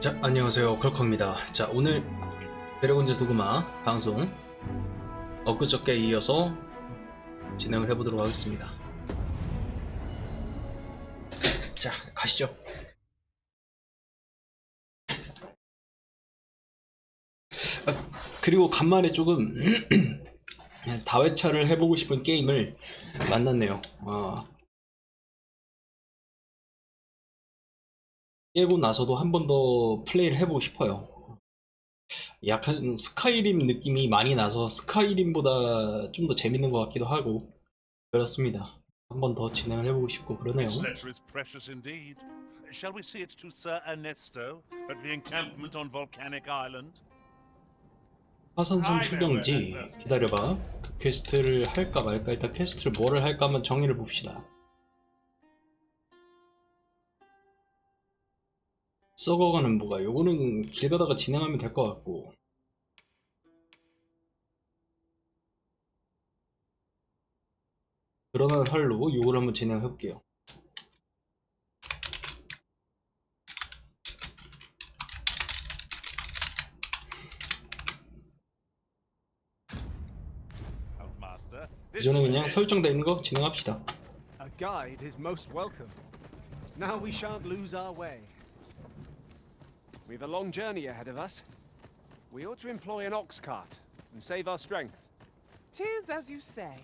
자, 안녕하세요. 걸커입니다. 자, 오늘 드래곤즈 도그마 방송 엊그저께 이어서 진행을 해보도록 하겠습니다. 자, 가시죠. 그리고 간만에 조금 다회차를 해보고 싶은 게임을 만났네요. 깨고 나서도 한 번 더 플레이를 해보고 싶어요. 약간 스카이림 느낌이 많이 나서 스카이림보다 좀 더 재밌는 것 같기도 하고 그렇습니다. 한 번 더 진행을 해보고 싶고 그러네요. Shall we see it to Sir Ernesto at the encampment on Volcanic Island? 화산섬 수령지. 기다려봐. 그 퀘스트를 할까 말까. 일단 퀘스트를 뭐를 할까 한번 정리를 봅시다. 썩어가는 뭐가, 요거는 길 가다가 진행하면 될 것 같고, 드러난 활로 요걸 한번 진행해 볼게요. 이전에 그냥 설정되어 있는 거 진행합시다. A guide is most welcome. Now we shan't lose our way. We've a long journey ahead of us. We ought to employ an ox cart and save our strength. 'Tis as you say.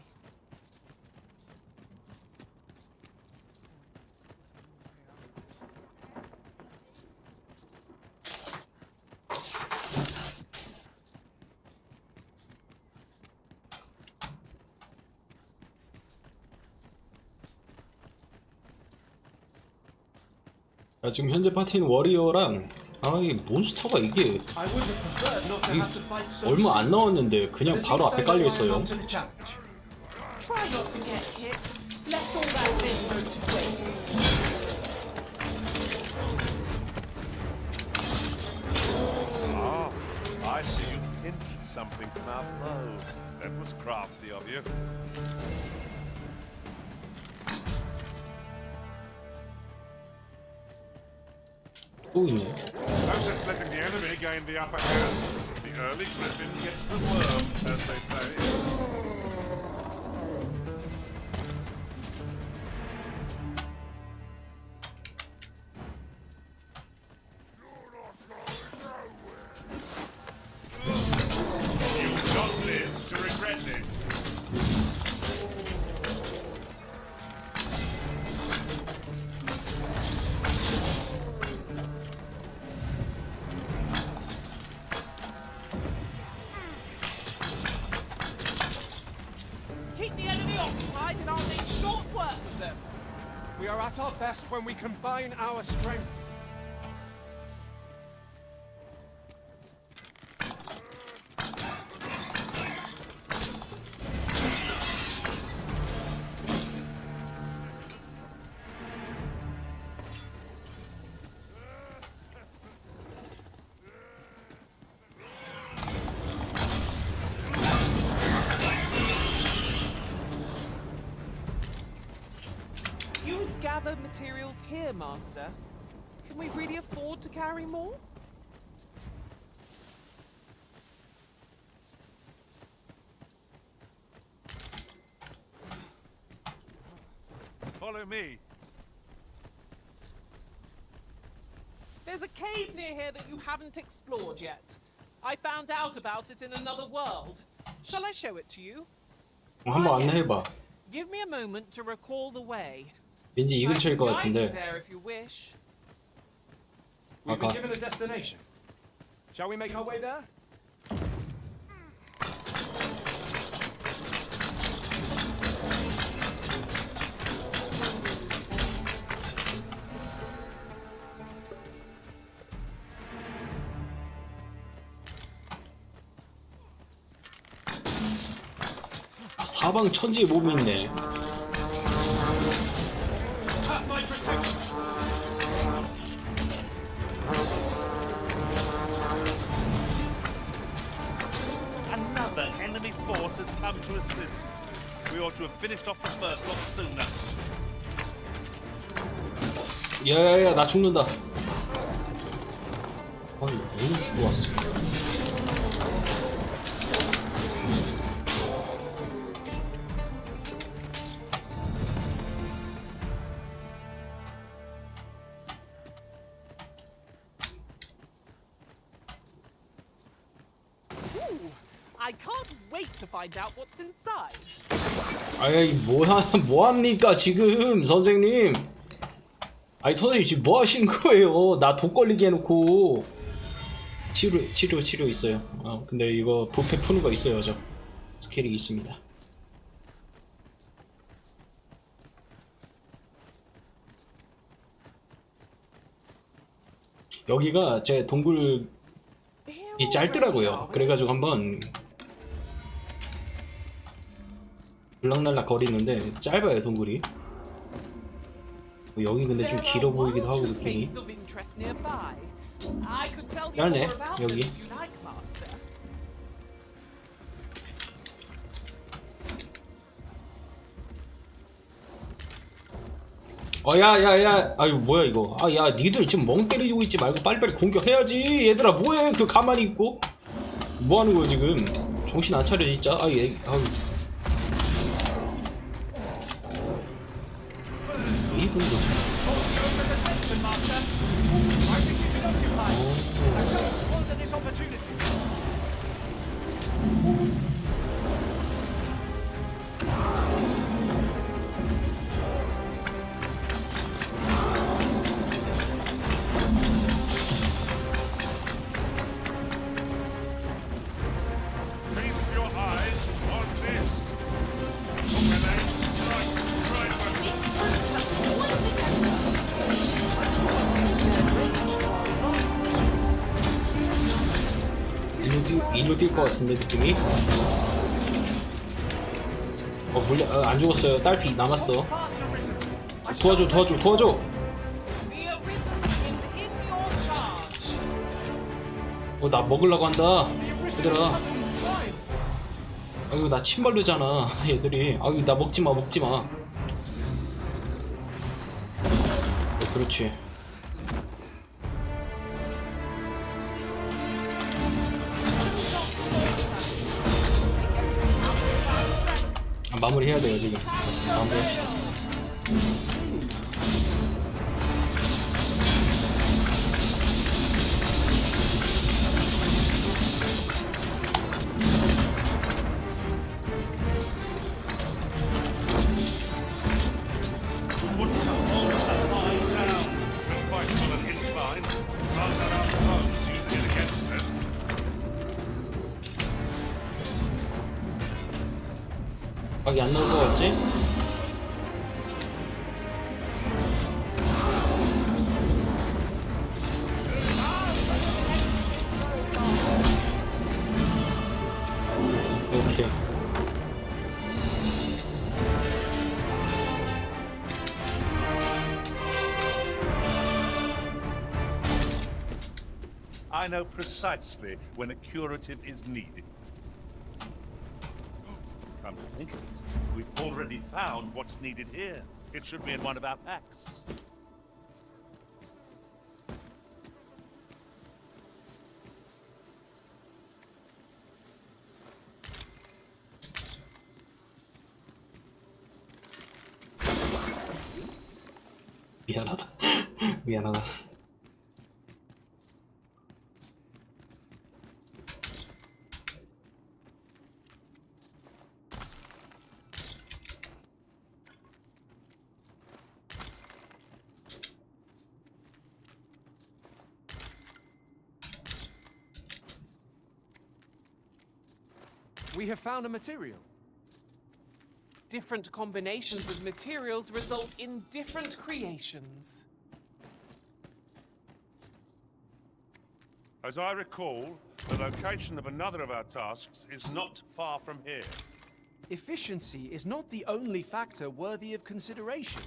자, 지금 현재 파티는 워리어랑 이 몬스터가 이게 얼마 안 나왔는데 그냥 바로 앞에 깔려 있어요. Try not to get hit. Lest all that bit go to waste. Ah, I see you pinched something from our bow. That was crafty of you. 또 있네. Process letting the enemy gain the upper hand. The early griffin gets the worm, as they say. You will not live to regret this. Keep the enemy occupied and I'll make short work of them. We are at our best when we combine our strength. You would gather materials here, Master. Can we really afford to carry more? Follow me. There's a cave near here that you haven't explored yet. I found out about it in another world. Shall I show it to you? 한번 안내해봐. Give me a moment to recall the way. 왠지 이 근처일 것 같은데. There if you wish. We've been given a destination. Shall we make our way there? 사방 천지에 몸이 있네. Another enemy force has come to assist. We ought to have finished off the first lot sooner. 야야야 나 죽는다. 아니 어디서 또 왔어? Ooh, I can't wait to find out what's inside. 아이 뭐합니까 지금 선생님? 아니 선생님 지금 뭐 하시는 거예요? 나 독 걸리게 해놓고 치료 있어요. 근데 이거 부패 푸는 거 있어요. 저 스킬이 있습니다. 여기가 제 동굴이 짧더라고요. 그래가지고 한번 들락날락 거리는데 짧아요 동굴이. 여기 근데 좀 길어 보이기도 하고 느낌이. 얇네 여기. 야야야 아유 뭐야 이거. 야 니들 지금 멍 때리고 있지 말고 빨리빨리 공격해야지. 얘들아 뭐해 그 가만히 있고 뭐하는 거야 지금. 정신 안 차려 진짜. 아유 이분도 Feast your eyes on this. 일로 뛸 것 같은데 느낌이. 물려 안 죽었어요. 딸피 남았어. 도와줘. 나 먹으려고 한다. 얘들아. 아유 나 침 바르잖아 얘들이. 아유 나 먹지마. 그렇지. 마무리 해야 돼요 지금. 마무리합시다. 각이 안 나올 것 같지? 오케이. I know precisely when a curative is needed. Come to think of it, we've already found what's needed here. It should be in one of our packs. 미안하다. We have found a material. Different combinations of materials result in different creations. As I recall, the location of another of our tasks is not far from here. Efficiency is not the only factor worthy of consideration.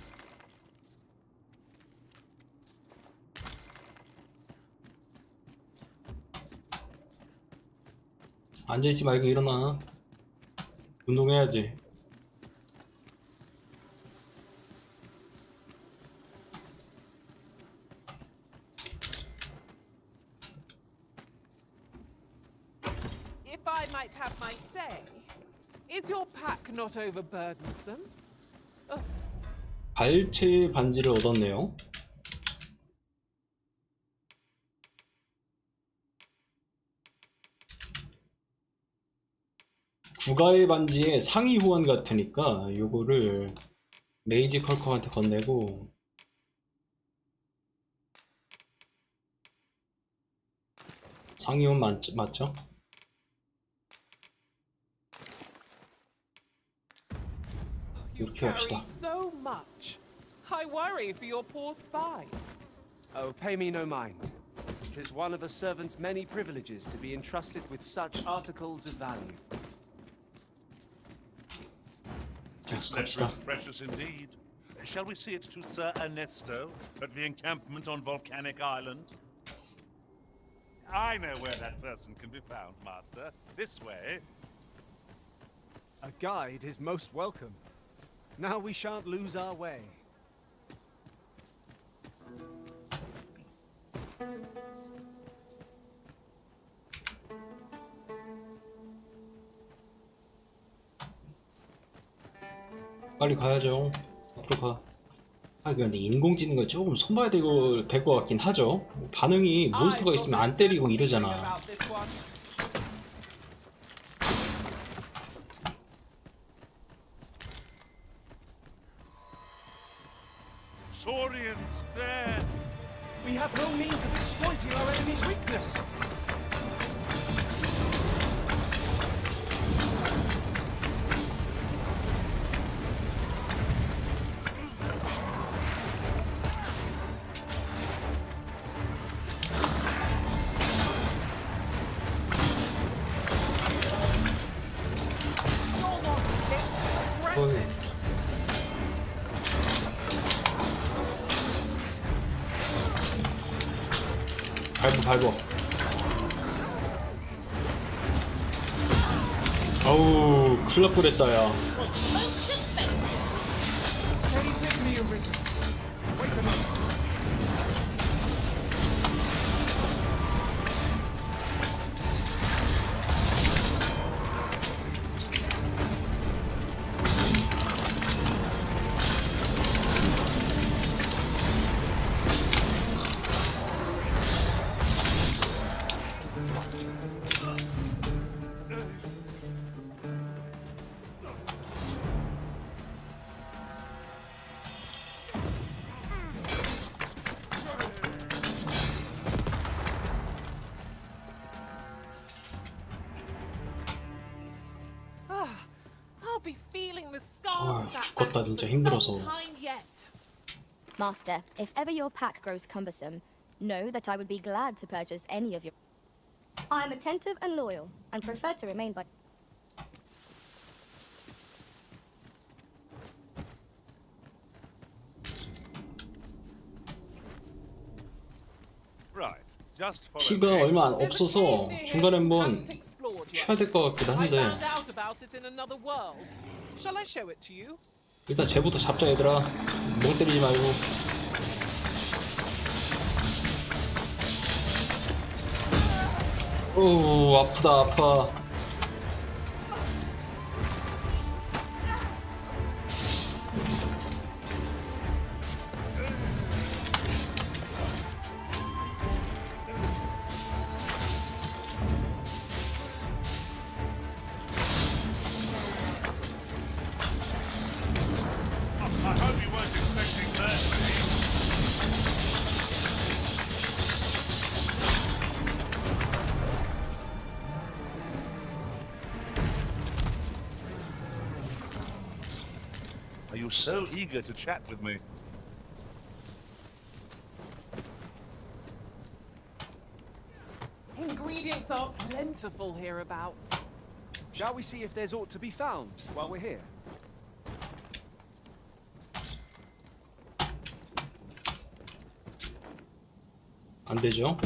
앉아있지 말고 일어나. 운동해야지. If I might have my say, is your pack not overburdensome? 발체 반지를 얻었네요. 구가의 반지의 상위 호환 같으니까 요거를 메이지 컬커한테 건네고 상위 호환 맞죠? You 이렇게 합시다. carry so much. I worry for your poor spine. Oh, pay me no mind. It is one of a servant's many privileges to be entrusted with such articles of value. This letter is precious indeed. Shall we see it to Sir Ernesto at the encampment on Volcanic Island? I know where that person can be found, Master. This way. A guide is most welcome. Now we shan't lose our way. 빨리 가야죠. 앞으로 가. 아 근데 인공지능을 조금 손봐야 될 것 같긴 하죠. 반응이 몬스터가 있으면 안 때리고 이러잖아. About this one. Saurians, there! We have no means of exploiting our enemy's weakness. 밟어. 아우 큰일 날 뻔했다 야. Stay with me, Arisen. Wait a moment. I'll be feeling the scars of that 죽겠다 battle 진짜 for 힘들어서. some time yet. Master, if ever your pack grows cumbersome, know that I would be glad to purchase any of your... I am attentive and loyal, and prefer to remain by... Right, just follow 키가 me. 얼마 There's a 없어서 cave near 중간에 here you 한번 haven't explored yet. 쉬어야 될 것 같기도 I 한데 found out about it in another world. Shall I show it to you? 일단 쟤부터 잡자 얘들아. 멍 때리지 말고. 오 아프다 아파. I hope you weren't expecting that. Are you so eager to chat with me? Ingredients are plentiful hereabouts. Shall we see if there's aught to be found while we're here? 안 되죠?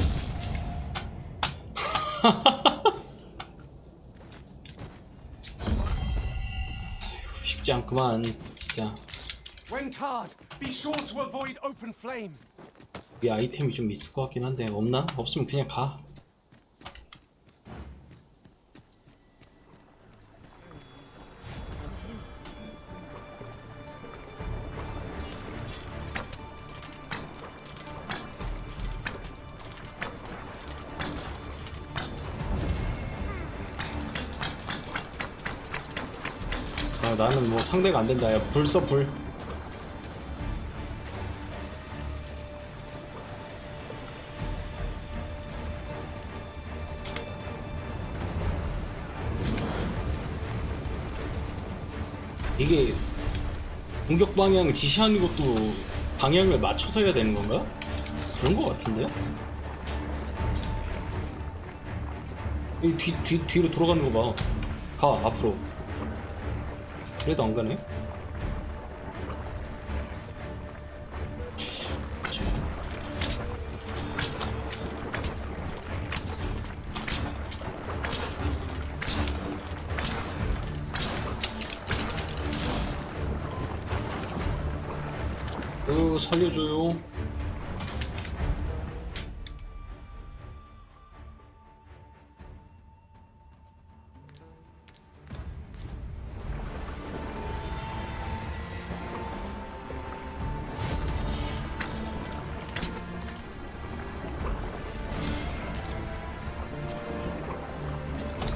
쉽지 않구만 진짜. When tarred, be sure to avoid open flame. 이 아이템이 좀 있을 것 같긴 한데 없나? 없으면 그냥 가. 아, 나는 뭐 상대가 안 된다. 야, 불 써, 불. 이게 공격 방향 지시하는 것도 방향을 맞춰서 해야 되는 건가? 그런 거 같은데? 이 뒤로 돌아가는 거 봐. 가, 앞으로. 그래도 안 가네? 살려줘요.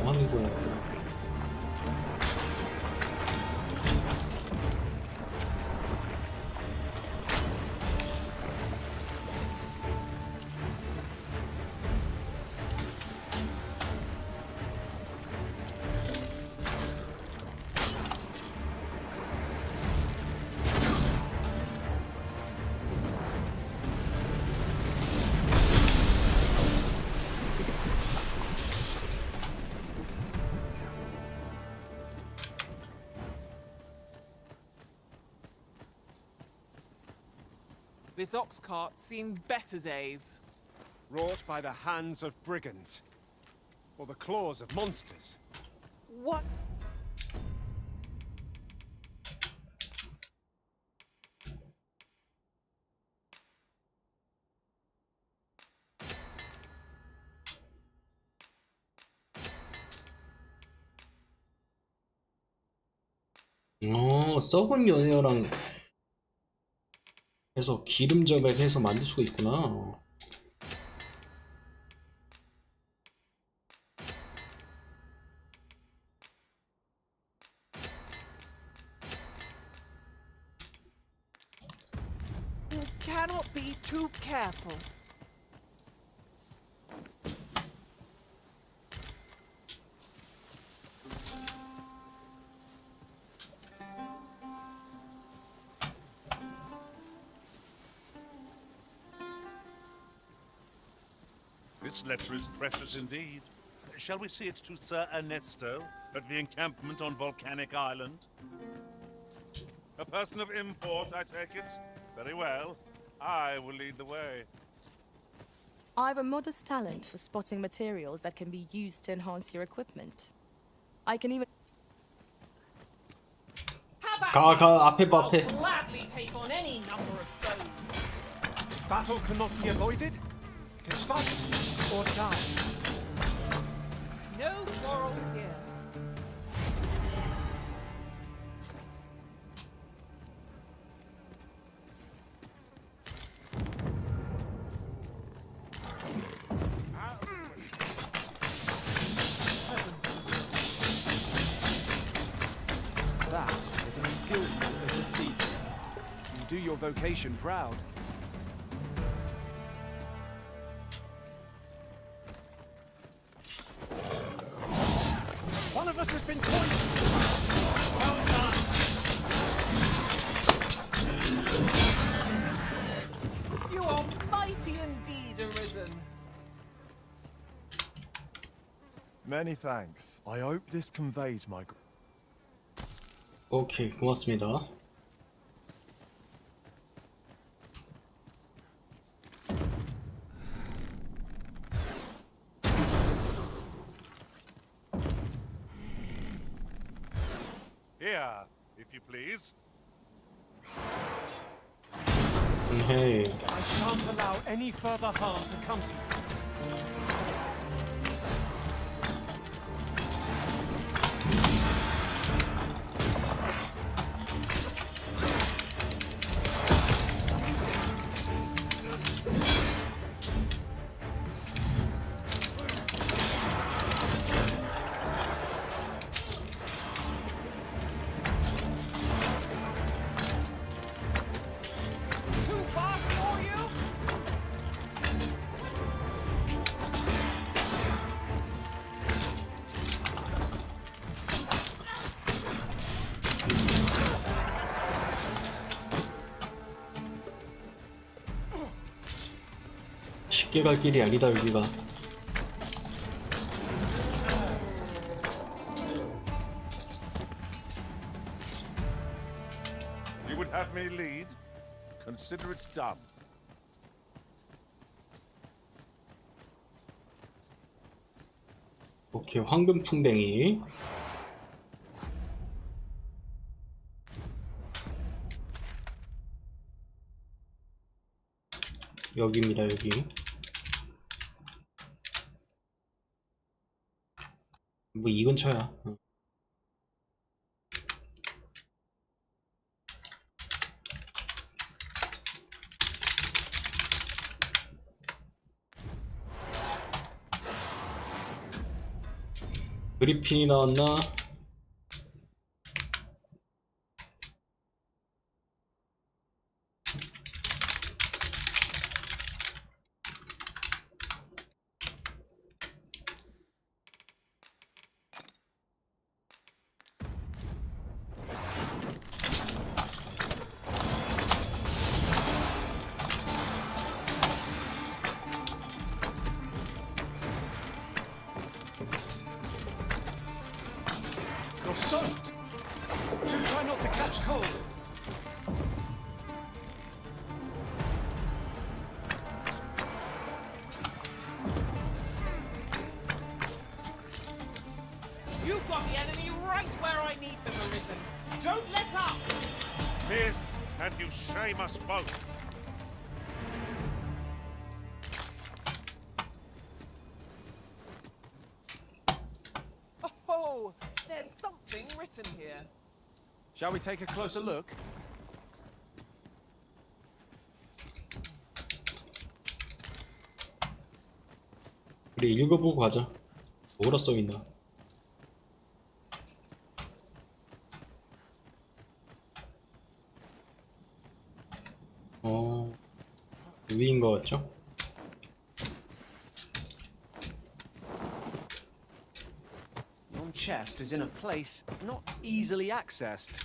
뭐 하는 거야, 또. This ox cart's seen better days. Wrought by the hands of brigands. Or the claws of monsters. What? 썩은 연애어랑 해서 기름 절약해서 만들 수가 있구나. You cannot be too careful. This letter is precious indeed. Shall we see it to Sir Ernesto at the encampment on Volcanic Island? A person of import, I take it? Very well. I will lead the way. I've a modest talent for spotting materials that can be used to enhance your equipment. I can even... How about 가, 앞에 봐, I'll 앞에. gladly take on any number of foes. Battle cannot be avoided. Tis fight or die. No quarrel here. That is a skillful bit of thief. You do your vocation proud. One of us has been poisoned. Well done. You are mighty indeed, Arisen. Many thanks. I hope this conveys my... 오케이, 고맙습니다. Here, if if you please. 헤이. I shan't allow any further harm to come to you. Too fast for you? 쉽게 갈 길이 아니다 여기가. You would have me lead? Consider it done. 오케이, 황금풍뎅이. 여기입니다, 여기. 뭐 이 근처야. 그리핀이 나왔나? You're soaked. Do try not to catch cold. You've got the enemy right where I need them, Arisen. Don't let up! Miss, and you shame us both. Oh, there's something written here. Shall we take a closer look? 우리 읽어보고 가자. 뭐라 써있나? 위인 것 같죠? Your chest is in a place not easily accessed.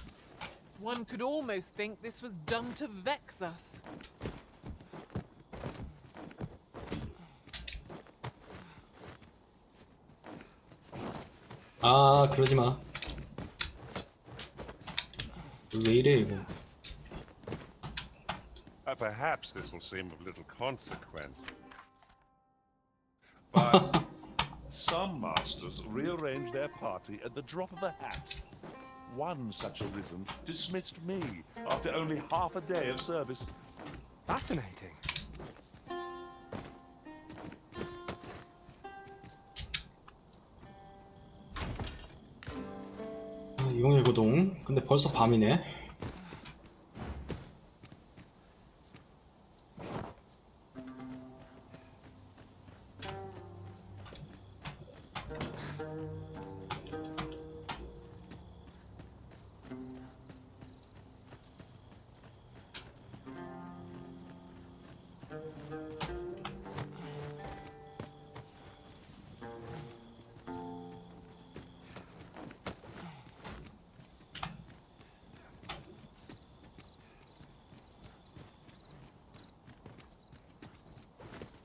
One could almost think this was done to vex us. 아, 그러지 마. 왜 이래 이거? Perhaps this will seem of little consequence. But some masters rearrange their party at the drop of a hat. One such Arisen dismissed me after only half a day of service. Fascinating. 용일고동. 근데 벌써 밤이네.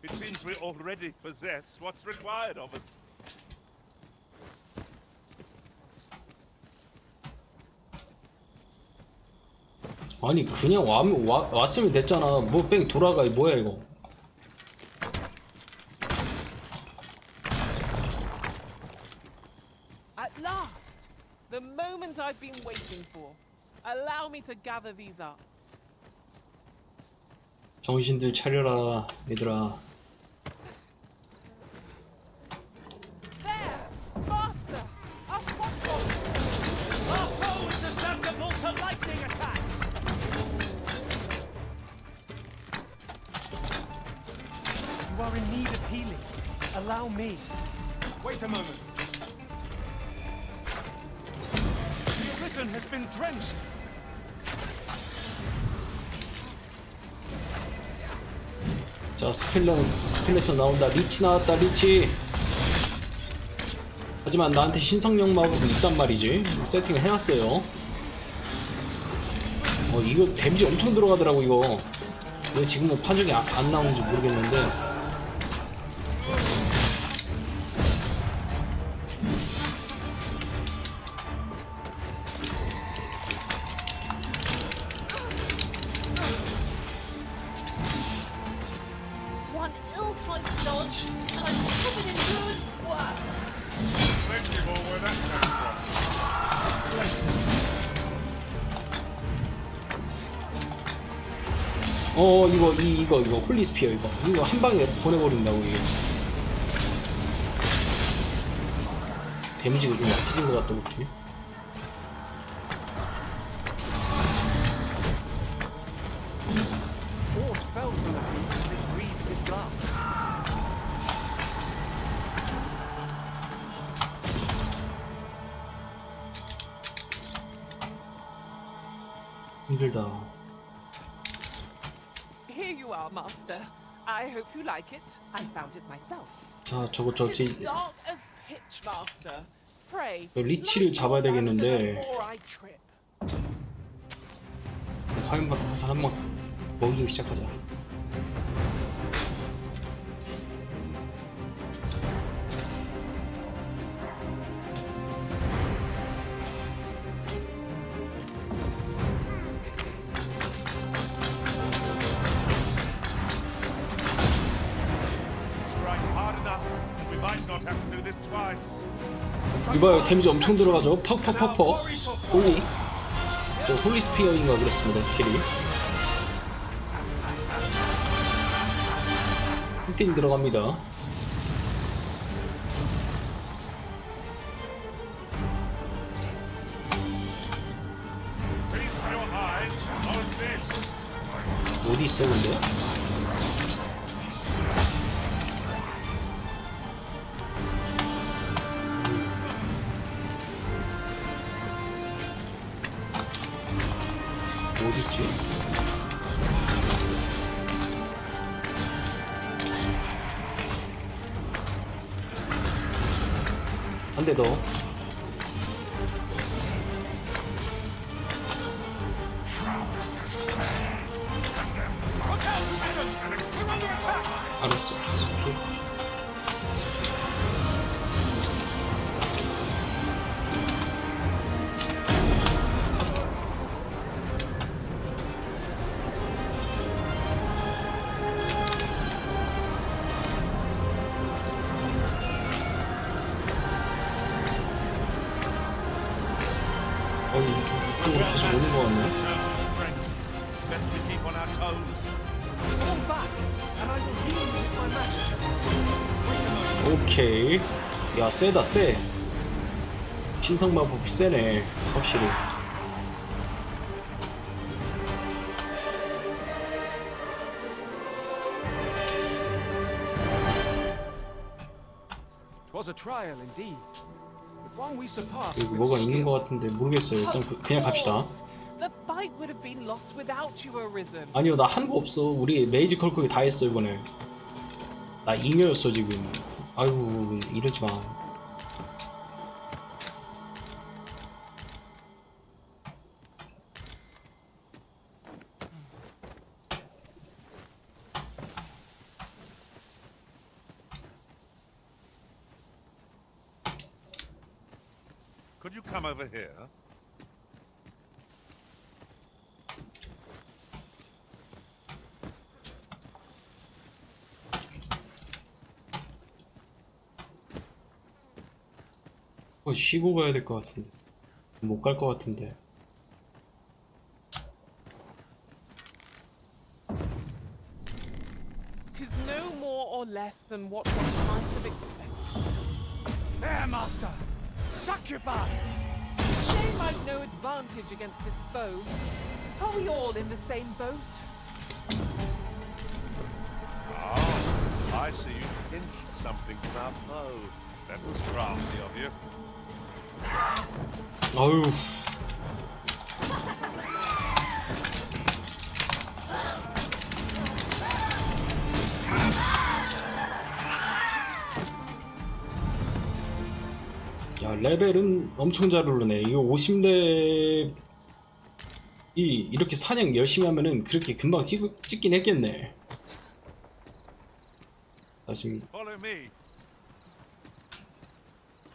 It seems we already possess what's required of us. 아니 그냥 왔으면 됐잖아. 뭐 뺑 돌아가. 뭐야 이거? At last! The moment I've been waiting for. Allow me to gather these up. 정신들 차려라 얘들아. There! Faster! Up, up, up! Our foe is susceptible to lightning attacks. You are in need of healing. Allow me. Wait a moment. The arisen has been drenched. 자 스켈레톤 나온다. 리치 나왔다. 리치. 하지만 나한테 신성령 마법이 있단 말이지. 세팅을 해놨어요. 이거 데미지 엄청 들어가더라고. 이거 왜 지금은 파종이 안 나오는지 모르겠는데. One ill-timed dodge, and I'm covered in ruin. Wow. Plenty more where that came from. 이거 홀리스피어 이거 한 방에 보내버린다고. 이게 데미지가 좀 약해진 것 같다. 그치? Fort fell from the beast as it breathed its last. 힘들다. Here you are, Master. I hope you like it. I found it myself. 자 저거 It's as dark as pitch, Master. Pray. 리치를 잡아야 되겠는데. before I trip. 화염 박사를 한번 먹이고 시작하자. Strike hard enough, and we might not have to do this twice. 이봐요, 데미지 엄청 들어가죠. 퍽퍽퍽퍽. 오. 저 홀리스피어인가 그렇습니다. 스킬이 힐 들어갑니다. Feast your eyes on this. 어디 있어 근데? 어딨지? 한 대 더. 알았어. 오케이. 이쪽으로 계속 오는 거 같네. Best we keep on our toes. Fall back, and I will heal you with my magics. Wait a moment. 오케이. 야, 세다, 세. 신성 마법이 세네, 확실히. Twas a trial indeed, but one we surpassed 여기 with 뭐가 있는 skill. 거 같은데 모르겠어요. 일단 그냥 갑시다. The fight would have been lost without you, Arisen. 아니요, 나 한 거 없어. 우리 메이지 컬크기 다 했어 이번에. 나 잉여였어 지금. 아이고, 이러지 마. Could you come over here? 쉬고 가야 될 것 같은데. 못 갈 것 같은데. It is no more or less than what one might have expected. There, Master! Succubi! Shame I've no advantage against this foe. Are we all in the same boat? Ah, I see you pinched something from our foe. That was crafty of you. 어휴. 야, 레벨은 엄청 잘 오르네. 이거 50렙이 이렇게 사냥 열심히 하면은 그렇게 금방 찍긴 했겠네. 사실 Follow me.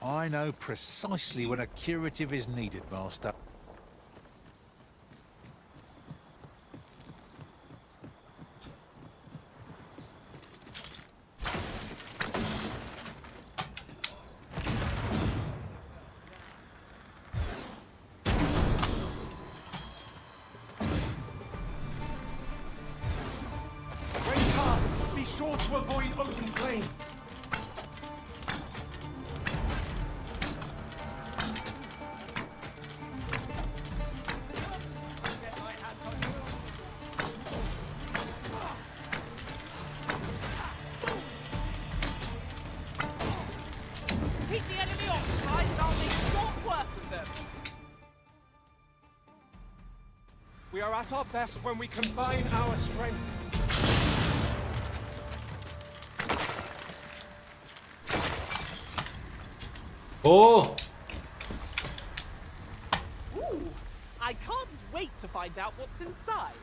I know precisely when a curative is needed, Master. Raise hard! Be sure to avoid open flame! Keep the enemy occupied and I'll make short work of them. We are at our best when we combine our strength. 오! Ooh, I can't wait to find out what's inside.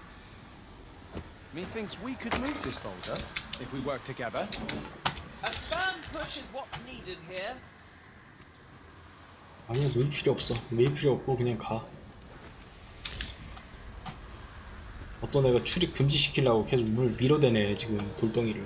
Methinks we could move this boulder if we work together. A firm push is what's needed here. 아니야, 밀 필요 없어. 밀 필요 없고 그냥 가. 어떤 애가 출입 금지시키려고 계속 물 밀어대네, 지금 돌덩이를.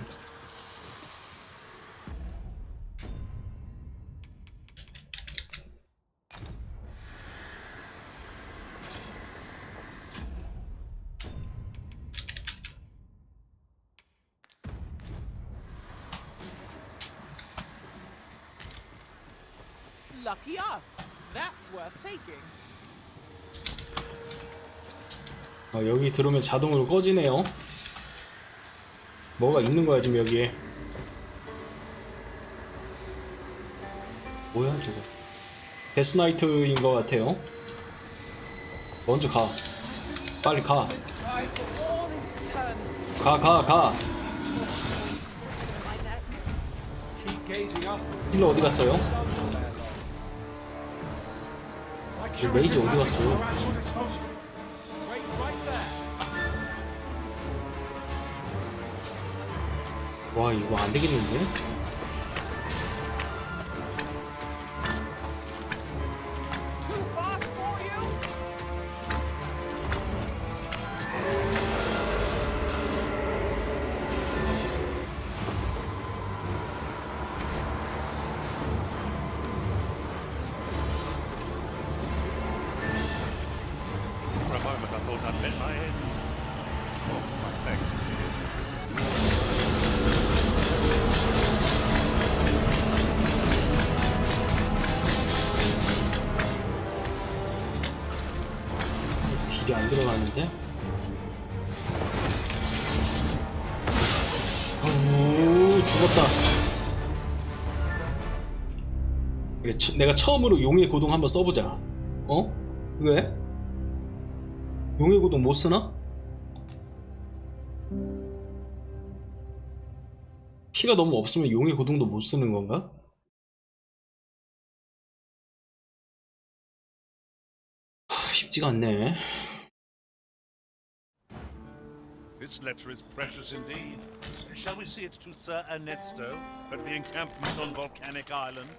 Lucky us. That's worth taking. 여기 들어오면 자동으로 꺼지네요. 뭐가 있는 거야 지금 여기에. 뭐야 저거. 데스나이트인 것 같아요. 먼저 가. 빨리 가. Strive for all eternity. 가. My neck. Keep gazing up. 힐러 어디 갔어요? My 저 레이저 어디 magics 갔어요? are at your disposal. Wait right there. 와, 이거 안 되겠는데? Too fast for you? For a moment I thought I'd met my end. Oh, my thanks to you. 딜이 안 들어가는데? 아우, 죽었다. 그래, 내가 처음으로 용의 고동 한번 써보자. 어? 왜? 용의 고동 못 쓰나? 피가 너무 없으면 용의 고동도 못 쓰는 건가? 쉽지가 않네. This letter is precious indeed. Shall we see it to Sir Ernesto at the encampment on Volcanic Island?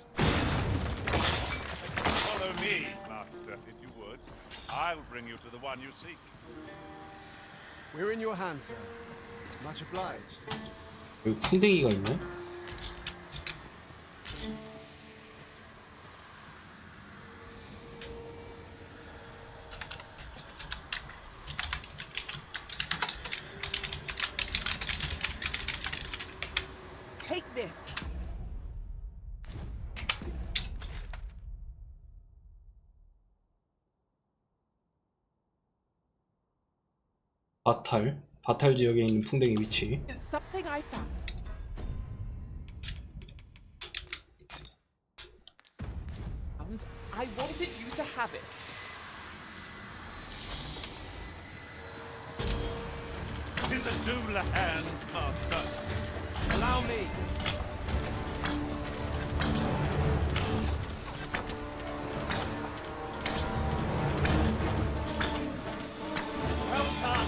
Follow me, Master, if you would. I'll bring you to the one you seek. We're in your hands, sir. Much obliged. 여기 풍뎅이가 있네? this. 바탈 지역에 있는 풍뎅이 위치. It's something I found. And I wanted you to have it. Tis a dual hand, master. Allow me. Well done.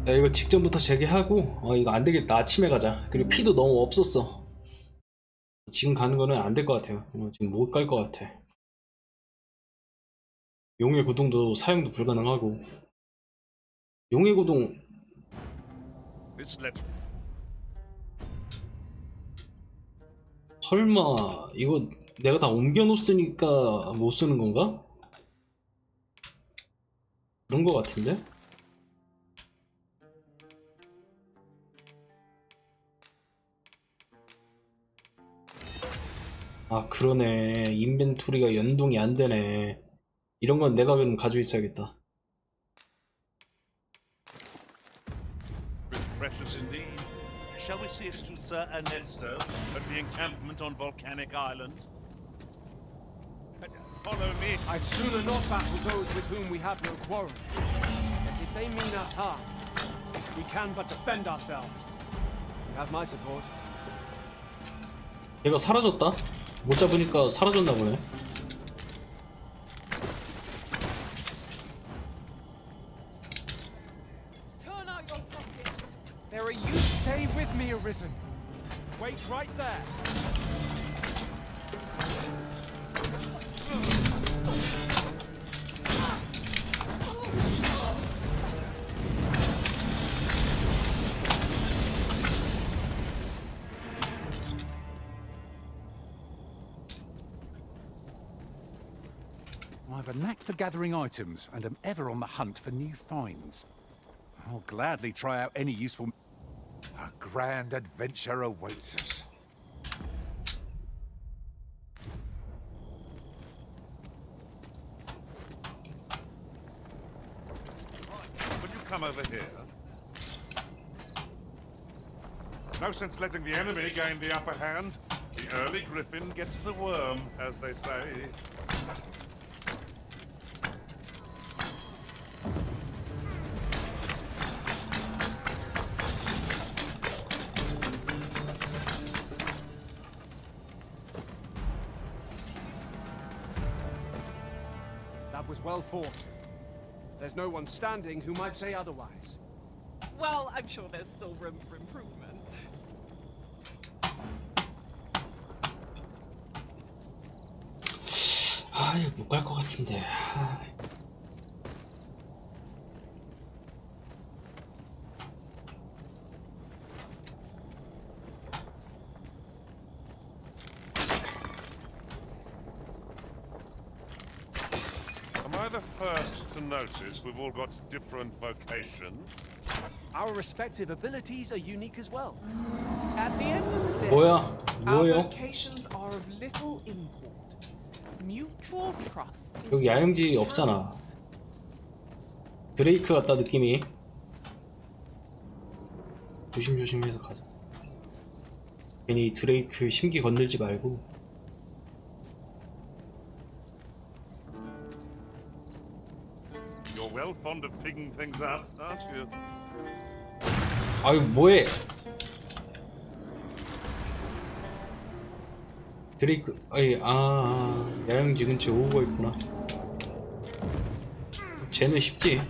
야, 이거 직전부터 재개하고 이거 안되겠다. 아침에 가자. 그리고 피도 너무 없었어. 지금 가는 거는 안 될 것 같아요. 지금 못 갈 것 같아. 용의 고동도 사용도 불가능하고. 용의 고동 This letter. 설마 이거 내가 다 옮겨 놓았으니까 못 쓰는 건가? 그런 거 같은데? 아, 그러네. 인벤토리가 연동이 안 되네. 이런 건 내가 그럼 가지고 있어야겠다. Precious indeed. Shall we see it to Sir Ernesto at the encampment on Volcanic Island? Follow me. I'd sooner not battle those with whom we have no quarrel. Yet if they mean us harm, we can but defend ourselves. You have my support. 얘가 사라졌다? 못 잡으니까 사라졌나 보네. Turn out your pockets. There are You you. stay with me, Arisen. Wait right there. I have a knack for gathering items and am ever on the hunt for new finds. I'll gladly try out any useful... A grand adventure awaits us. Will you come over here? No sense letting the enemy gain the upper hand. The early griffin gets the worm, as they say. That was well fought. There's no one standing who might say otherwise. Well, I'm sure there's still room for improvement. 아, 이거 못 갈 것 같은데. 아. Am I the first to notice we've all got different vocations? Our respective abilities are unique as well. At the end of the day, 뭐야? our 뭐예요? vocations are of little import. Mutual trust is 여기 야영지 what 없잖아. counts. 드레이크 같다 느낌이. 조심조심해서 가자. 괜히 드레이크 심기 건들지 말고. You're well fond of picking things up, aren't you? 아유, 뭐해? 드레이크, 야영지 근처에 오고 있구나. 쟤는 쉽지.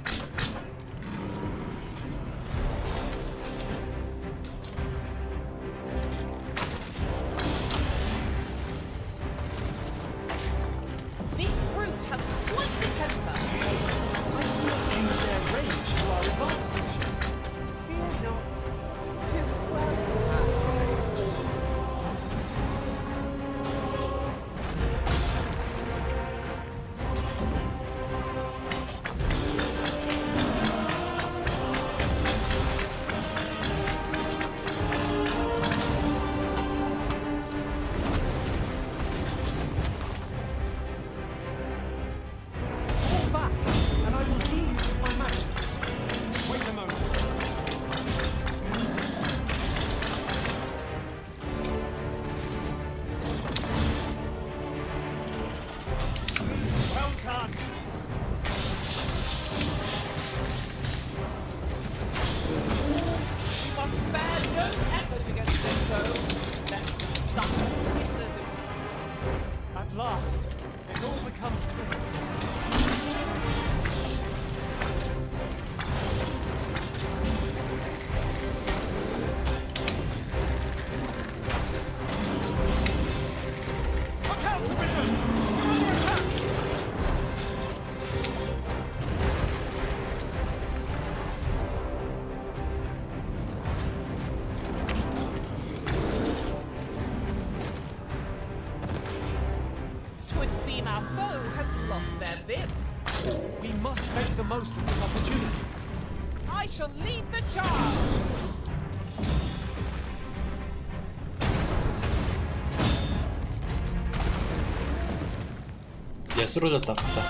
most of this opportunity. I shall lead the charge! 얘 쓰러졌다. 가자.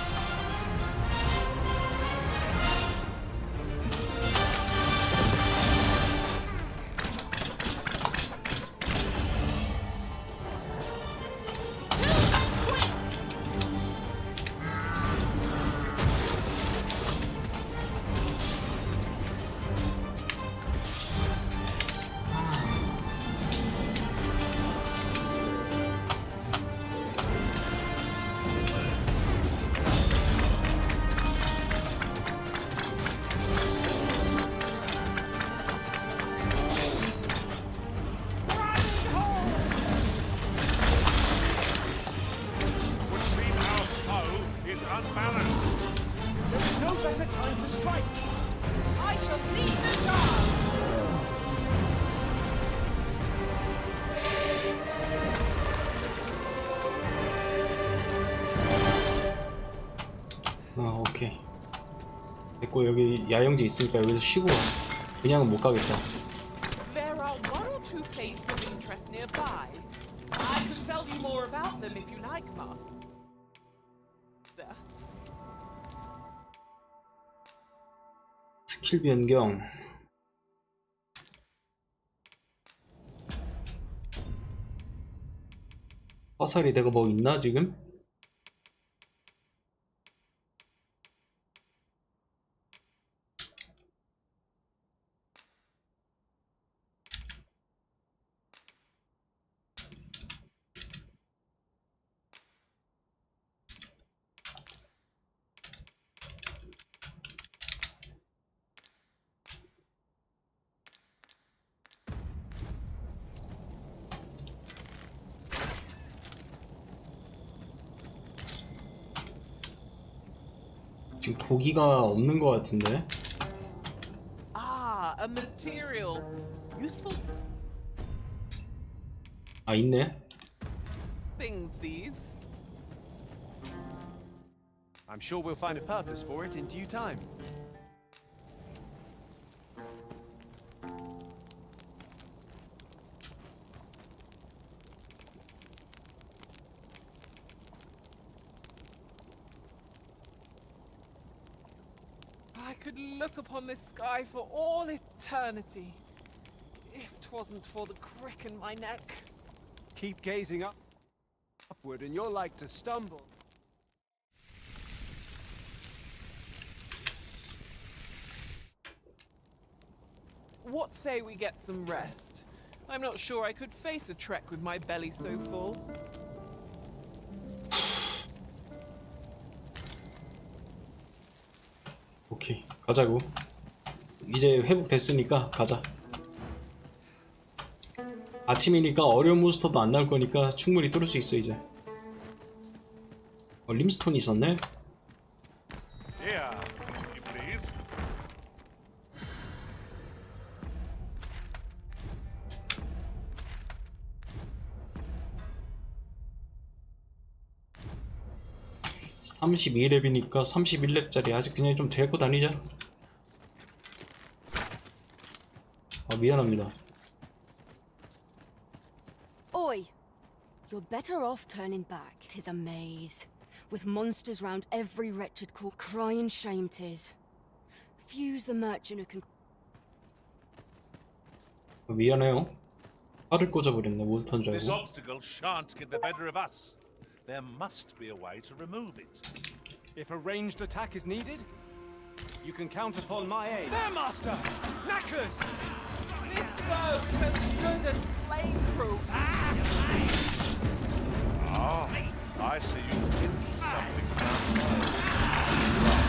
Would seem our foe is unbalanced. There is no better time to strike. I shall lead the charge! 오케이. 됐고 여기 야영지 있으니까 여기서 쉬고 가. 그냥은 못 가겠다. There are one or two places of interest nearby. I can tell you more about them if you like, Master. 스킬 변경. 화살이 내가 뭐 있나 지금? 지금 도기가 없는 것 같은데. Ah, a material. Useful 아 있네. things, these. I'm sure we'll find a purpose for it in due time. I could look upon this sky for all eternity, if 'twasn't for the crick in my neck. Keep gazing upward and you're like to stumble. What say we get some rest? I'm not sure I could face a trek with my belly so full. 오케이 가자고. 이제 회복됐으니까 가자. 아침이니까 어려운 몬스터도 안 나올 거니까 충분히 뚫을 수 있어 이제. 림스톤이 있었네. Here, if you please. 아 32렙이니까 31렙짜리 아직 그냥 좀 데리고 다니자. 아 미안합니다. Oi! You're better off turning back. 'Tis a maze, with monsters round every wretched corner. Crying shame 'tis. Fuse the merchant who can... 미안해요. 팔을 꽂아버렸네. 몬스터인 줄 This 알고. obstacle shan't get the better of us. There must be a way to remove it. If a ranged attack is needed, you can count upon my aid. There, Master! Knackers! This bow is as good as flame-proof. Ah, I see you pinched something down below.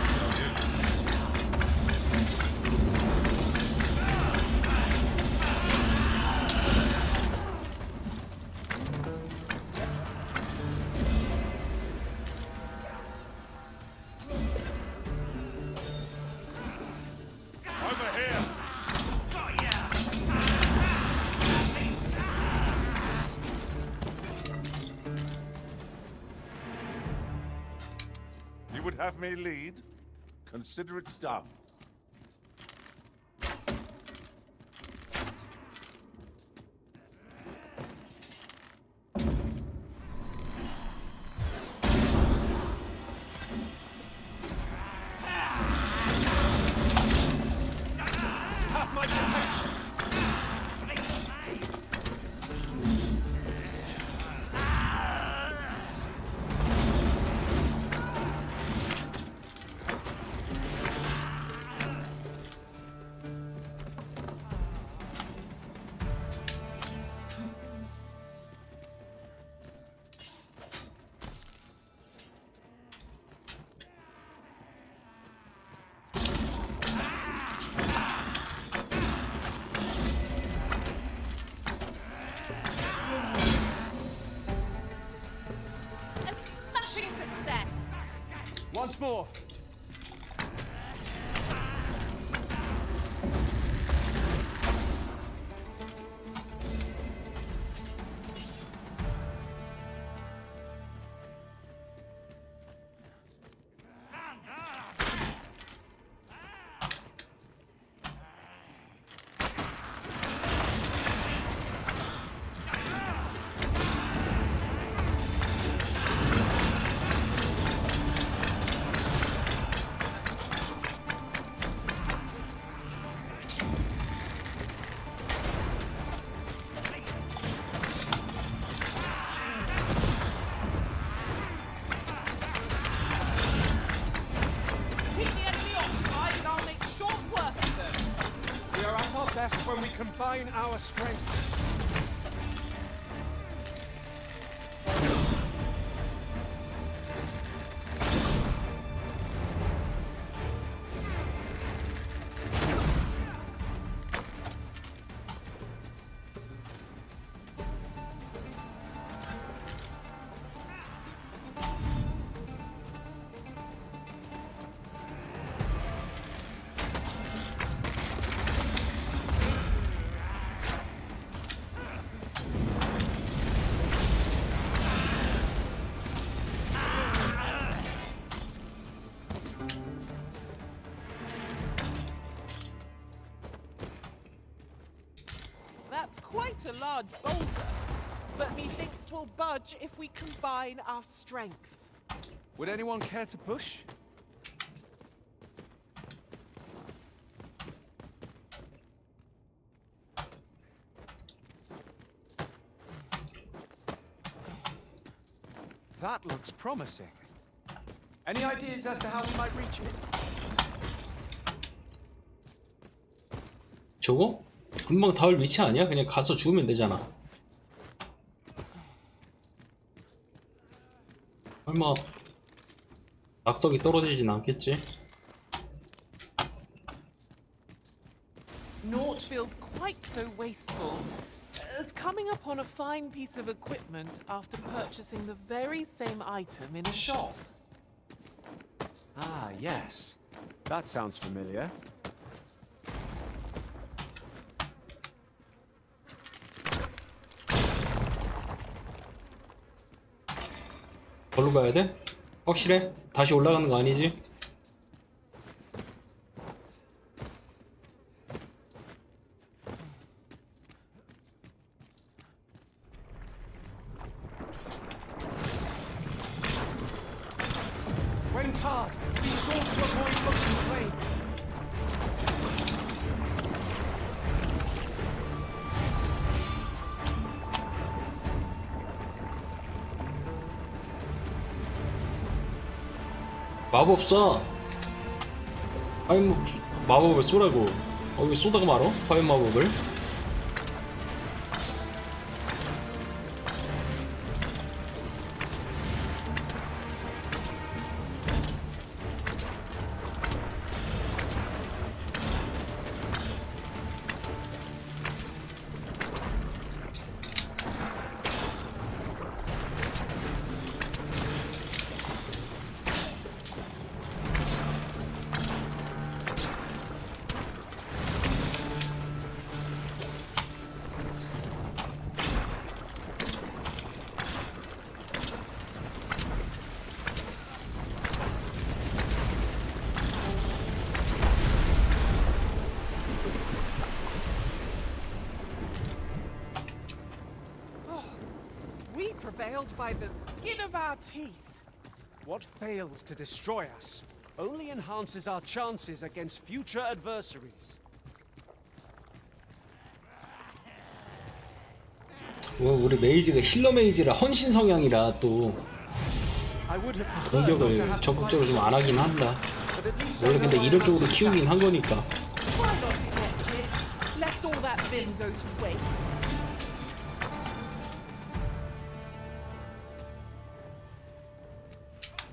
Over here! You would have me lead? consider it done. Have my protection! A smashing success! Once more! Keep the enemy occupied and I'll make short work of them. We are at our best when we combine our strength. That's quite a large boulder, but methinks 'twill budge if we combine our strength. Would anyone care to push? That looks promising. Any ideas as to how we might reach it? 저거? 금방 닿을 위치 아니야? 그냥 가서 죽으면 되잖아. 설마 낙석이 떨어지진 않겠지? Naught feels quite so wasteful as coming upon a fine piece of equipment after purchasing the very same item in a shop. Ah, yes. That sounds familiar. 걸로 가야 돼? 확실해? 다시 올라가는 거 아니지? Went hard. Be sure to avoid looking flame. 마법 쏴! 아니 마법을 쏘라고. 왜 쏘다가 말어? 화염 마법을? failed by the skin of our teeth. What fails to destroy us only enhances our chances against future adversaries. 우리 메이지가 힐러 메이지라 헌신 성향이라 또 I would have preferred not to 공격을 have to 적극적으로 fight 좀 안 하긴 한다. but at least 원래 I 근데 know 이런 how 쪽으로 to 키우긴 한 attack. 거니까. Try not to get hit, lest all that vim go to waste.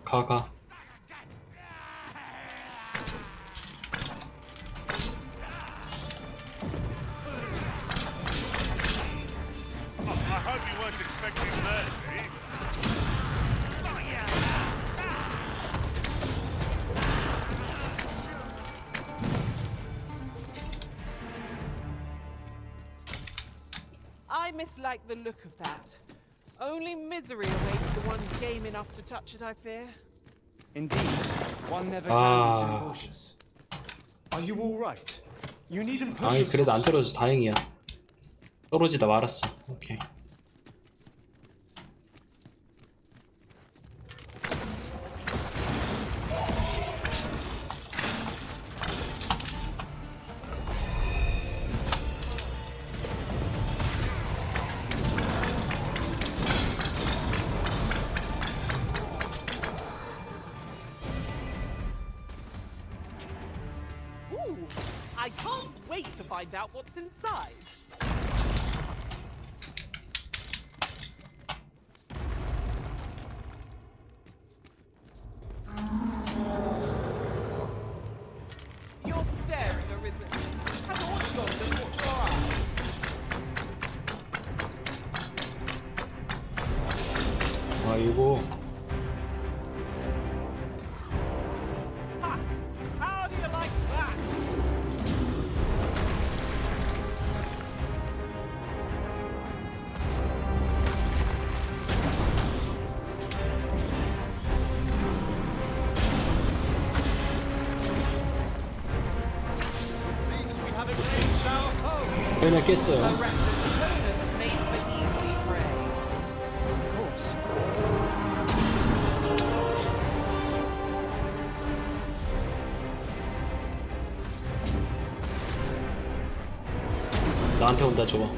가. I hope you weren't expecting mercy. I mislike the look of that. Only misery awaits the one game enough to touch it, I fear. Indeed, one never can be too cautious. Are you all right? You needn't push 아니 그래도 안 yourself. 떨어져서 다행이야. 떨어지다 말았어. 오케이. Ooh, I can't wait to find out what's inside. You're staring, Arisen. Has aught gone to caught your eye? 아이고. Ha! How do you like that? It seems we have engaged our foe. 그냥 깼어요. A reckless opponent makes for easy prey. Of course. 나한테 온다 저거.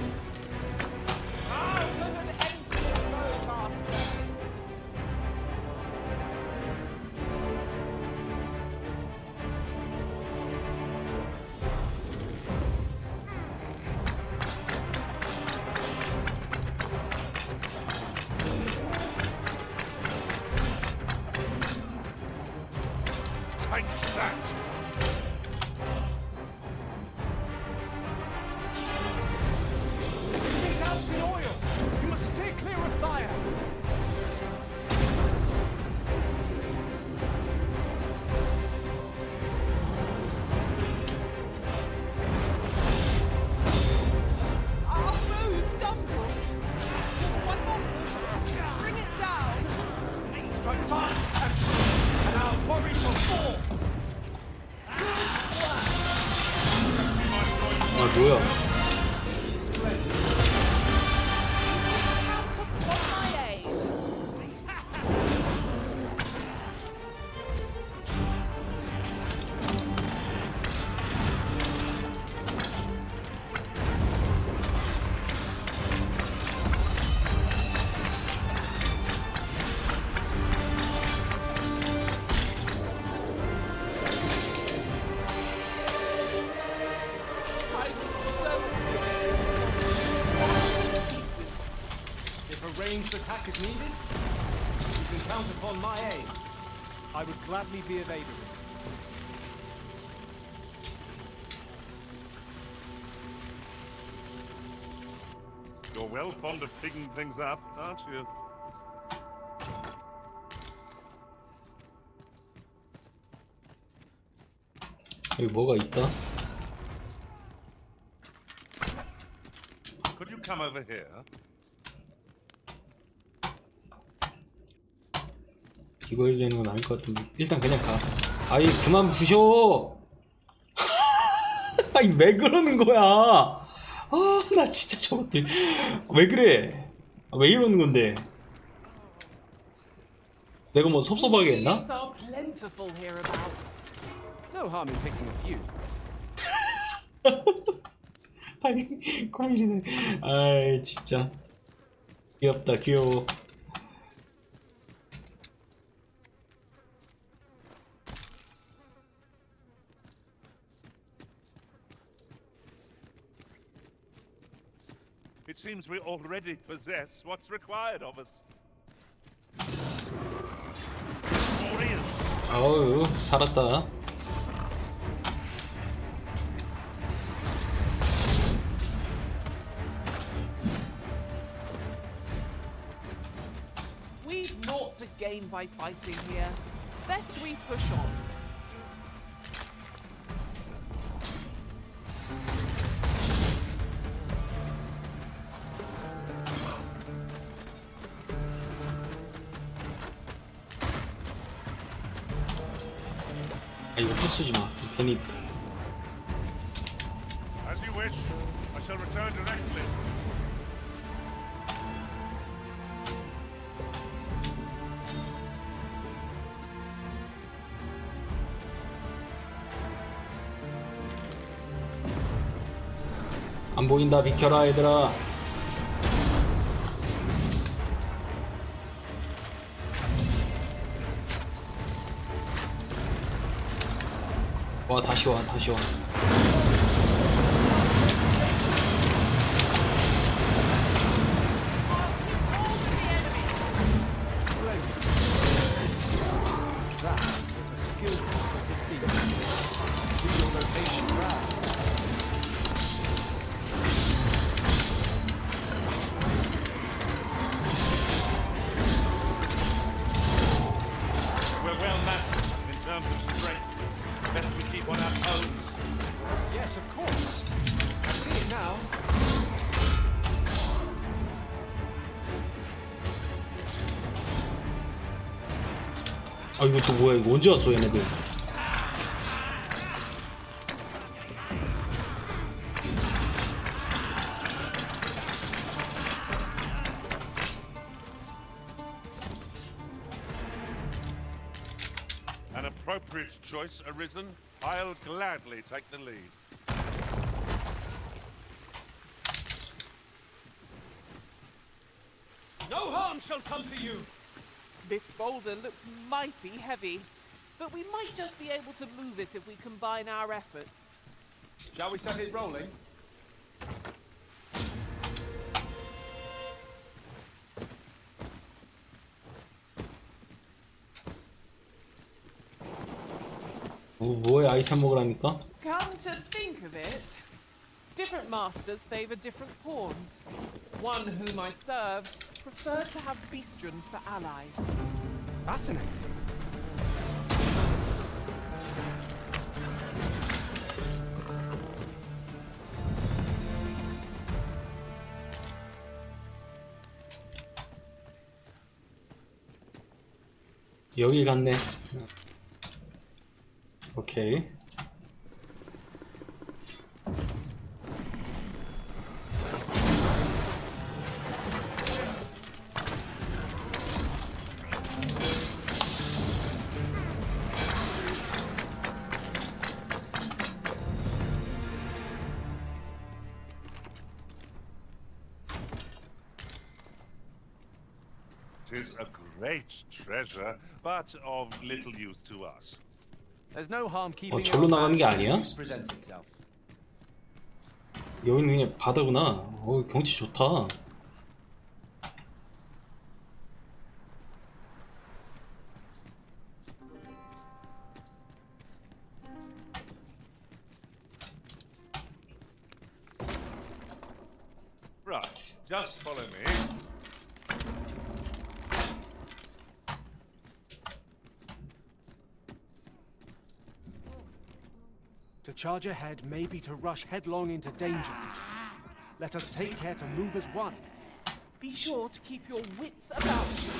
How could an empty roadmaster? Take that! You've been doused in oil. You must stay clear of fire. Our foe stumbles. Just one more push. Bring it down. Strike fast and true, and our quarry shall fall. 아 뭐야? Splendid. Count upon my aid. I'm so If a ranged attack is needed, you can count upon my aid. I would gladly be of aid of it. You're well fond of picking things up, aren't you? 여기 뭐가 있다? Could you come over here? 이거 얘기하는 건 아닐 것 같은데 일단 그냥 가. 아이 그만 부셔. 아이 왜 그러는 거야? 아 나 진짜 저것들 왜 그래? 왜 이러는 건데? 내가 뭐 섭섭하게 했나? Ingredients are plentiful hereabouts. No harm in picking a few. 아니 과일이네. 아이 진짜 귀엽다 귀여워. It seems we already possess what's required of us. 아우 살았다. We've naught to gain by fighting here. Best we push on. 아 이거 부수지 마. 괜히 As you wish. I shall return directly. 안 보인다. 비켜라 얘들아. 와 다시 와 다시 와. That is a skillful set of feet. Do your rotation proud. We're well matched in terms of strength. Best we keep on our toes. Yes, of course. I see it now. 아 이거 또 뭐야 이거 언제 왔어 얘네들. An appropriate choice arisen. I'll gladly take the lead. No harm shall come to you. This boulder looks mighty heavy, but we might just be able to move it if we combine our efforts. Shall we set it rolling? 뭐에 아이템 먹으라니까? Come to think of it, different masters favor different pawns. One whom I served preferred to have beastrons for allies. Fascinating. 여기 갔네. 오케이. Tis a great treasure, but of little use to us. There's no harm keeping 절로 it 나가는 게 until 아니야? use presents itself. 여기는 그냥 바다구나. 경치 좋다. Right, just follow me. To charge ahead may be to rush headlong into danger. Let us take care to move as one. Be sure to keep your wits about you.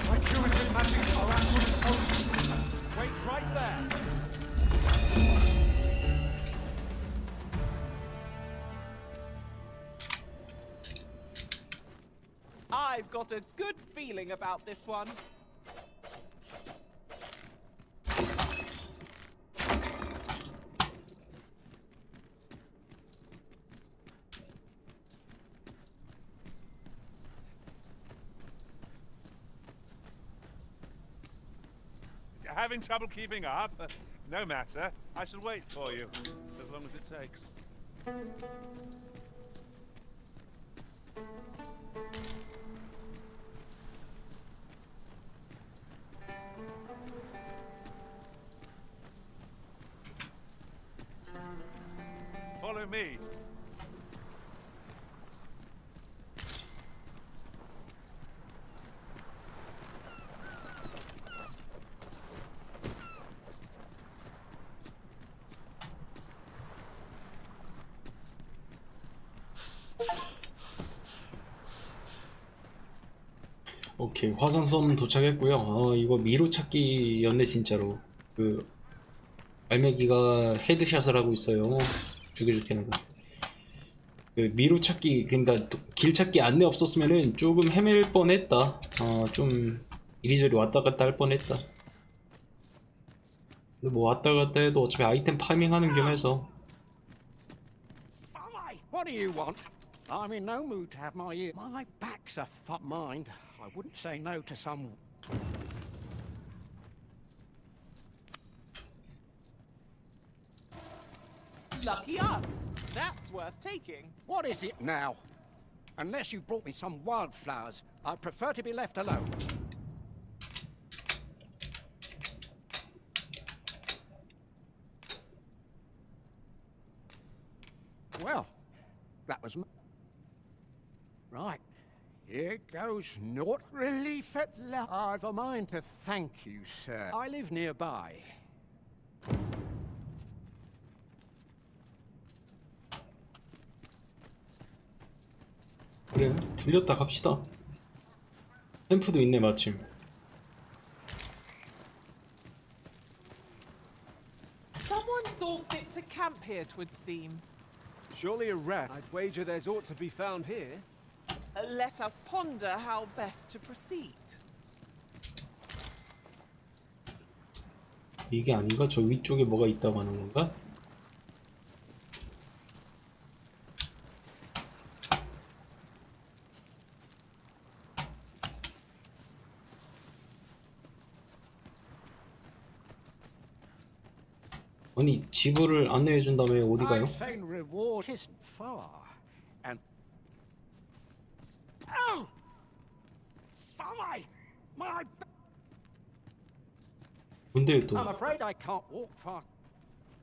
My curative magics are at your disposal. Wait right there. I've got a good feeling about this one. Having trouble keeping up? No matter. I shall wait for you, as long as it takes. Follow me. 오케이, 화산섬 도착했고요. 이거 미로 찾기였네 진짜로. 그 알매기가 헤드샷을 하고 있어요. 죽여줄게 내가. 그 미로 찾기, 그러니까 길 찾기 안내 없었으면은 조금 헤맬 뻔했다. 좀 이리저리 왔다 갔다 할 뻔했다. 근데 뭐 왔다 갔다 해도 어차피 아이템 파밍하는 겸 해서. What do you want? I'm in no mood to have my ear. My back's a fuck mind. I wouldn't say no to some. Lucky us. That's worth taking. What is it now? Unless you brought me some wildflowers, I'd prefer to be left alone. Well, that was. Right. Here goes naught relief at last. I've a mind to thank you, sir. I live nearby. 그래, 들렸다 갑시다. 캠프도 있네 마침. Someone saw fit to camp here, 'twould seem. Surely a rat. I'd wager there's aught to be found here. Let us ponder how best to proceed. 이게 아닌가? 저 위쪽에 뭐가 있다고 하는 건가? 아니 지구를 안내해 준 다음에 어디 가요? I'd fain reward isn't far, and oh, fly, my. 뭔데 또? I'm afraid I can't walk far.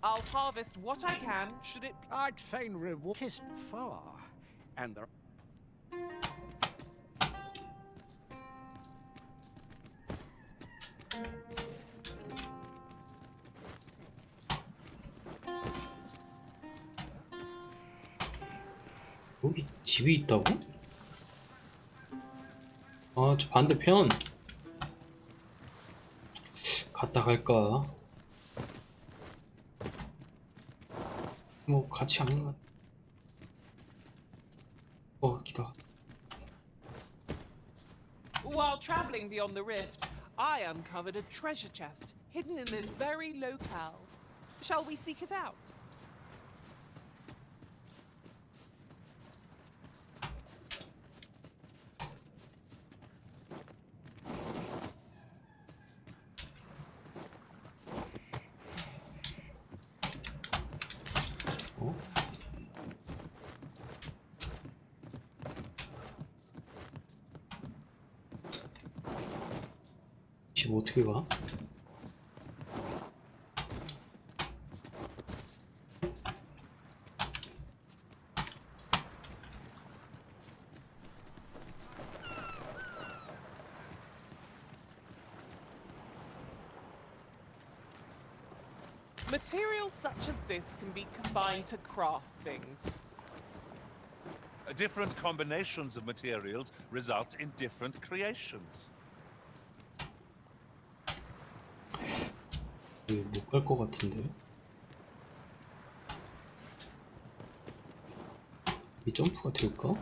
I'll harvest what I can, should it... I'd fain reward isn't far, and the. 여기 집이 있다고? 아, 저 반대편 갔다 갈까? 뭐 같이 안 가. 같기도 하고. While traveling beyond the rift, I uncovered a treasure chest hidden in this very locale. Shall we seek it out? 집 어떻게 가? Materials such as this can be combined to craft things. Different combinations of materials result in different creations. 못 갈 것 같은데. 이 점프가 될까?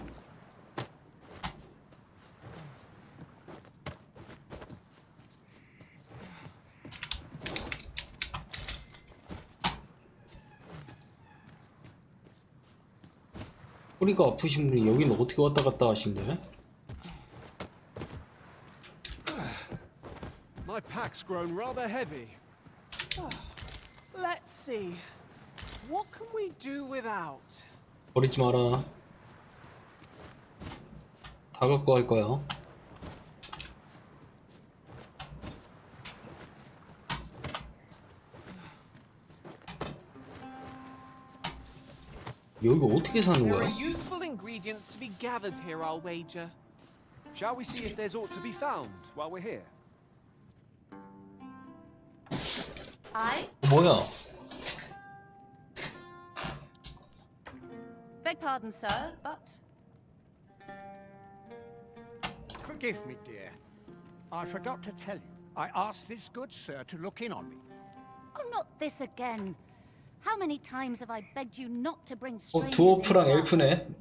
허리가 아프신 분이 여기는 어떻게 왔다 갔다 하신대? My pack's grown rather heavy. Let's see. What can we do without? 버리지 마라. 다 갖고 갈 거야. 여기 어떻게 사는 There 거야? are useful ingredients to be gathered here, I'll wager. Shall we see if there's aught to be found while we're here? 뭐야? Beg pardon, sir, but Forgive me, dear. I forgot to tell you. I asked this good sir to look in on me. oh, not this again. How many times have I begged you not to bring strangers 드워프랑 into our 엘프네.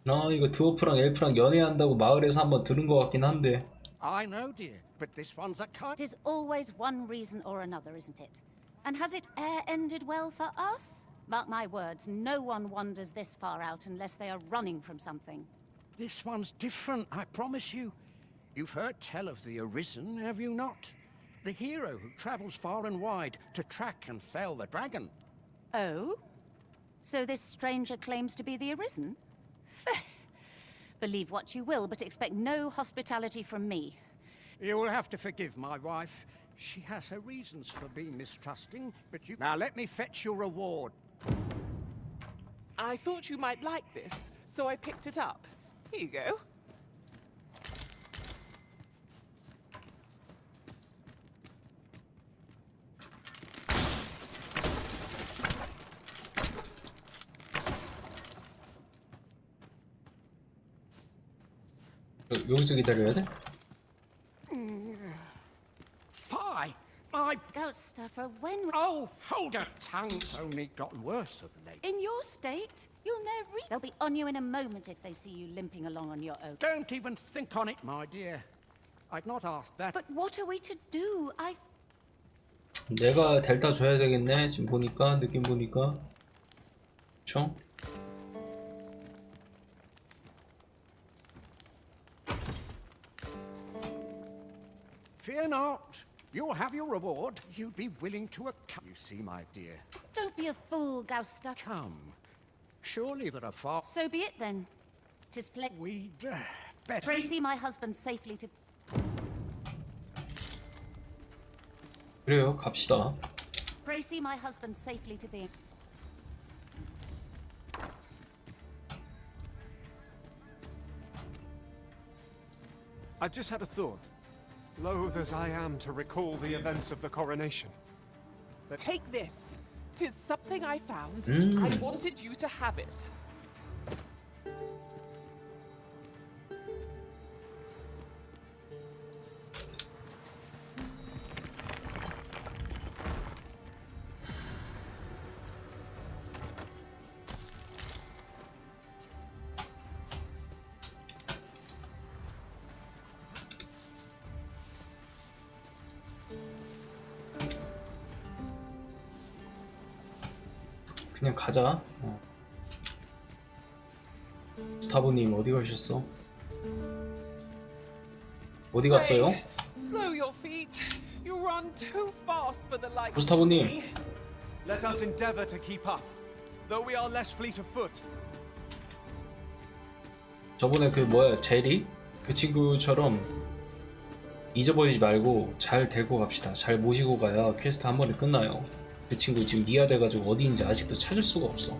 아 이거 드워프랑 엘프랑 연애한다고 마을에서 한번 들은 것 같긴 한데. I know, dear, but this one's a kind. It is always one reason or another, isn't it? And has it ended well for us? Mark my words, no one wanders this far out unless they are running from something. This one's different, I promise you. You've heard tell of the Arisen, have you not? The hero who travels far and wide to track and fell the dragon. Oh? So this stranger claims to be the Arisen? Believe what you will, but expect no hospitality from me. You will have to forgive my wife. She has her reasons for being mistrusting, but you... Now let me fetch your reward. I thought you might like this, so I picked it up. Here you go. 여기서 기다려야 돼? Fie! My... Ghost stuffer, when... Oh, hold your tongue. It's only gotten worse of late. In your state, you'll never... They'll be on you in a moment if they see you limping along on your own. Don't even think on it, my dear. I'd not asked that. But what are we to do? 내가 델타 줘야 되겠네. 지금 보니까 느낌 보니까. 그쵸? Fear not. You'll have your reward. You'd be willing to account. You see, my dear. Don't be a fool, Gouster. Come. Surely there are far... So be it then. 'Tis plain. We'd better... Pray see my husband safely to... 그래요. 갑시다. Pray see my husband safely to the... I've just had a thought. Loath as I am to recall the events of the coronation. Take this. 'Tis something I found. I wanted you to have it. 그냥 가자. 스타보님 어디 가셨어? 어디 갔어요? Pray, slow your feet. You run too fast for the likes of 구스타보님. me. Let us endeavor to keep up, though we are less fleet of foot. 저번에 그 뭐야 제리? 그 친구처럼 잊어버리지 말고 잘 데리고 갑시다. 잘 모시고 가야 퀘스트 한 번에 끝나요. 그 친구 지금 니아 돼가지고 어디 있는지 아직도 찾을 수가 없어.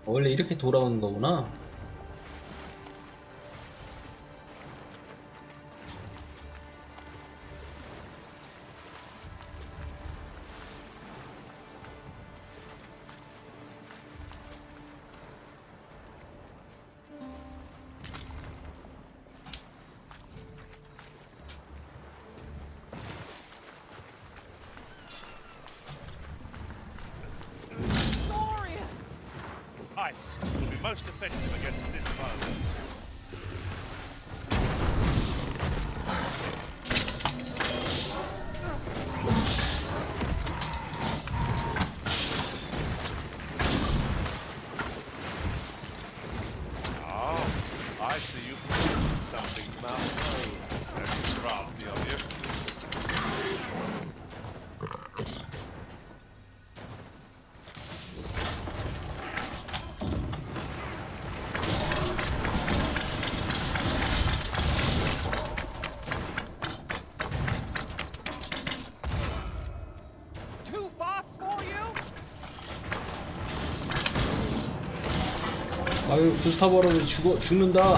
원래 이렇게 돌아오는 거구나. Ice will be most effective against this foe. 아유, 구스타버는 죽는다.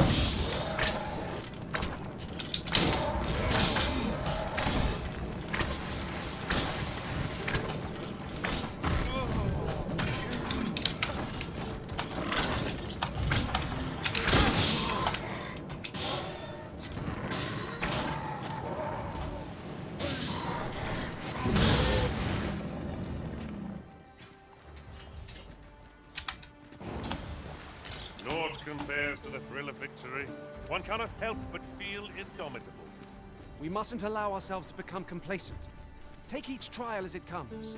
Naught compares to the thrill of victory. One cannot help but feel indomitable. We mustn't allow ourselves to become complacent. Take each trial as it comes.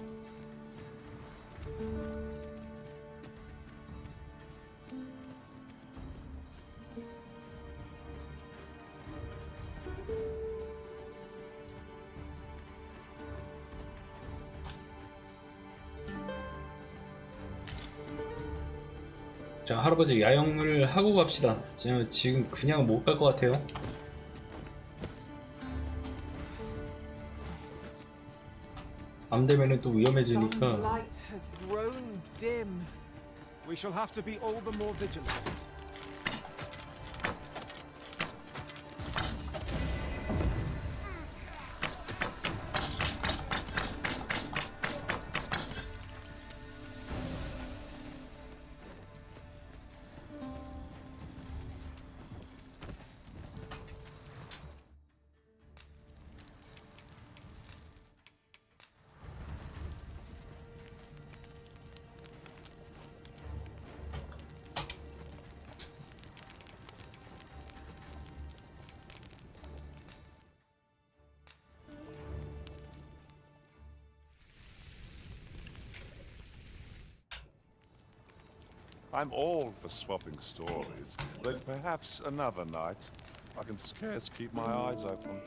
자, 할아버지 야영을 하고 갑시다. 제가 지금 그냥 못 갈 것 같아요. 밤 되면은 또 Sun's 위험해지니까. light has grown dim. We shall have to be all the more vigilant. I'm all for swapping stories, but perhaps another night. I can scarce keep my eyes open.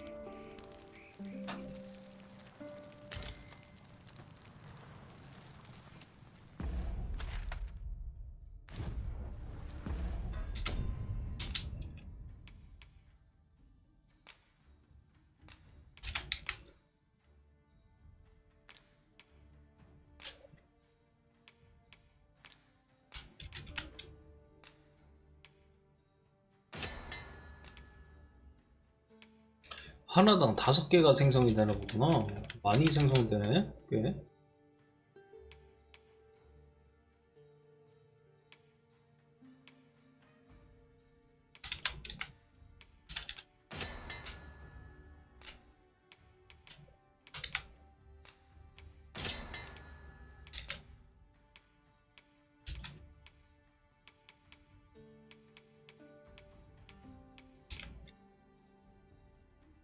하나당 5개가 생성이 되나 보구나. 많이 생성되네. 꽤.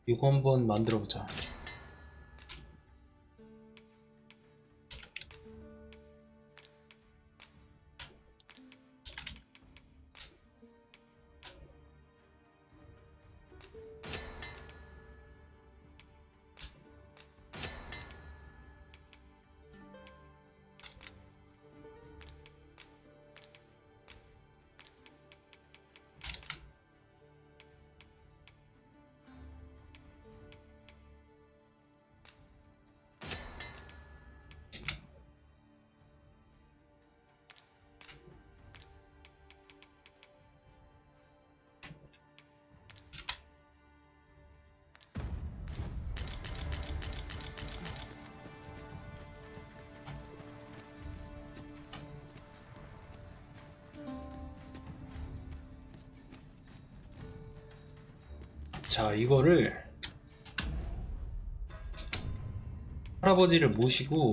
이거 한번 만들어 보자. 자, 이거를 할아버지를 모시고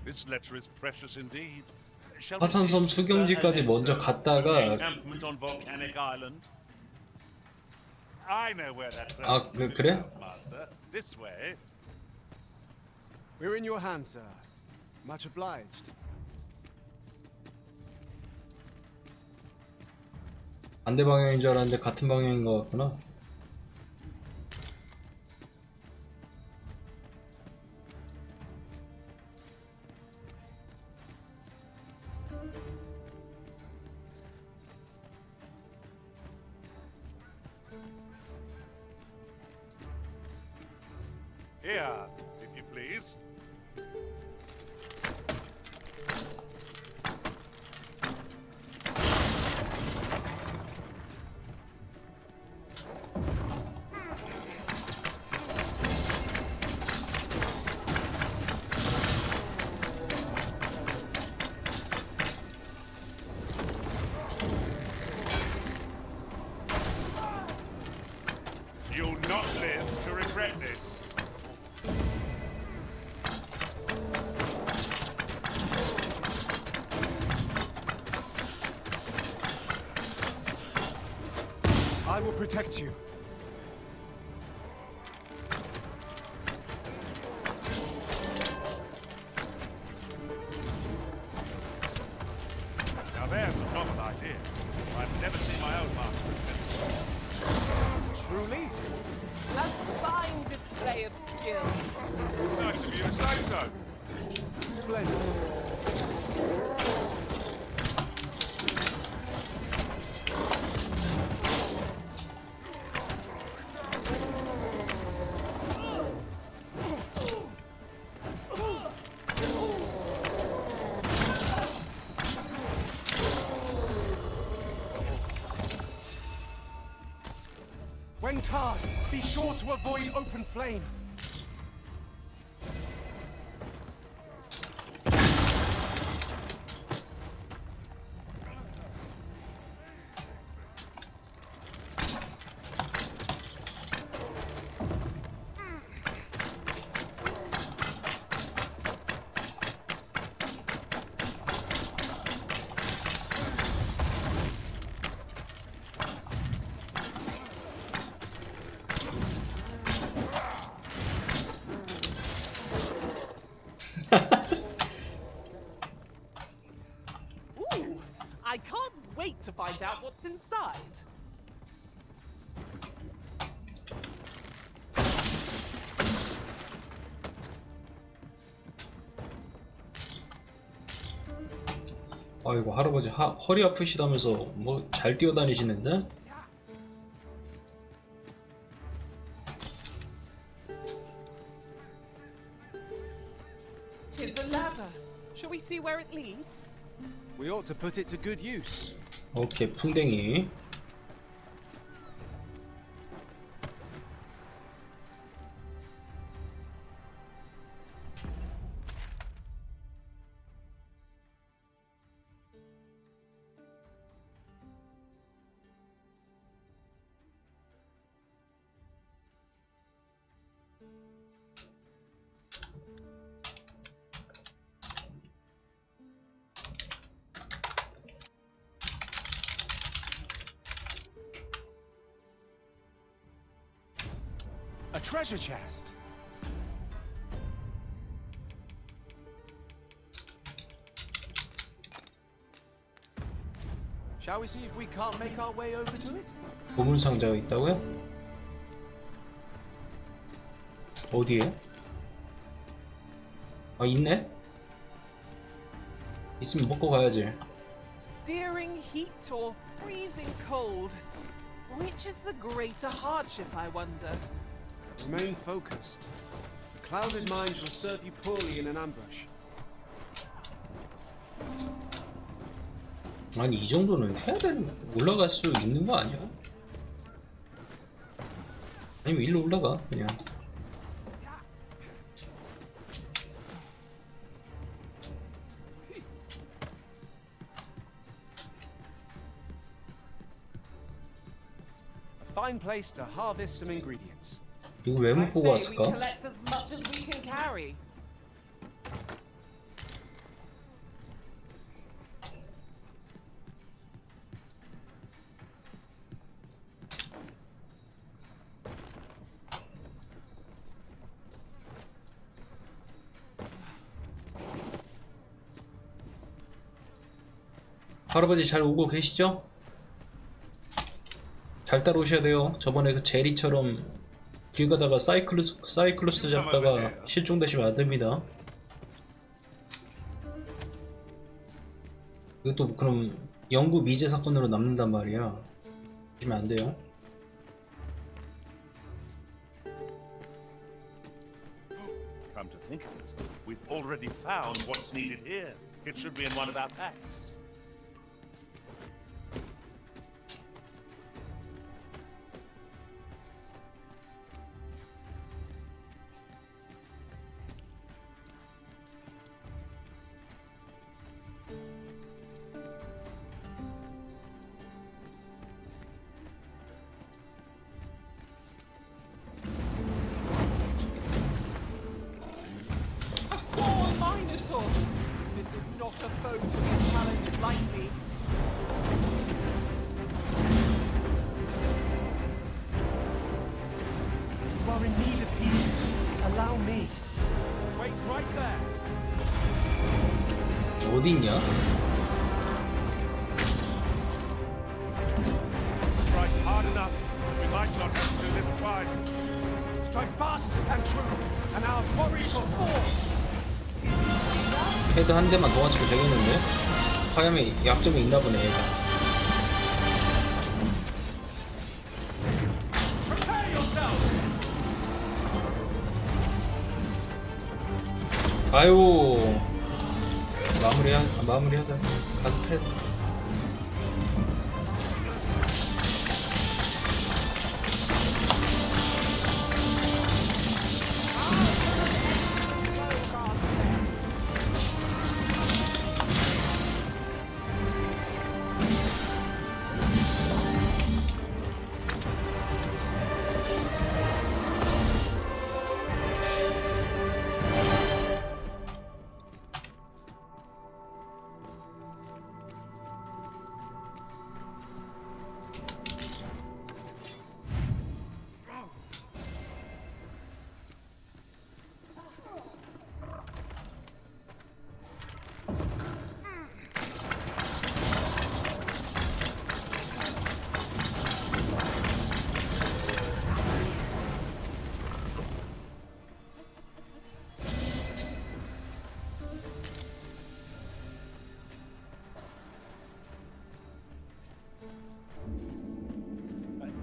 This letter is precious indeed. Shall we 화산섬 see to Sir 수경지까지 Ernesto 먼저 at the 갔다가 encampment on Volcanic Island? I know where that 아, 그래? Master. This way. We're in your hands, sir. Much obliged. 반대 방향인 줄 알았는데 같은 방향인 것 같구나. Here, if you please. You'll not live to regret this. I will protect you. Now there's a novel idea. I've never seen my own master attempt. Truly? A fine display of skill. Nice of you to say so. Splendid. When tarred, be sure to avoid open flame. Ooh, I can't wait to find out what's inside. 아이고 할아버지 허리 아프시다면서 뭐 잘 뛰어다니시는데? Tis a ladder. Shall we see where it leads? We ought to put it to good use. 오케이 풍뎅이. A treasure chest. Shall we see if we can't make our way over to it? 보물 상자가 있다고요? 어디에? 아 있네? 있으면 먹고 가야지. Searing heat or freezing cold? Which is the greater hardship, I wonder? Remain focused. Clouded minds will serve you poorly in an ambush. 아니 이 정도는 해야 되는 올라갈 수 있는 거 아니야? 아니면 일로 올라가 그냥. A fine place to harvest some ingredients. 이거 왜 못 I 보고 say we 왔을까? collect as much as we can carry. 할아버지 잘 오고 계시죠? 잘 따라오셔야 돼요. 저번에 그 제리처럼 길 가다가 사이클롭스 잡다가 실종되시면 안 됩니다. 이것도 그럼 영구 미제 사건으로 남는단 말이야. 하시면 안 돼요. Come to think of it, we've already found what's needed here. It should be in one of our packs. Poor Minotaur! This is not a foe to be challenged lightly. You are in need of healing. Allow me. Wait right there. 어디 있냐? Strike hard enough. We might not have to do this twice. Strike fast and true, and our quarry shall fall. 헤드 한 대만 더 맞추면 되겠는데? 화염에 약점이 있나 보네 얘가. Prepare yourself. 아유 마무리하자. 가서 패.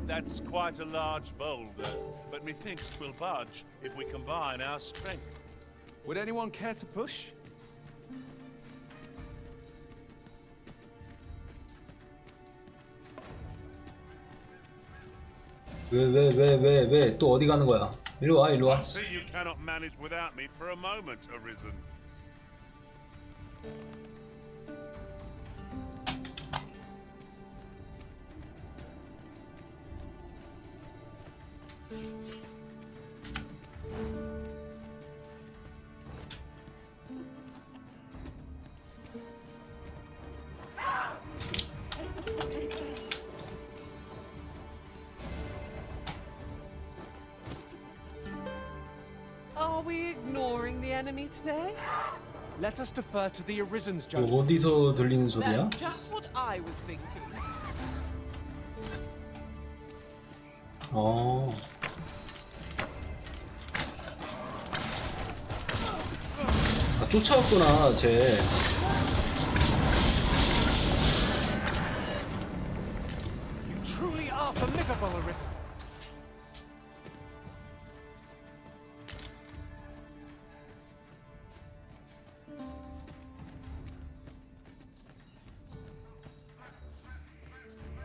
That's quite a large boulder, but methinks 'twill budge if we combine our strength. Would anyone care to push? 왜 또 어디 가는 거야? 일로 와. I see you cannot manage without me for a moment, Arisen. Are we ignoring the enemy today? Let us defer to the Arisen's 이거 judgment. 어디서 들리는 소리야? That's just what I was thinking. 어. 아, 쫓아왔구나, 쟤. You truly are formidable, Arisen.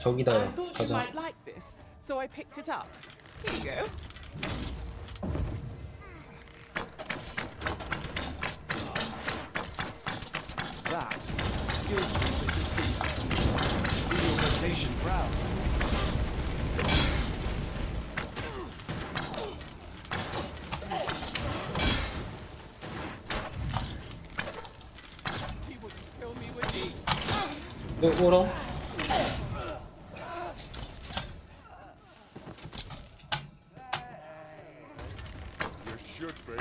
저기다, I thought you 가자. might like this, so I picked it up. Here you go. That is a skillful bit of feat. Do your vocation proud. He wouldn't kill me, would he? 오라? You should be.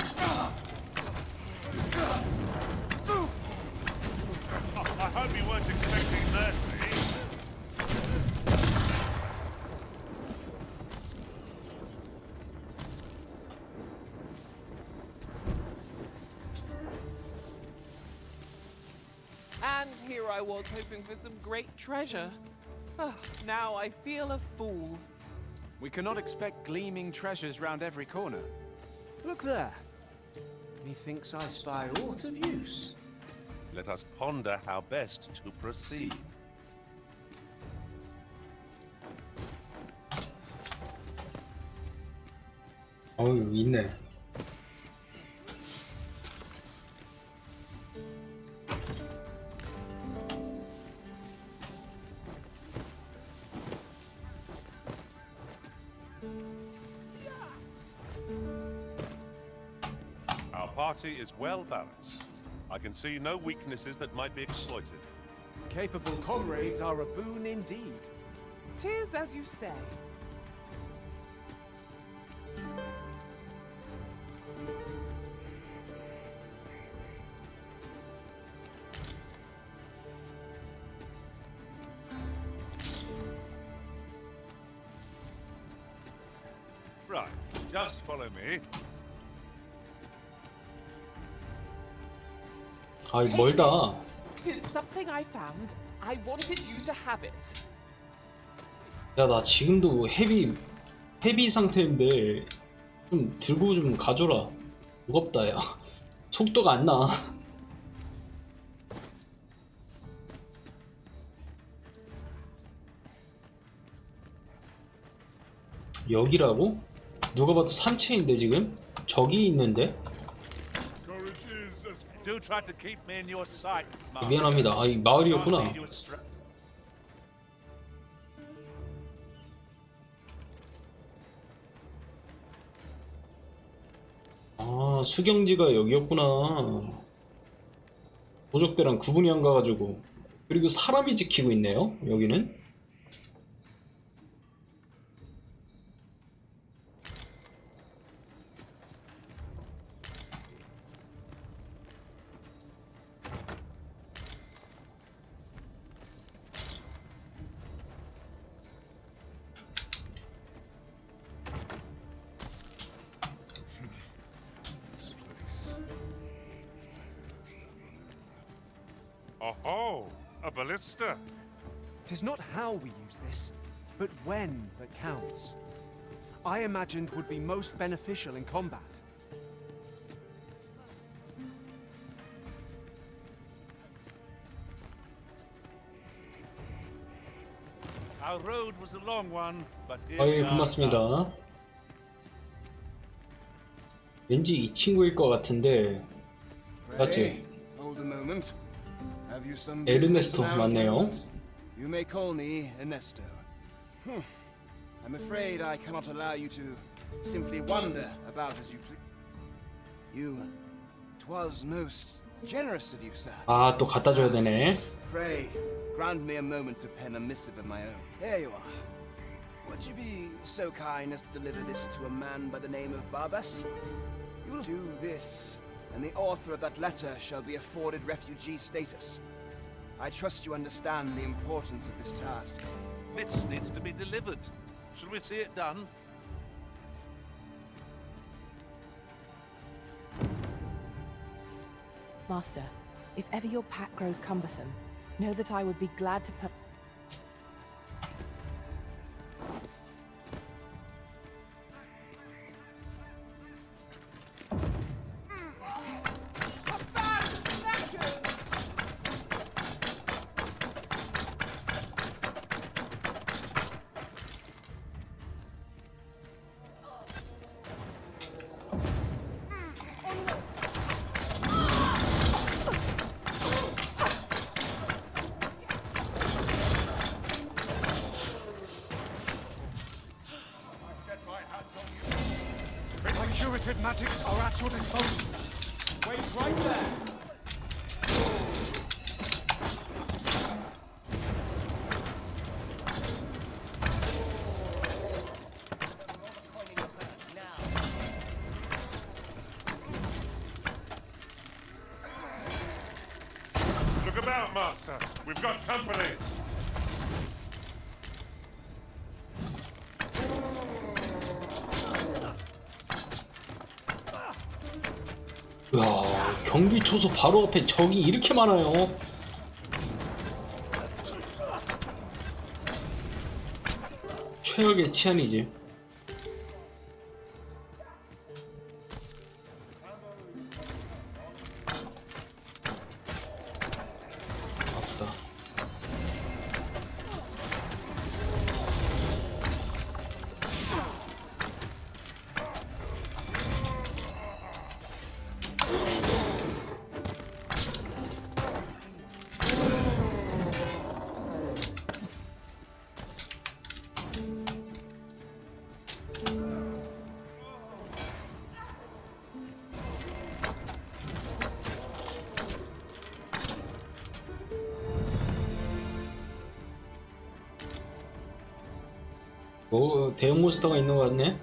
I hope you weren't expecting mercy. And here I was hoping for some great treasure. Oh, now I feel a fool. We cannot expect gleaming treasures round every corner. Look there. Methinks I spy aught of use. Let us ponder how best to proceed. 어우, 있네. Our party is well balanced. I can see no weaknesses that might be exploited. Capable comrades are a boon indeed. 'Tis as you say. Right, just follow me. 아, Take 멀다. this. 'Tis something I found. I wanted you to have it. 야, 나 지금도 헤비 상태인데 좀 들고 좀 가줘라. 무겁다, 야. 속도가 안 나. 여기라고? 누가 봐도 산채인데 지금? 저기 있는데? Do try to keep me in your sights, Master. 미안합니다. 아, 이 마을이었구나. Can't lead you astray. 아, 수경지가 여기였구나. 도적대랑 구분이 안 가가지고. 그리고 사람이 지키고 있네요, 여기는. Oh, a ballista. 'Tis not how we use this, but when that counts. I imagined would be most beneficial in combat. Our road was a long one, but here we 아유, are at last. 고맙습니다. 왠지 이 친구일 것 같은데. 맞지? Hold a moment. Have you some 에르네스토 business now, 맞네요. Clement? You may call me Ernesto. I'm afraid I cannot allow you to simply wander about as you please. 'Twas most generous of you, sir. 아, 또 갖다 줘야 되네. Pray, grant me a moment to pen a missive of my own. Here you are. Would you be so kind as to deliver this to a man by the name of Barbas? You will do this, and the author of that letter shall be afforded refugee status. I trust you understand the importance of this task. This needs to be delivered. Shall we see it done? Master, if ever your pack grows cumbersome, know that I would be glad to put. My curative magics are at your disposal. Wait right there. Look about, Master. We've got company. 야, 경비 초소 바로 앞에 적이 이렇게 많아요. 최악의 치안이지. 뭐 대형 몬스터가 있는 것 같네.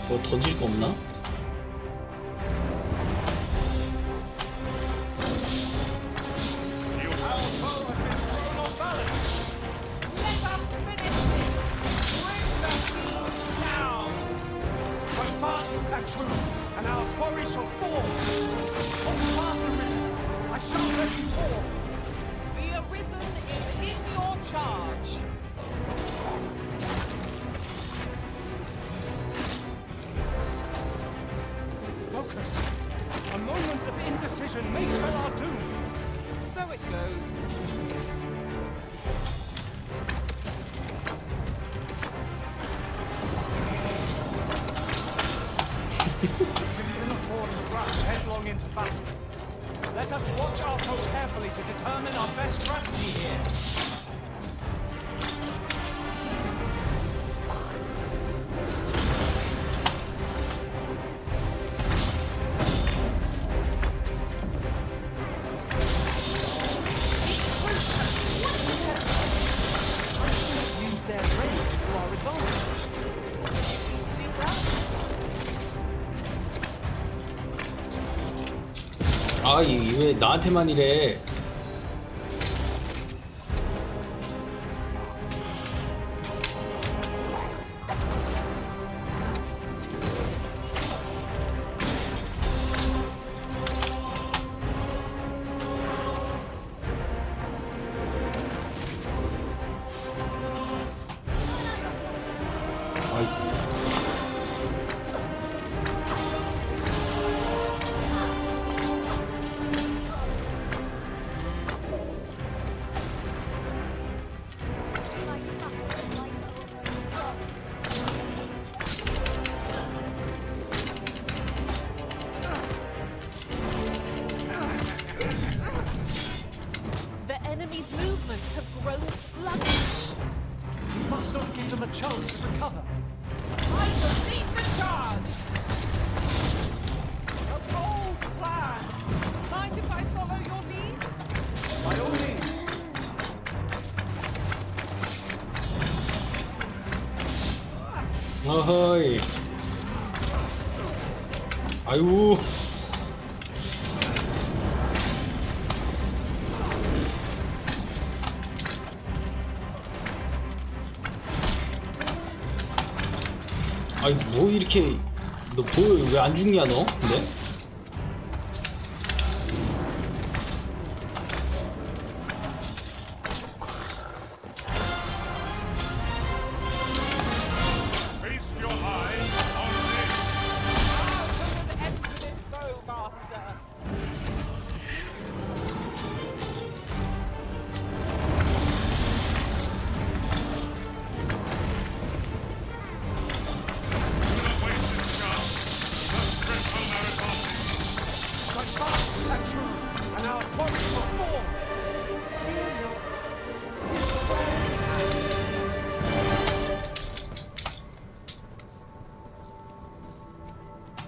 뭐 던질 거 없나? And our quarry shall fall. Hold fast, Arisen. I shan't let you fall. The Arisen is in your charge. Focus. A moment of indecision may spell our doom. So it goes. We can afford to rush headlong into battle. Let us watch our foe carefully to determine our best strategy here. Use their rage to our advantage. 아, 왜 나한테만 이래? The enemy's movements have grown sluggish. We must not give them a chance to recover. I shall lead the charge. A bold plan. Mind if I follow your lead? By all means. 어허이. 아이고. 아이 뭐 이렇게 너 보여 왜 안 죽냐 너? 근데? Feast your eyes on this. Now to an end to this bow, master. Strike fast and true, and our quarry shall fall. Fear not. 'Tis well.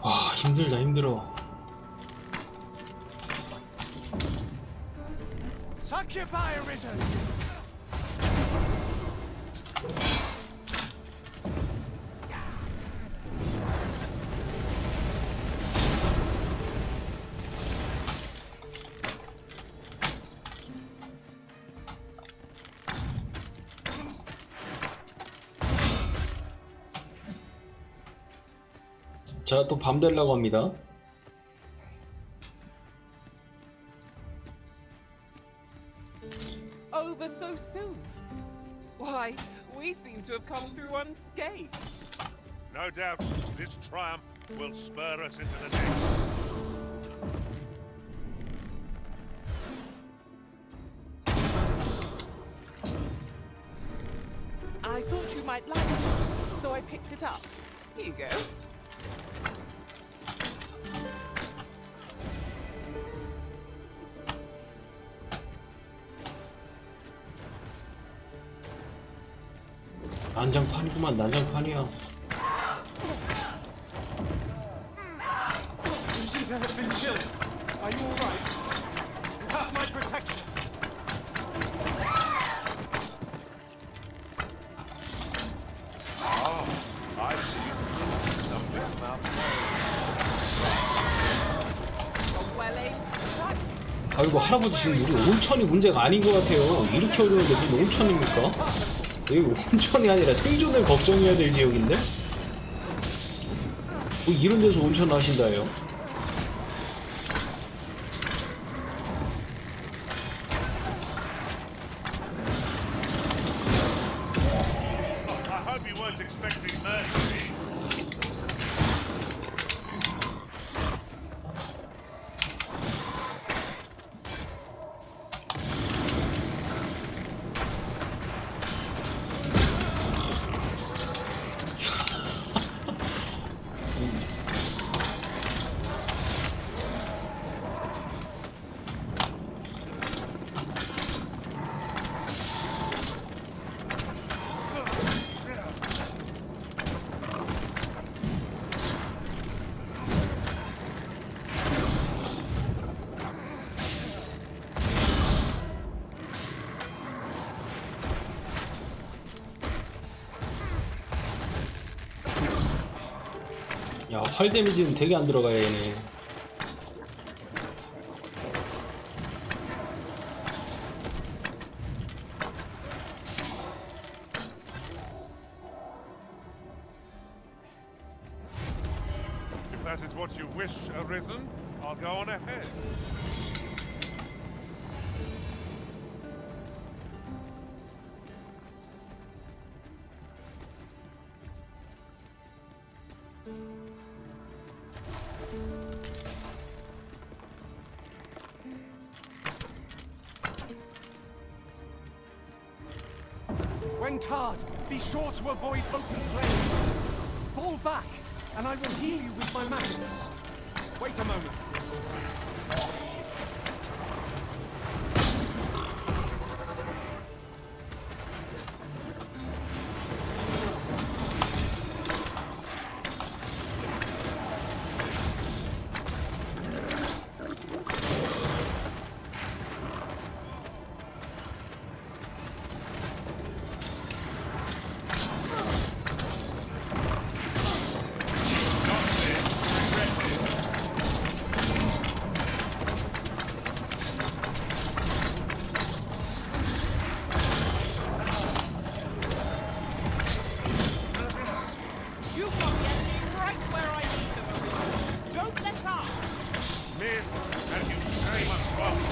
아 힘들다 힘들어. Succubus Arisen! 자 또 밤 되려고 합니다. Over so soon. Why, we seem to have come through unscathed. No doubt this triumph will spur us into the next. I thought you might like this, so I picked it up. Here you go. 난장판이구만. 난장판이야. You seem to have been chilling. Are you all right? You have my protection. I see. Some big mouth. A well-aimed strike. 아이고 할아버지 지금 우리 온천이 문제가 아닌 것 같아요. 이렇게 어려운데 무슨 온천입니까? 여기 온천이 아니라 생존을 걱정해야 될 지역인데? 뭐 이런 데서 온천 하신다 해요? I hope you weren't expecting mercy. 야, 활 데미지는 되게 안 들어가요, 얘네. If that is what you wish, Arisen, I'll go on ahead. When tarred, be sure to avoid open flame. Fall back, and I will heal you with my magics. Wait a moment. You've got the enemy right where I need them, Arisen. Don't let up. Miss, and you shame us both.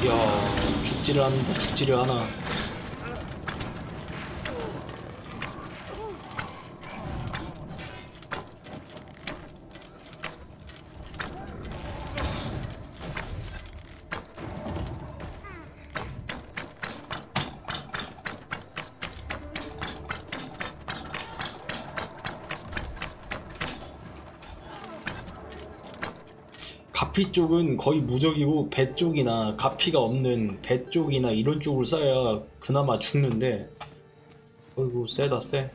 이야, 죽지를 않는다, 죽지를 않아. 가피 쪽은 거의 무적이고 배 쪽이나 가피가 없는 배 쪽이나 이런 쪽을 쏴야 그나마 죽는데 어이구 세다 세.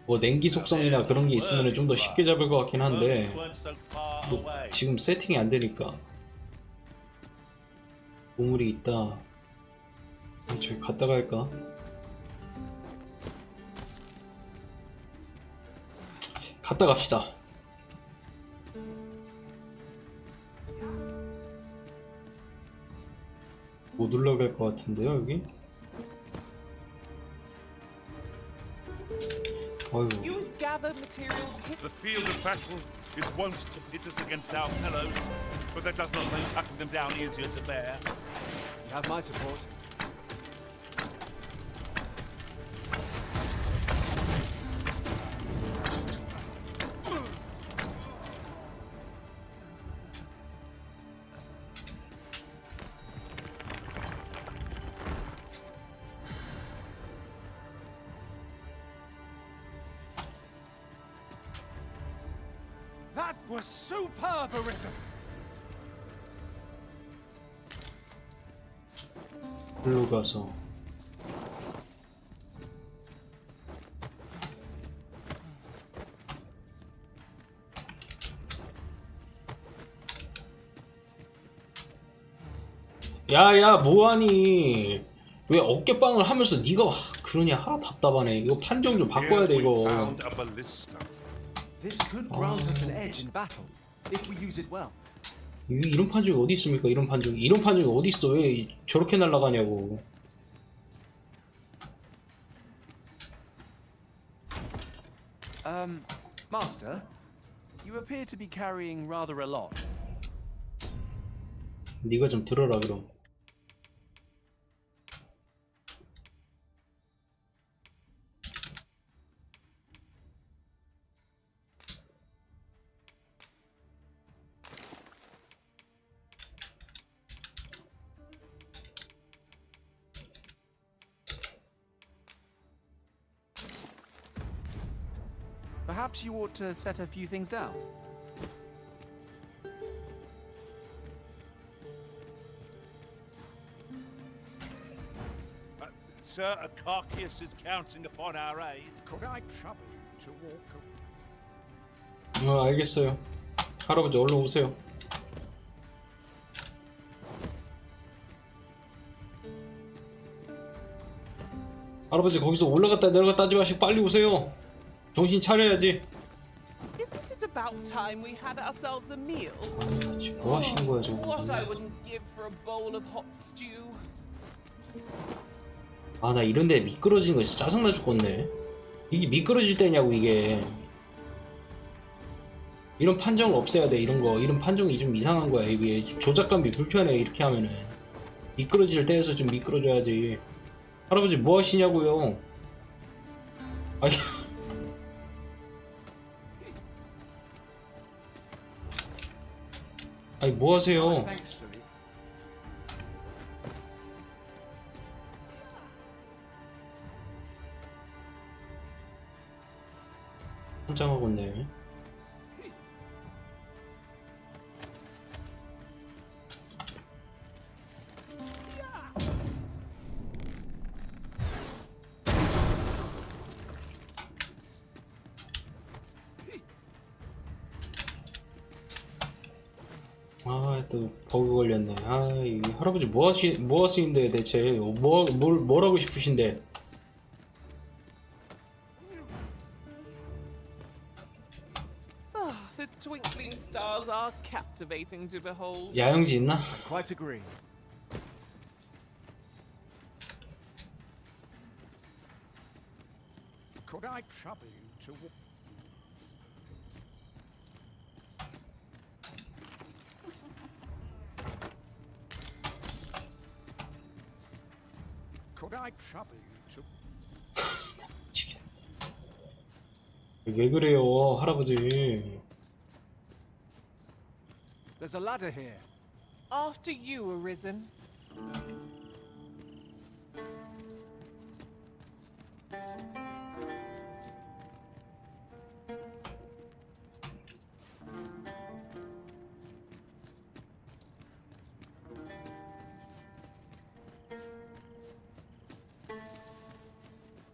뭐 냉기 속성이나 그런 게 있으면 좀 더 쉽게 잡을 것 같긴 한데 뭐 지금 세팅이 안 되니까. 보물이 있다. 저기 갔다 갈까? 갔다 갑시다. 못 올라갈 것 같은데요, 여기? 어휴. You would gather materials hit The field of battle is wont to pit us against our fellows, but that does not make cutting them down easier to bear. You have my support. was superb, Arisen. 글로 가서 야야 뭐하니? 왜 어깨빵을 하면서 네가 그러냐? 답답하네. 이거 판정 좀 바꿔야 돼 이거. Found a ballista. This could grant us an edge in battle, if we use it well. 이런 판정이 어디 있습니까? 이런 판정이 어디 있어? 왜 저렇게 날아가냐고. Master, you appear to be carrying rather a lot. 네가 좀 들어라 그럼. Perhaps you ought to set a few things down. Sir, Acarchius is counting upon our aid. Could I trouble you to walk 알겠어요. 할아버지 얼른 오세요. 할아버지 거기서 올라갔다 내려갔다 하지 마시고 빨리 오세요. 정신 차려야지. Isn't it about time we had ourselves a meal? 지금 뭐 하시는 거야 저거. What I wouldn't give for a bowl of hot stew. 나 이런데 미끄러지는 거 진짜 짜증나 죽겠네. 이게 미끄러질 때냐고 이게. 이런 판정을 없애야 돼. 이런 판정이 좀 이상한 거야. 이게 조작감이 불편해. 이렇게 하면은 미끄러질 때에서 좀 미끄러져야지. 할아버지 뭐 하시냐고요. 아니 아니 뭐 하세요. 한장하고 있네. 또 버그 걸렸네. 이 할아버지 뭐 하시는데 대체 뭘 하고 싶으신데? The twinkling stars are captivating to behold. 야영지 있나? Quite agree. Could I trouble you to walk? Could I trouble you to? 왜 그래요, 할아버지? There's a ladder here. After you, Arisen.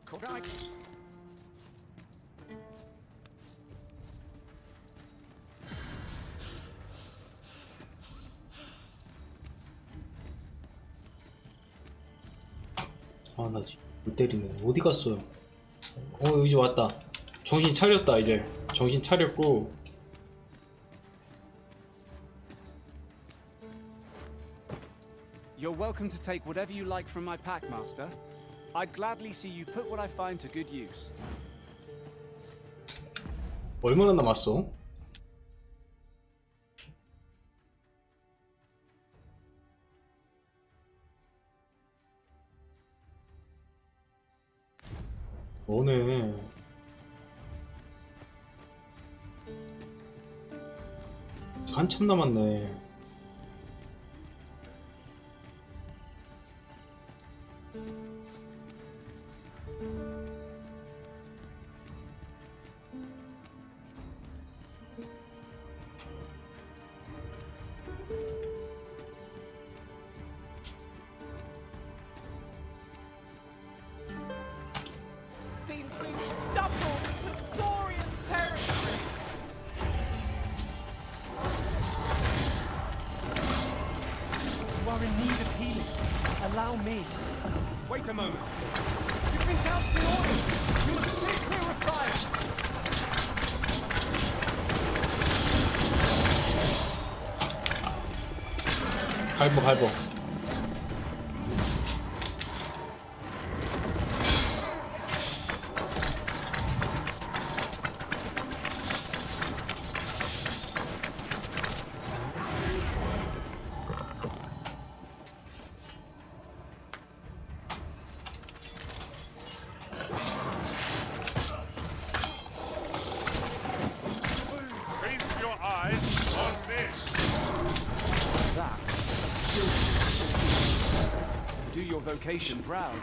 Could I? 나 지금 못 때리네. 어디 갔어요? 이제 왔다. 정신 차렸다 이제. 정신 차렸고. You're welcome to take whatever you like from my pack, Master. I'd gladly see you put what I find to good use. 얼마나 남았어? 뭐네. 한참 남았네. means we stumbled into Saurian territory. You are in need of healing. Allow me. Wait a moment. You've been doused in oil. You must stay clear of fire. 갈보. Feast your eyes on this. Do your vocation proud.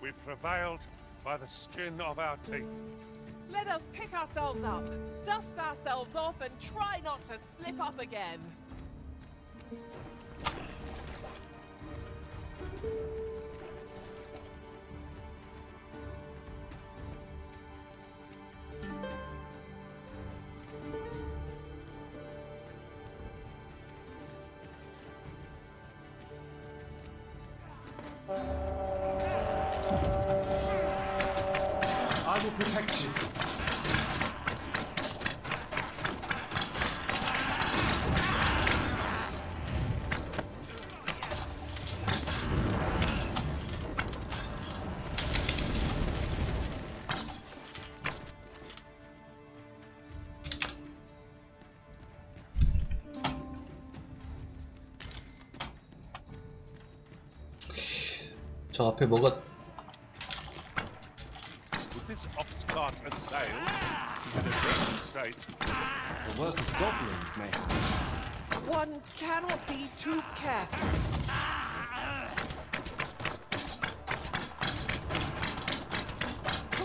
We prevailed by the skin of our teeth. Let us pick ourselves up, dust ourselves off, and try not to slip up again. I will protect you. 저 앞에 뭐가 Would this ox cart assail? Is in a certain state. The work of goblins, mate. One cannot be too careful.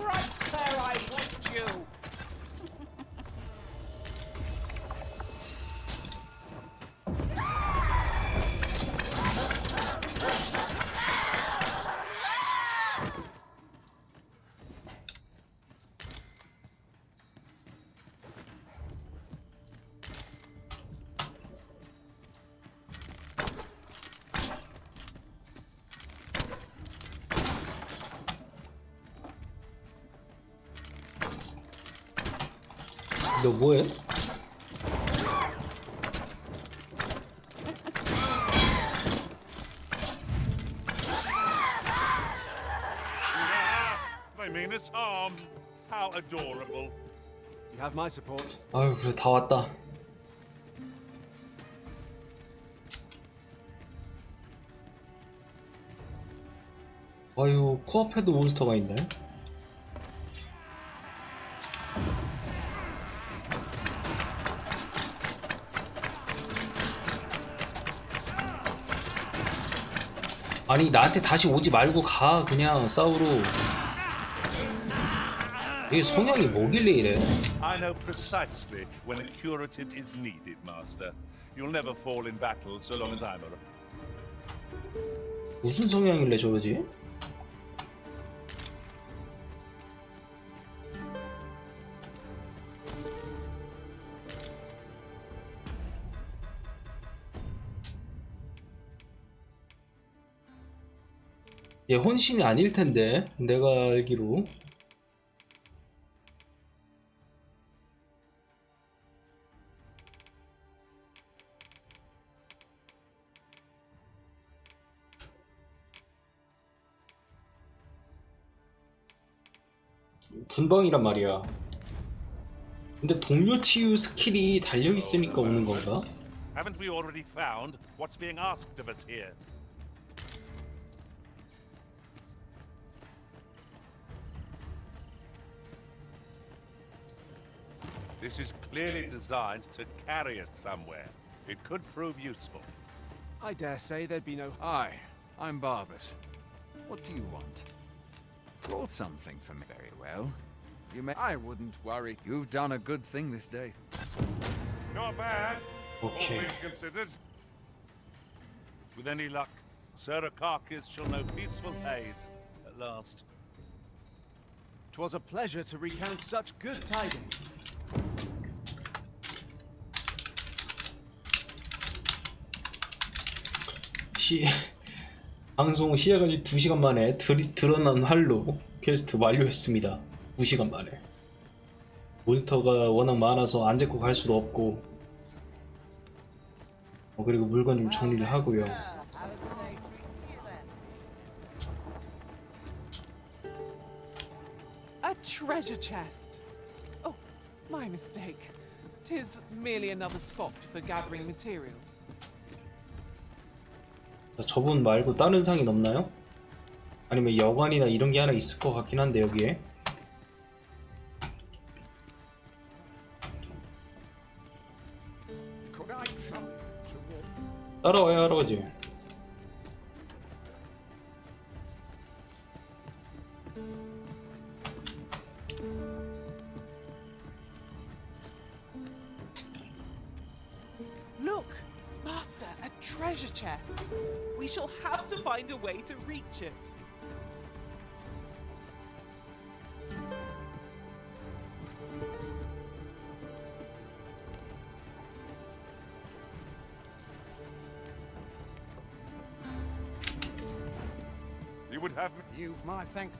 Right where I want you. 너 뭐해? They mean us harm. How adorable. You have my support. 아유 그래 다 왔다. 아유 코앞에도 몬스터가 있네. 아니 나한테 다시 오지 말고 가 그냥 싸우러. 이게 성향이 뭐길래 이래? I know precisely when a curative is needed, Master. You'll never fall in battle so long as I'm around. 무슨 성향일래 저러지? 얘 혼신이 아닐 텐데 내가 알기로. 분방이란 말이야. 근데 동료 치유 스킬이 달려 있으니까 오는 건가? Haven't we already found what's being asked of us here? This is clearly designed to carry us somewhere. It could prove useful. I dare say there'd be no... Hi, I'm Barbas. What do you want? Brought something for me. Very well. You may... I wouldn't worry. You've done a good thing this day. Not bad, Okay. all things considered. With any luck, Sir Akakis shall know peaceful haze at last. 'Twas a pleasure to recount such good tidings. 방송 시작한 지 2시간 만에 드러난 활로 퀘스트 완료했습니다. 2시간 만에. 몬스터가 워낙 많아서 안 데리고 갈 수도 없고, 그리고 물건 좀 정리를 하고요. A treasure chest. Oh, my mistake. 'Tis merely another spot for gathering materials. 저분 말고 다른 상인 없나요? 아니면 여관이나 이런 게 하나 있을 것 같긴 한데 여기에. Could I trouble you to walk? 따라와요 할아버지. Look, Master, a treasure chest. We shall have to find a way to reach it. You would have me. You've my thank.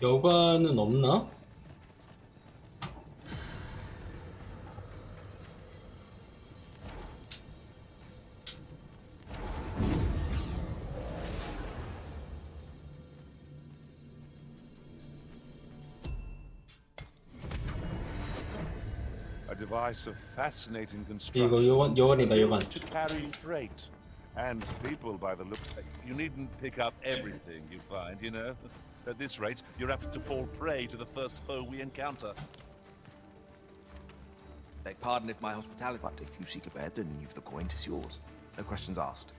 여관은 없나? A device of fascinating 이거 construction. 여관이다 여관. To carry freight and people by the look. You needn't pick up everything you find, you know. At this rate, you're apt to fall prey to the first foe we encounter. Beg pardon if my hospitality, but if you seek a bed and you've the coin, 'tis yours. No questions asked.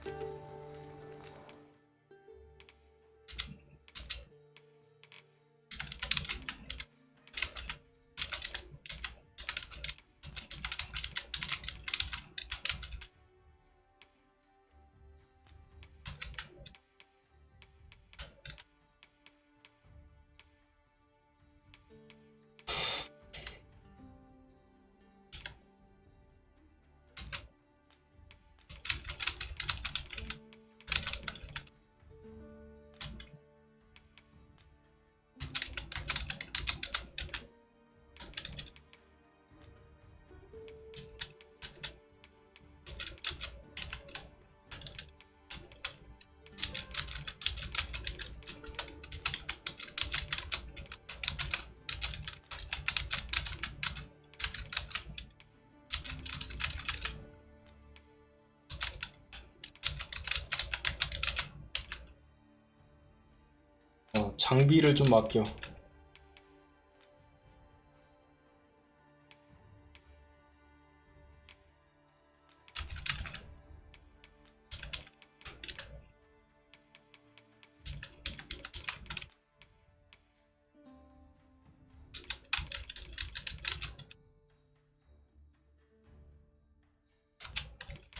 장비를 좀 아껴.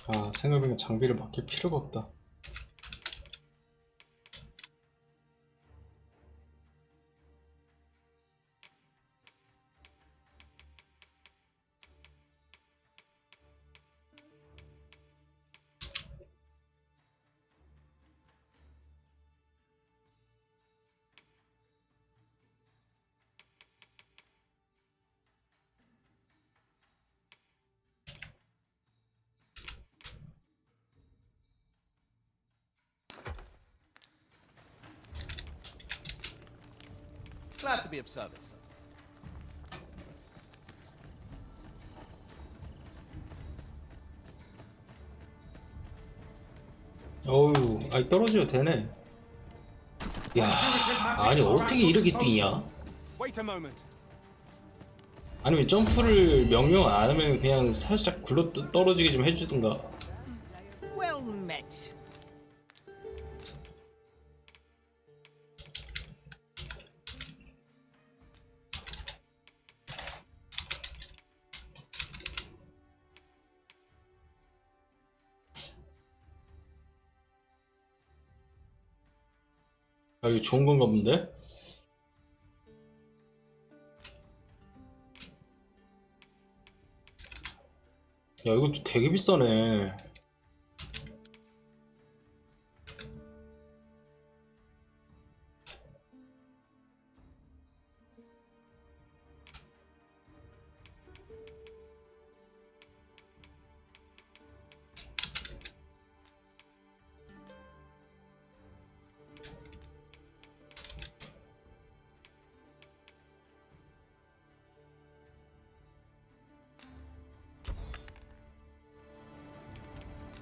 아, 생각해보니까 장비를 바뀔 필요가 없다. Glad to be of service, sir. 어우, 아니 떨어져도 되네. 야, 아니 어떻게 이렇게 뛰냐? Wait a moment. 아니면 점프를 명령 안 하면 그냥 살짝 굴러 떨어지게 좀 해주든가. Well met. 아, 이거 좋은 건가 본데? 야, 이것도 되게 비싸네.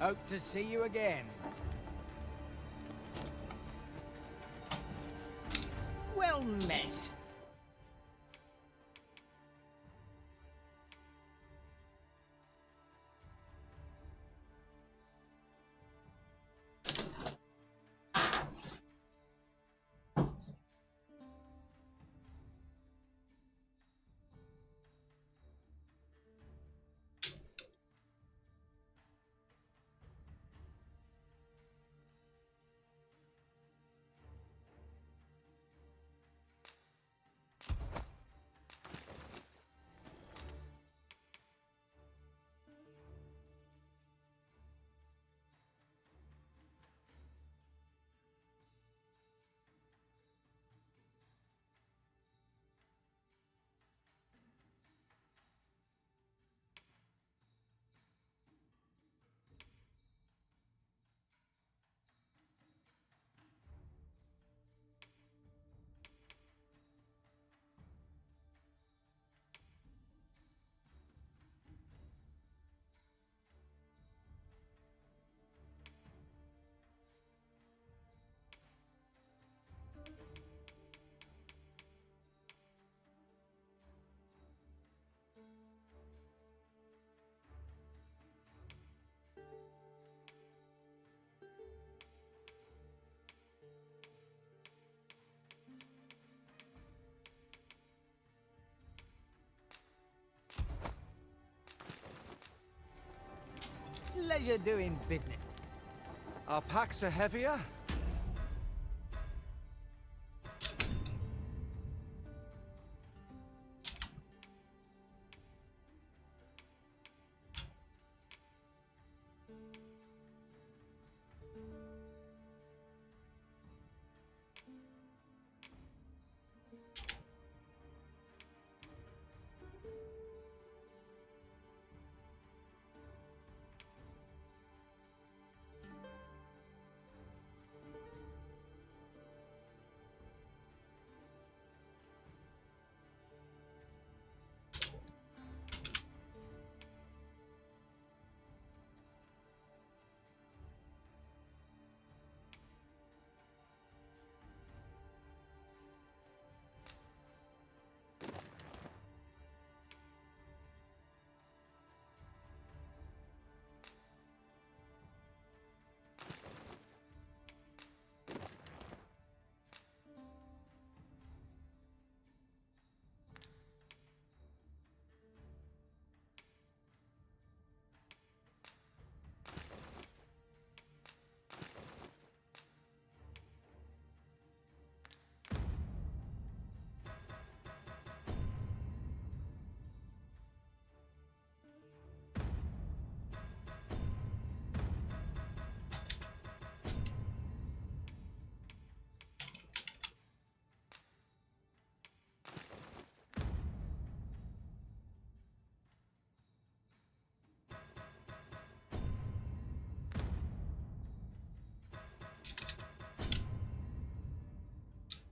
Hope to see you again. Well met. Pleasure doing business. Our packs are heavier?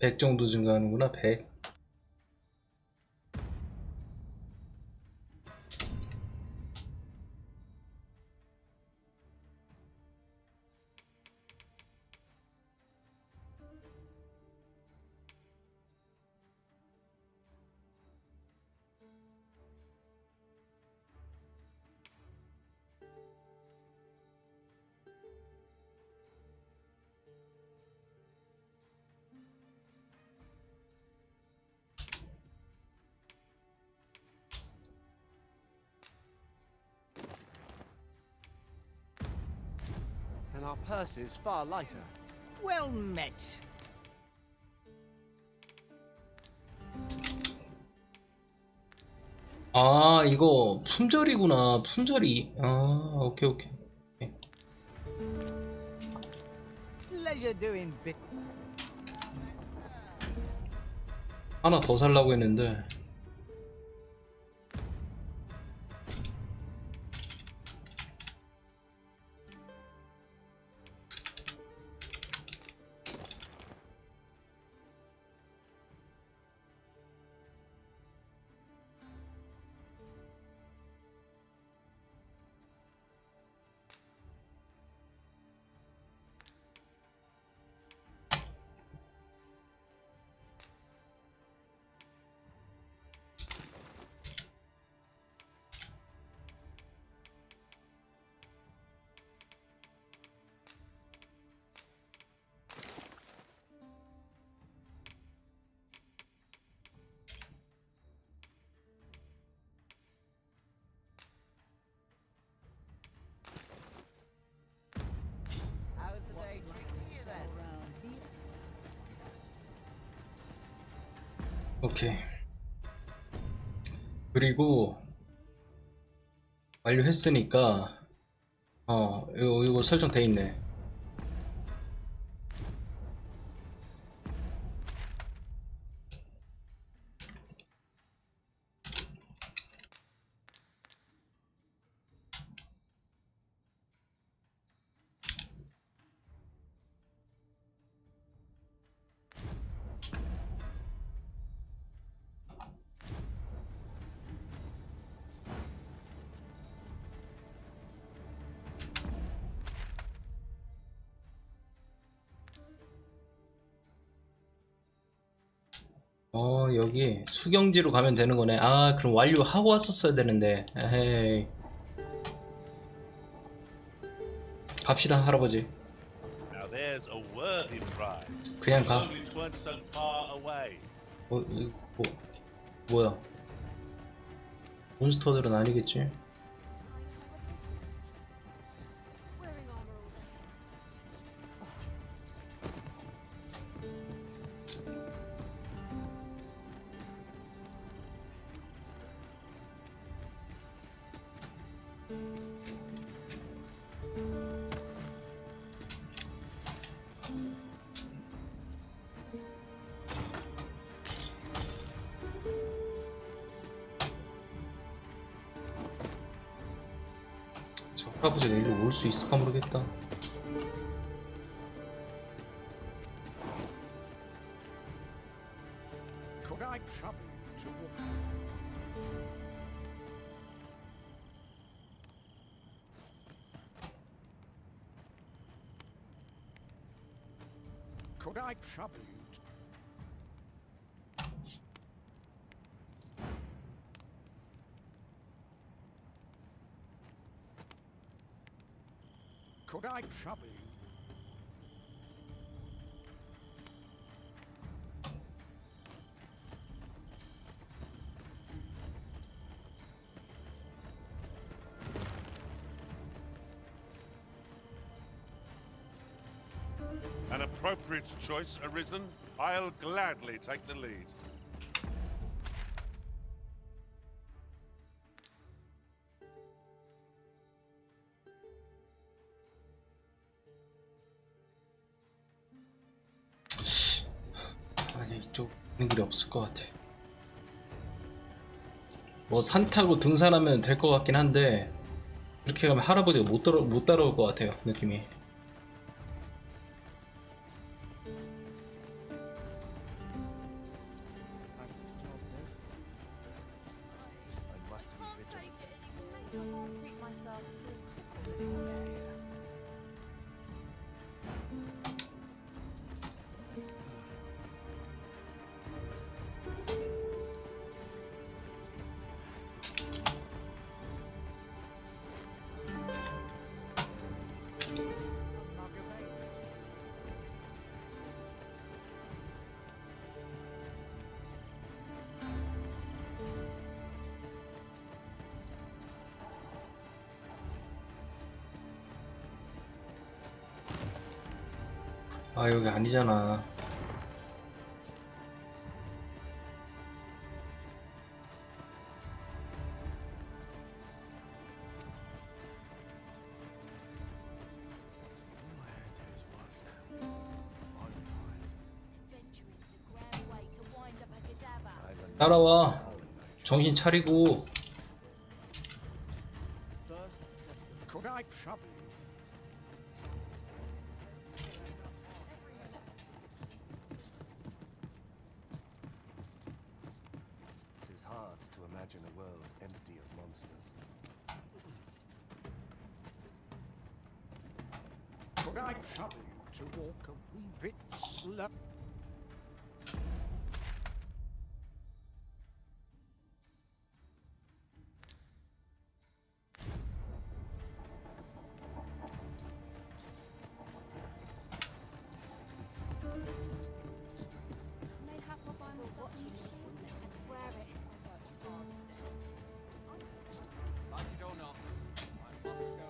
100 정도 증가하는구나. 100. And our purse is far lighter. Well met. 아, 이거 품절이구나. 품절이. 아, 오케이, 오케이. Pleasure doing bit. 하나 더 살라고 했는데. 오케이. 그리고 완료했으니까 이거 설정돼 있네. 여기 수경지로 가면 되는 거네. 아, 그럼 완료하고 왔었어야 되는데. 에헤이. 갑시다, 할아버지. Now there's a worthy prize. 그냥 가. Only 'tweren't so far away. 이거 뭐야? 몬스터들은 아니겠지? 할아버지가 일로 올 수 있을까 모르겠다. Could I trouble you to walk? Could I trouble you to... Could I trouble you? An appropriate choice arisen. I'll gladly take the lead. 아니, 이쪽 있는 길이 없을 것 같아. 뭐 산 타고 등산하면 될 것 같긴 한데 이렇게 가면 할아버지가 못 따라올 것 같아요, 느낌이. treat myself to a tickle this year. 아, 여기 아니잖아. 따라와. 정신 차리고. Could I trouble you? It is hard to imagine a world empty of monsters. Could I trouble you to walk a wee bit slow? Mayhap I'll find myself watching soon, I swear it. Like it or not, I must go.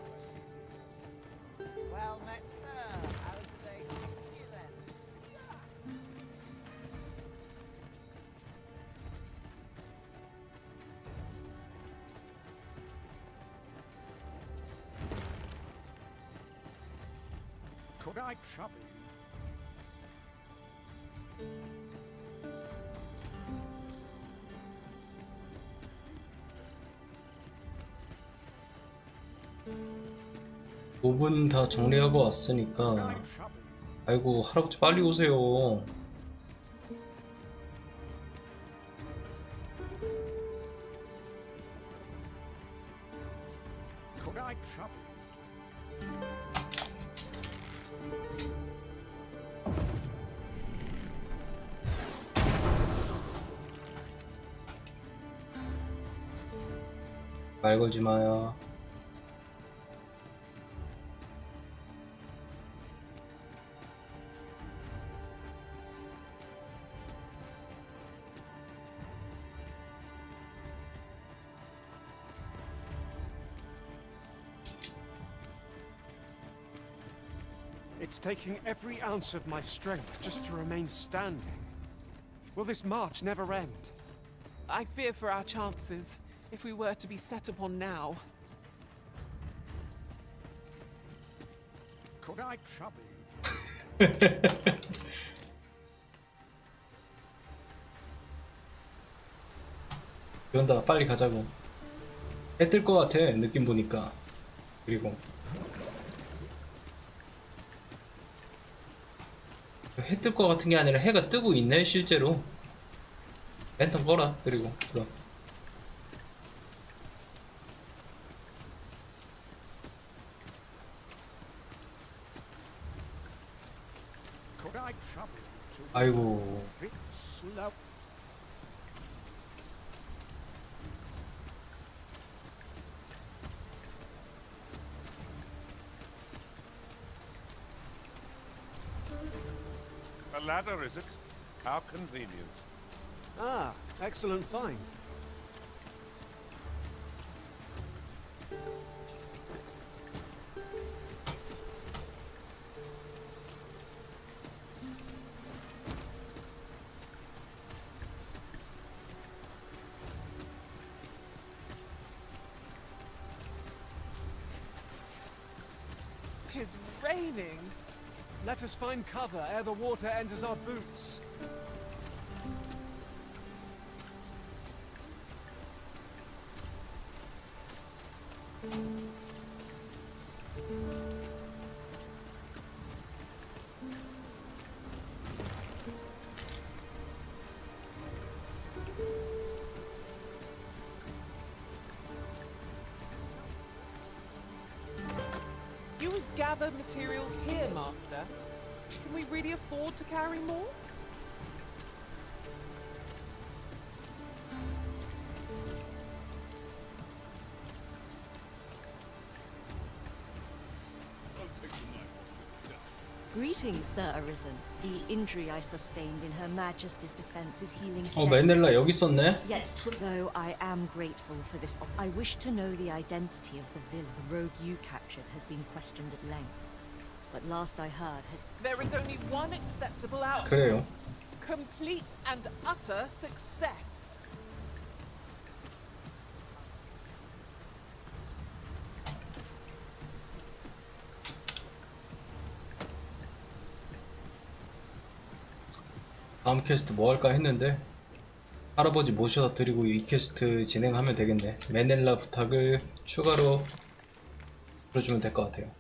Well met, sir. How's the day treating you then? Could I trouble you? 5분 다 정리하고 왔으니까. 아이고, 할아버지 빨리 오세요. Could I trouble you? 말 걸지 마요. It's taking every ounce of my strength just to remain standing. Will this march never end? I fear for our chances if we were to be set upon now. Could I trouble you? 이런다, 빨리 가자고. 해 뜰 것 같아, 느낌 보니까. 그리고 해 뜰 것 같은 게 아니라 해가 뜨고 있네, 실제로. 랜턴 꺼라. 그리고 그럼 Could I trouble you to 아이고, a bit slow? A ladder, is it? How convenient. Ah, excellent find. Tis raining. Let us find cover ere the water enters our boots. other materials here, Master. Can we really afford to carry more? Greetings, Sir Arisen. The injury I sustained in Her Majesty's defense is healing 메넬라 여기 있었네. Yet, though I am grateful for this, I wish to know the identity of the villain. The rogue you captured has been questioned at length, but last I heard has... There is only one acceptable outcome. 그래요. Complete and utter success. 다음 퀘스트 뭐 할까 했는데 할아버지 모셔다 드리고 이 퀘스트 진행하면 되겠네. 메넬라 부탁을 추가로 들어주면 될 것 같아요.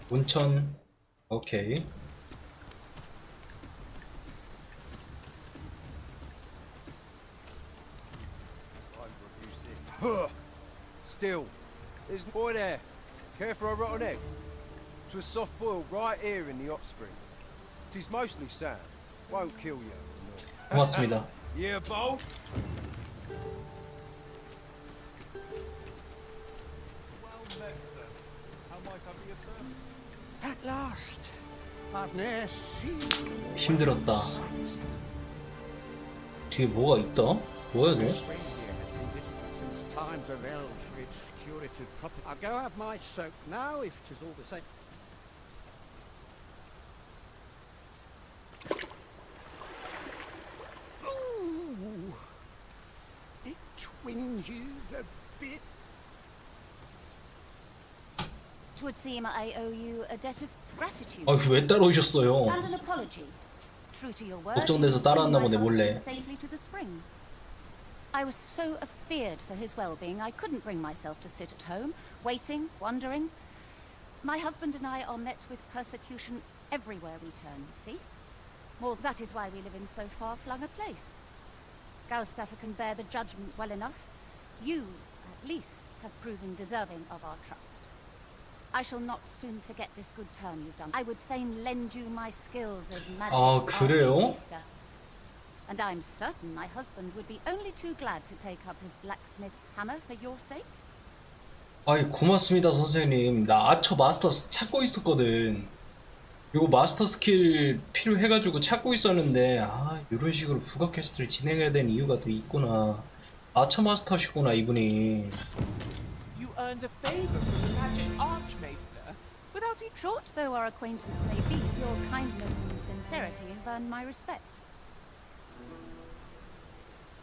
온천 오케이. Still, there's boy there. Care for a rotten egg? 'Twas soft boiled right here in the hot spring. 'Tis mostly sand. Won't kill you. 고맙습니다. Yeah, bold. Well met, sir. How might I be of service? At last, I've ne'er seen 힘들었다. 뒤에 뭐가 있다? 뭐야 돼? This spring here has been visited since times of elves for its curative property. I'll go have my soak now, if 'tis all the same. Ooh, it twinges a bit. 'Twould seem I owe you a debt of gratitude. 왜 따라오셨어요? And an apology. True to your word, 걱정돼서 you 따라왔나 sent my 보네, 몰래. husband safely to the spring. I was so afeared for his well-being, I couldn't bring myself to sit at home, waiting, wondering. My husband and I are met with persecution everywhere we turn, you see? Well, that is why we live in so far-flung a place. Gaustaffer can bear the judgment well enough. You, at least, have proven deserving of our trust. I shall not soon forget this good turn you've done. I would fain lend you my skills as magic 그래요? archer. And I'm certain my husband would be only too glad to take up his blacksmith's hammer for your sake. 아이 고맙습니다 선생님. 나 아처 마스터 찾고 있었거든. 이거 마스터 스킬 필요해가지고 찾고 있었는데 이런 식으로 부가 퀘스트를 진행해야 되는 이유가 또 있구나. 아처 마스터시구나 이분이. You earned a favor from the magic archmaester without even... Short though our acquaintance may be, your kindness and sincerity have earned my respect.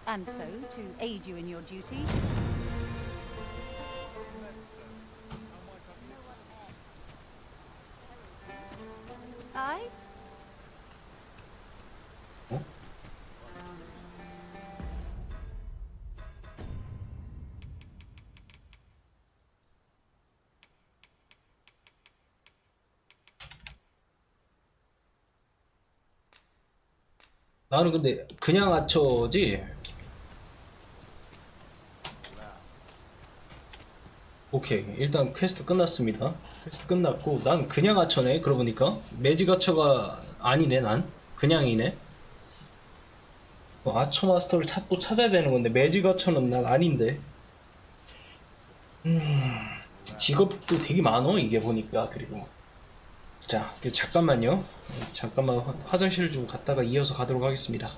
And so, to aid you in your duty... I? 나는 근데 그냥 아처지? 오케이 일단 퀘스트 끝났습니다. 퀘스트 끝났고 난 그냥 아처네. 그러고 보니까 매직 아처가 아니네. 난 그냥이네. 아처 마스터를 또 찾아야 되는 건데 매직 아처는 난 아닌데. 직업도 되게 많어 이게 보니까. 그리고 자 잠깐만요. 잠깐만 화장실 좀 갔다가 이어서 가도록 하겠습니다.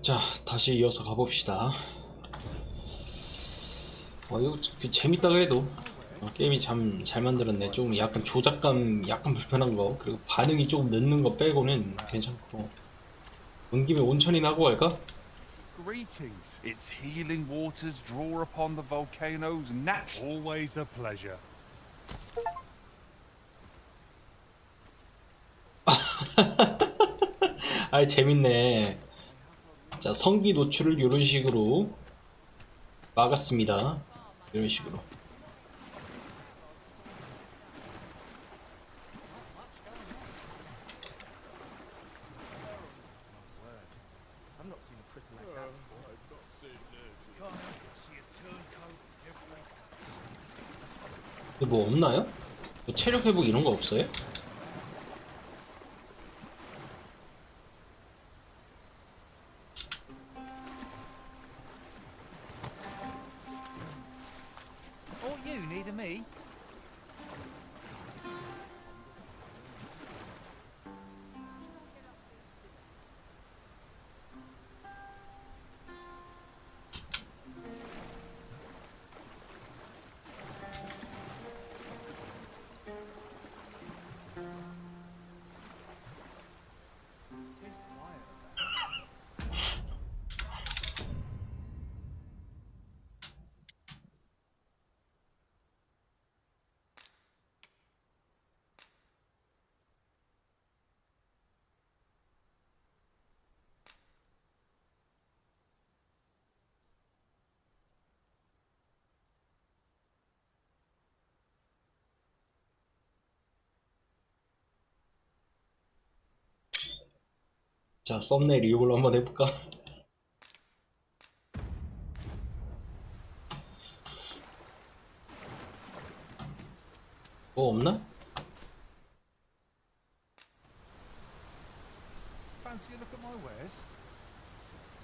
자, 다시 이어서 가봅시다. 이거 재밌다 그래도 게임이 참 잘 만들었네. 좀 약간 조작감 약간 불편한 거, 그리고 반응이 조금 늦는 거 빼고는 괜찮고. 온 김에 온천이나 하고 갈까? Greetings. Its healing waters draw upon the volcano's natural. Always a pleasure. 아이 재밌네. 자, 성기 노출을 이런 식으로 막았습니다. 이런 식으로. 뭐 없나요? 뭐 체력 회복 이런 거 없어요? All you need of me? 자, 썸네일 이걸로 한번 해볼까? 뭐 없나? Fancy a look at my wares?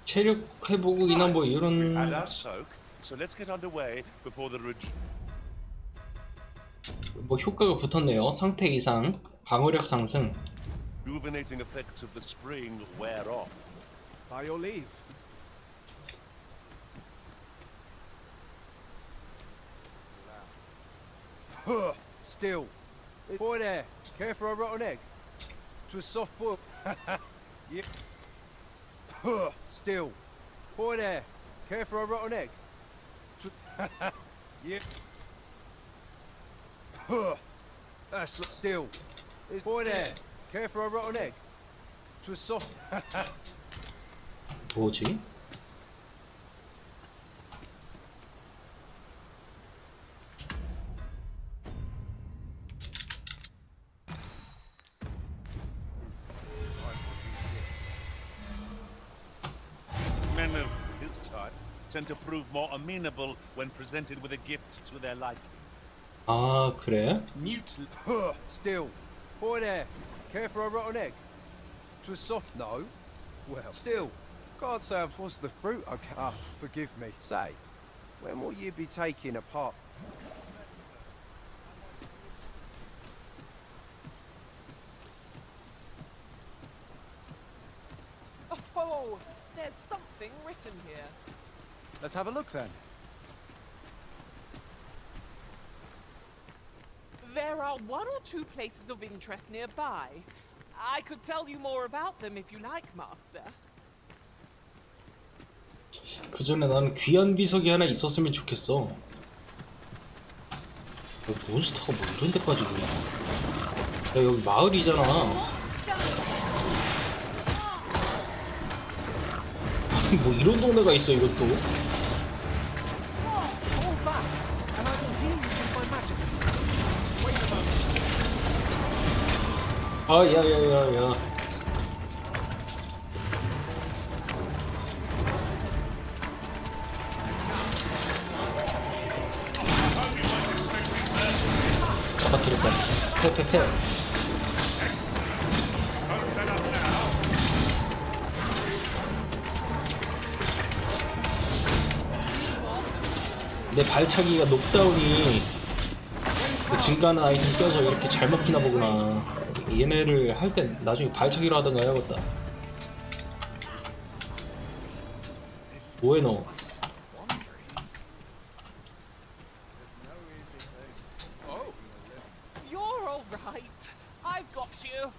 체력 회복이나 뭐 And 이런 our soak. So let's get underway before the 뭐 효과가 붙었네요. 상태 이상, 방어력 상승. rejuvenating effects of the spring wear off. By your leave. Still. Boy there, care for a rotten egg? To a soft boil. Yeah. Still. Boy there, care for a rotten egg? To yeah. That's still. Boy there, care for a rotten egg? To a soft. 뭐지? Men of his type tend to prove more amenable when presented with a gift to their liking. 아, 그래? Mute. Still. Boy there, care for a rotten egg? To a soft no? Well, still. Can't say I've was the fruit. Okay. Ah, forgive me. Say, when will you be taking apart? Oh, there's something written here. Let's have a look then. There are one or two places of interest nearby. I could tell you more about them if you like, Master. 그 전에 나는 귀한 비석이 하나 있었으면 좋겠어. 몬스터가 뭐 이런 데까지 오냐? 야, 여기 마을이잖아. 뭐 이런 동네가 있어 이것도. 아, 야야야야. 잡아뜨렸다. 패패패. 내 발차기가 녹다운이 그 증가하는 아이템 껴서 이렇게 잘 먹히나 보구나. 얘네를 할 땐 나중에 발차기로 하던가 해야겠다. 뭐해 너? Oh, you're all right. I've got you.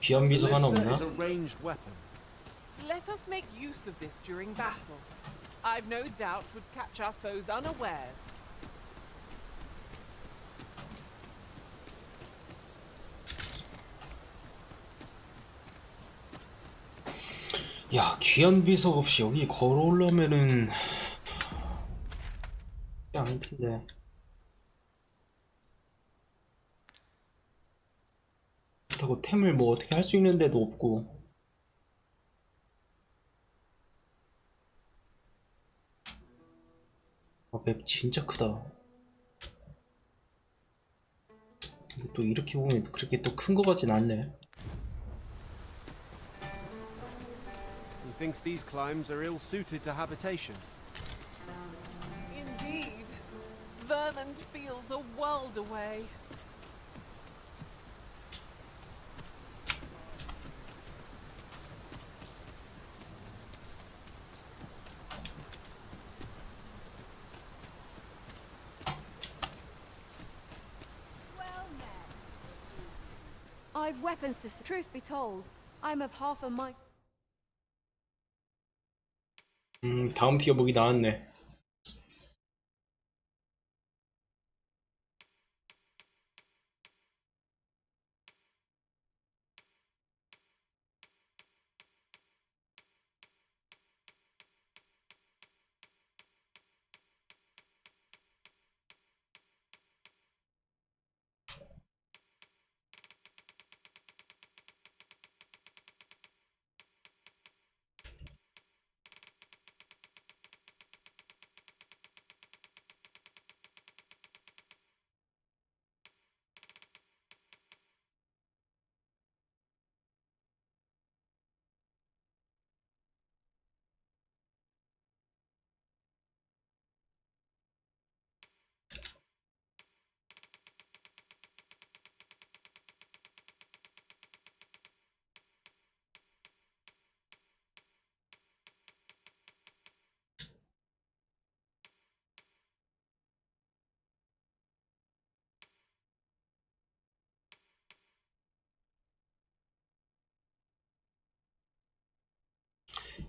귀한 비석 하나 Ballista 없나? is a ranged weapon. Let us make use of this during battle. I've no doubt would catch our foes unawares. 야, 귀한 비석 없이 여기 걸어오려면은 쉽지 않을 텐데. 그렇다고 템을 뭐 어떻게 할 수 있는 데도 없고. 아, 맵 진짜 크다. 근데 또 이렇게 보면 그렇게 또 큰 거 같진 않네. He thinks these climbs are ill-suited to habitation. Indeed. Vermont feels a world away. I've weapons to... Truth be told, I'm of half a mind... 다음 티어 무기 나왔네.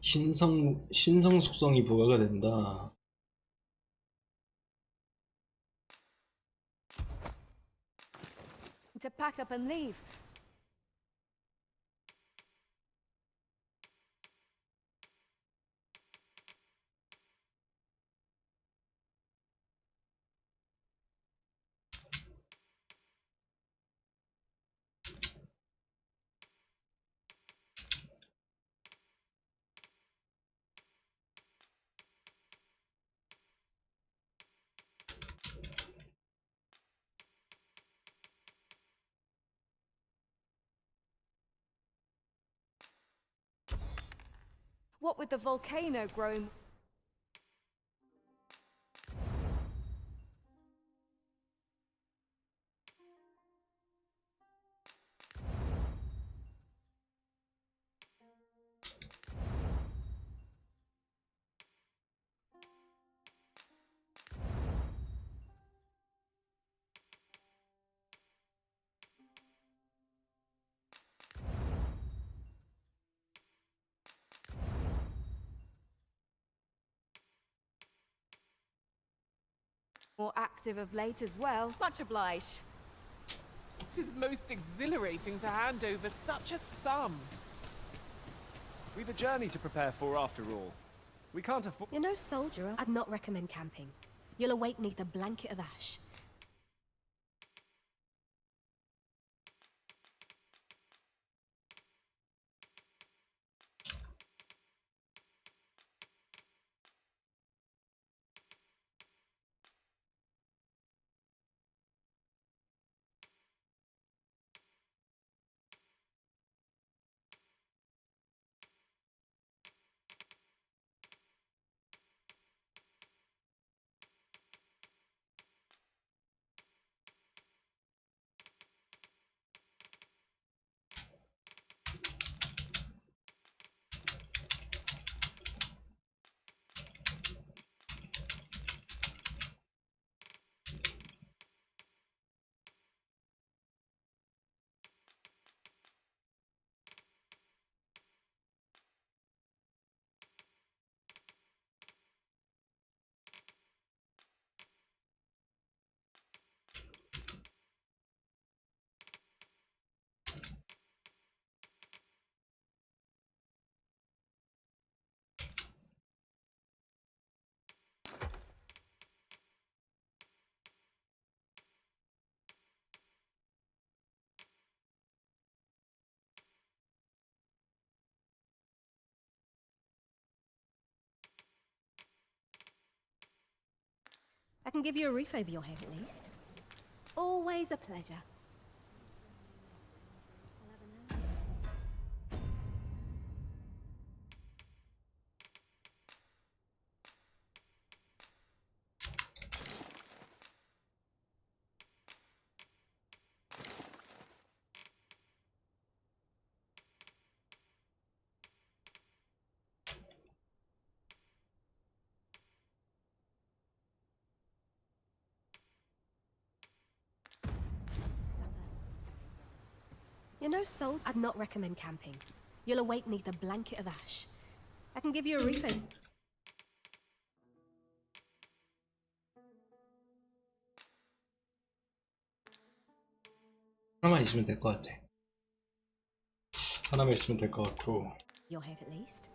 신성 속성이 부과가 된다. to pack up and leave. What with the volcano growing... more active of late as well. Much obliged. It is most exhilarating to hand over such a sum. We've a journey to prepare for after all. We can't afford... You're no soldier. I'd not recommend camping. You'll await neath a blanket of ash. I can give you a roof over your head at least. Always a pleasure. You're no soul. I'd not recommend camping. You'll awake neath a blanket of ash. I can give you a roof over. 하나만 있으면 될 것 같아. 하나만 있으면 될 것 같고. Your head at least.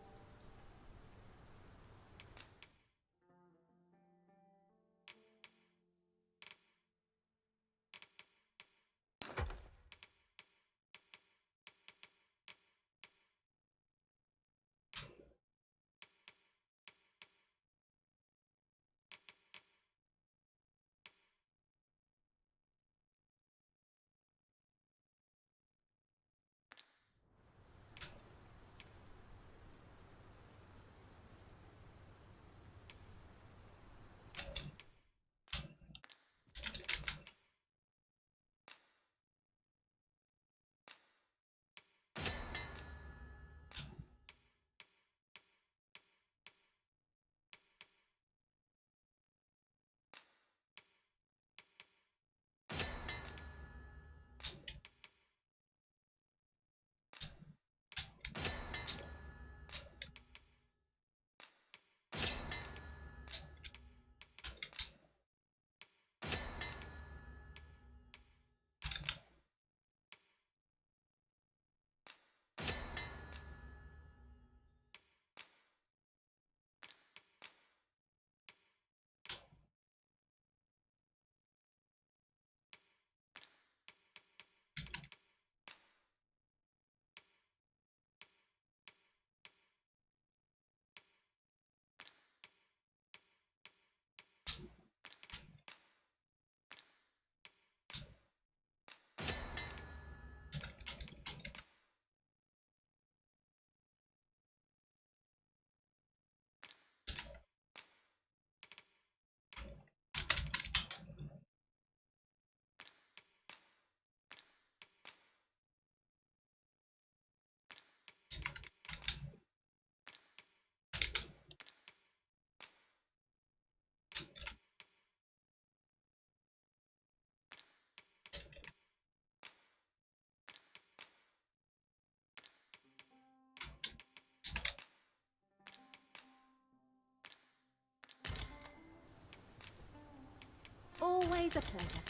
Always a pleasure.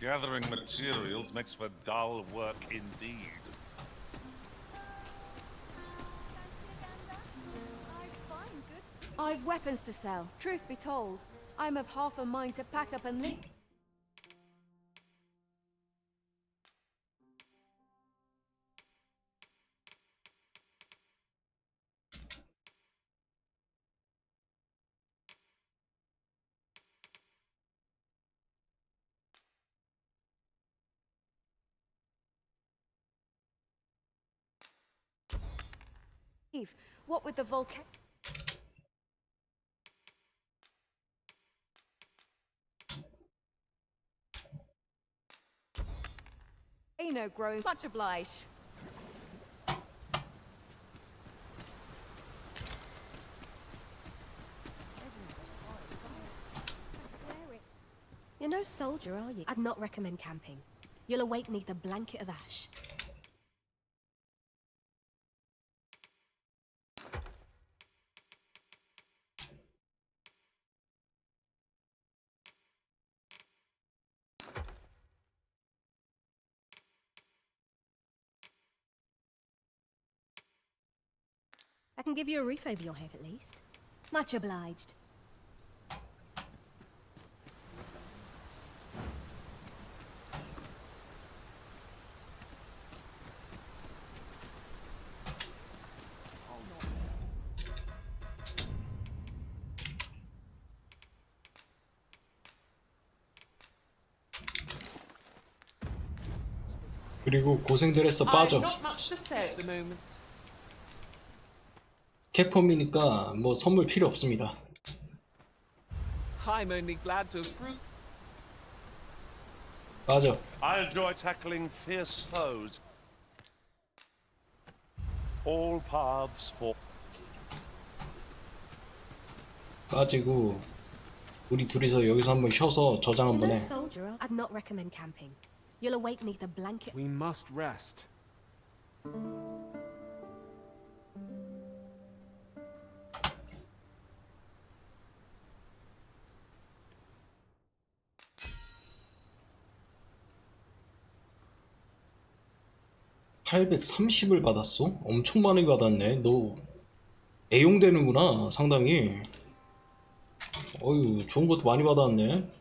Gathering materials makes for dull work indeed. I've weapons to sell. Truth be told, I'm of half a mind to pack up and leave. What with the volcano? Growing. Much obliged. You're no soldier, are you? I'd not recommend camping. You'll awake neath a blanket of ash. I can give you a roof over your head at least. Much obliged. 그리고 고생들 했어 빠져. I've not much to say at the moment. 캡콤이니까 뭐 선물 필요 없습니다. I'm only glad to have proved. 빠져. I enjoy tackling fierce foes. All paths for. 빠지고 우리 둘이서 여기서 한번 쉬어서 저장 You're 한번 no 해. soldier. I'd not recommend camping. You'll awake neath a blanket. We must rest. (830을) 받았어? 엄청 많이 받았네. 너 애용되는구나 상당히. 어휴 좋은 것도 많이 받았네.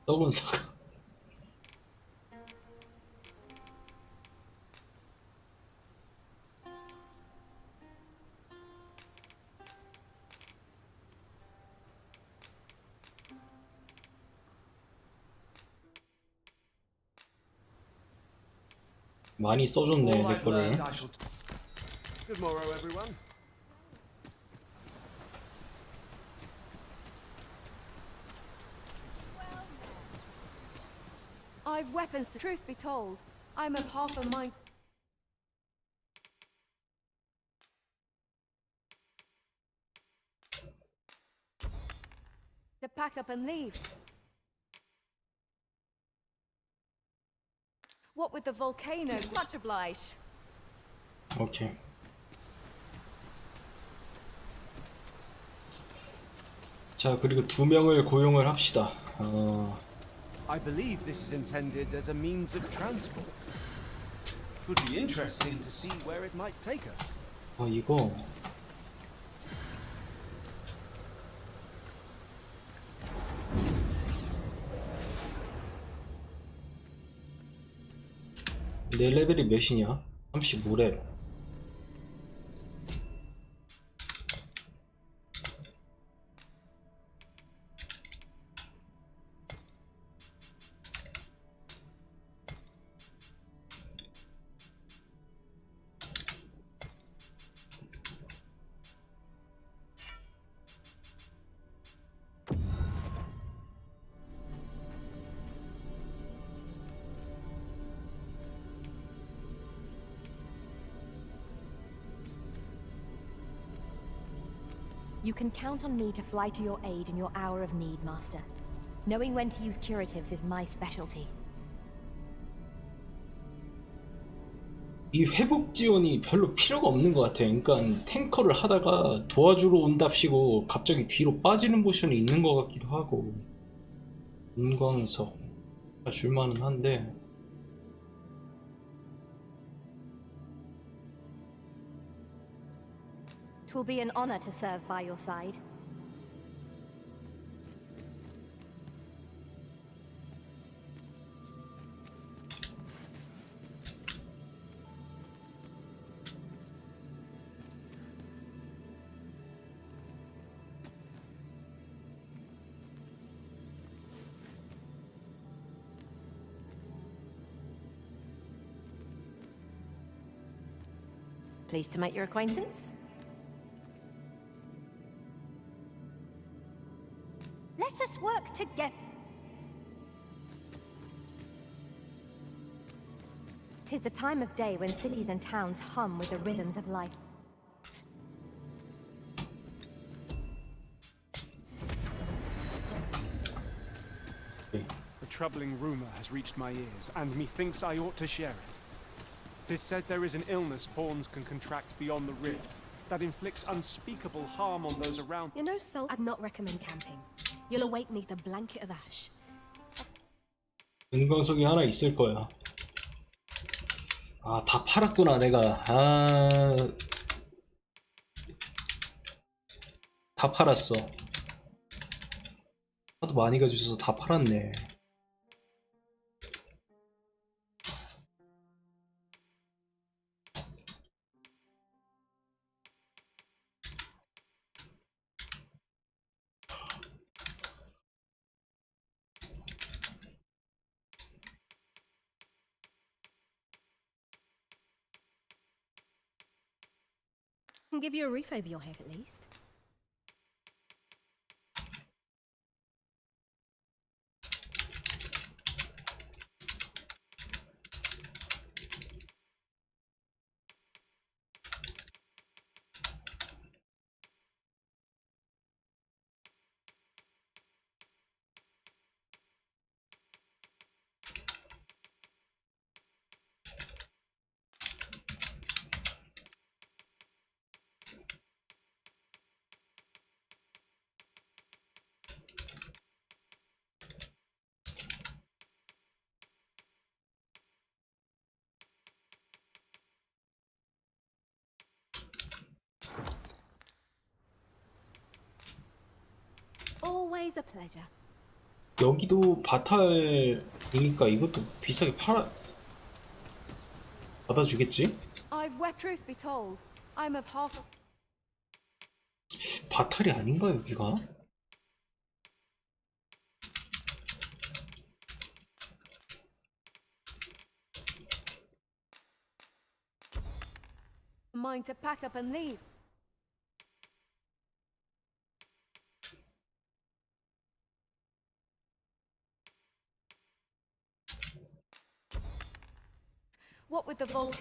썩은 사과. 많이 써줬네 All 내 I've 거를. learned, I shall. Good morrow, everyone. I've weapons. The truth be told, I'm of half a mind. To pack up and leave. What with the volcano? Much obliged. 오케이. 자 그리고 2명을 고용을 합시다. I believe this is intended as a means of transport. It would be interesting to see where it might take us. 이거 내 레벨이 몇이냐? 35렙. You can count on me to fly to your aid in your hour of need, Master. Knowing when to use curatives is my specialty. 이 회복 지원이 별로 필요가 없는 것 같아. 그러니까 탱커를 하다가 도와주러 온답시고 갑자기 뒤로 빠지는 모션이 있는 것 같기도 하고. 은광석 줄만은 한데. It will be an honor to serve by your side. Pleased to make your acquaintance. Let us work together. 'Tis the time of day when cities and towns hum with the rhythms of life. A troubling rumor has reached my ears, and methinks I ought to share it. 'Tis said there is an illness pawns can contract beyond the rift that inflicts unspeakable harm on those around. You're no soul. I'd not recommend camping. You'll awake neath a blanket of ash. 은광석이 하나 있을 거야. 아, 다 팔았구나 내가. 다 팔았어. 하도 많이 가지고서 다 팔았네. can give you a roof over your head at least. Always a pleasure. 여기도 바탈이니까 이것도 비싸게 받아주겠지? I've wet truth be told. I'm of half a... 바탈이 아닌가 여기가? mind to pack up and leave. What with the vault?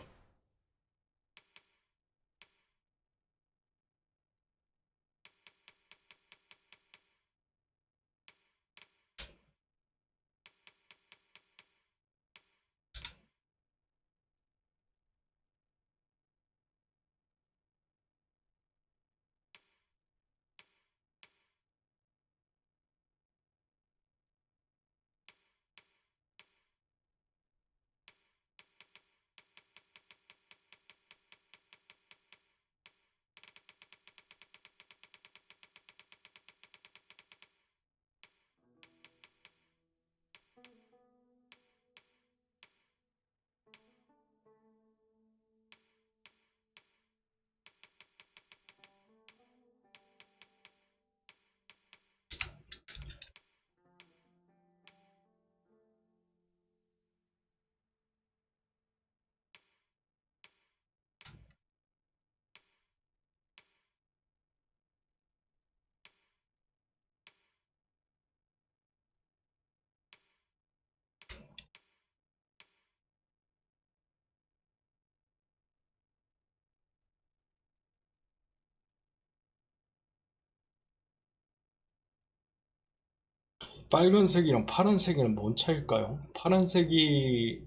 빨간색이랑 파란색이랑 뭔 차일까요? 파란색이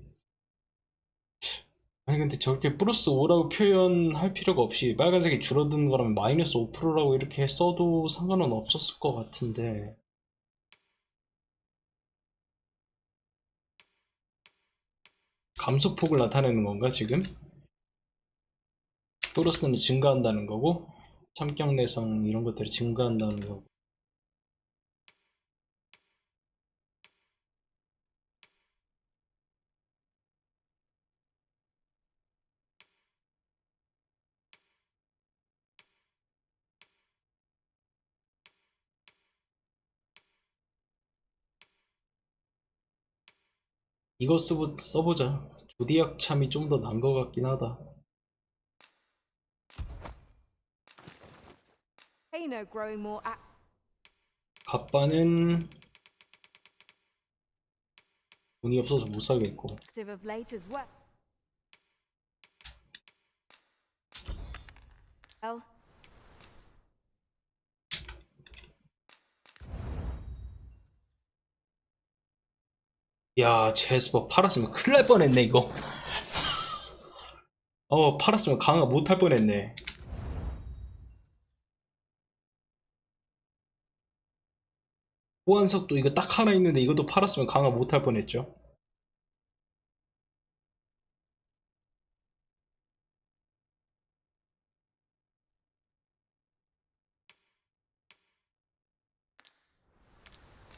아니 근데 저렇게 플러스 5라고 표현할 필요가 없이 빨간색이 줄어드는 거라면 마이너스 5%라고 이렇게 써도 상관은 없었을 것 같은데 감소폭을 나타내는 건가 지금? 플러스는 증가한다는 거고 참격 내성 이런 것들이 증가한다는 거고 이거 써보자. 조디악 참이 좀 더 난 것 같긴 하다. Hey, no growing more 갑바는 돈이 없어서 못 사겠고 active of late as well. Well, 야 제스퍼 팔았으면 큰일 날 뻔했네 이거. 팔았으면 강화 못할 뻔했네. 보안석도 이거 딱 하나 있는데 이것도 팔았으면 강화 못할 뻔했죠.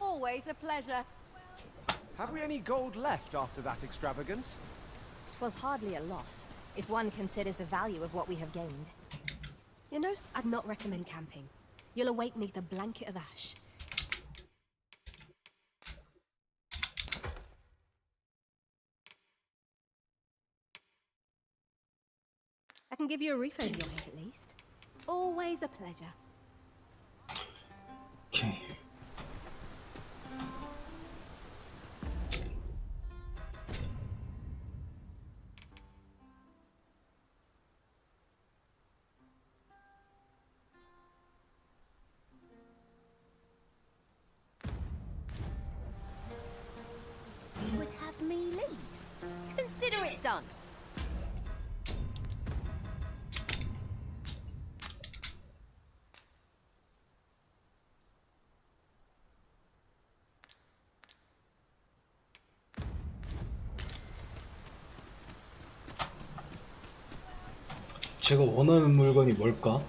always a pleasure. Have we any gold left after that extravagance? 'Twas hardly a loss, if one considers the value of what we have gained. You know, I'd not recommend camping. You'll awake neath a blanket of ash. I can give you a roof over your head at least. Always a pleasure. 오케이. You would have me lead. Consider it done. 제가 원하는 물건이 뭘까?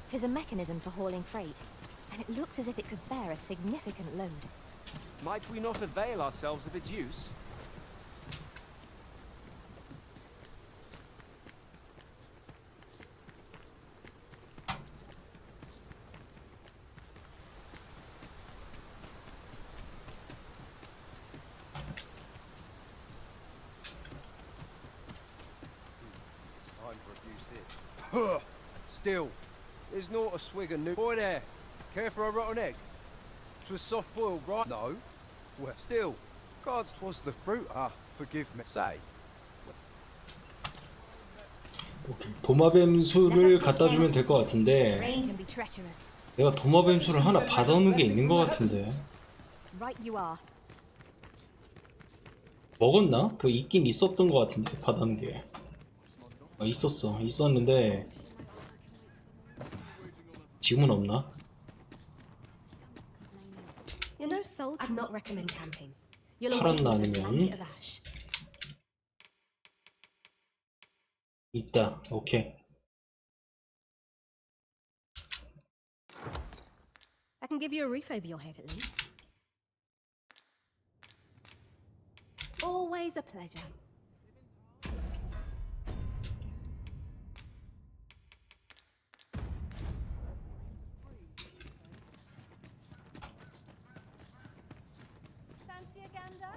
Tis a mechanism for hauling freight, and it looks as if it could bear a significant load. Might we not avail ourselves of its use? Time for a few sips. Still, there's not a swig of new. Boy there, care for a rotten egg? 'Twas soft boiled, right? No. Well, still, God's was the fruit. Forgive me. Say. 오케이. 도마뱀수를 갖다 주면 될 것 같은데 Rain can be treacherous. 내가 도마뱀수를 하나 받아놓은 게 있는 것 같은데 Right you are. 먹었나? 그 있긴 있었던 것 같은데 받아놓은 게 있었는데 지금은 없나? You know, Sol, I'd not recommend camping. You'll 팔았나 awake with a blanket 아니면 of ash. 있다. 오케이. I can give you a roof over your head at least. Always a pleasure. Fancy a gander?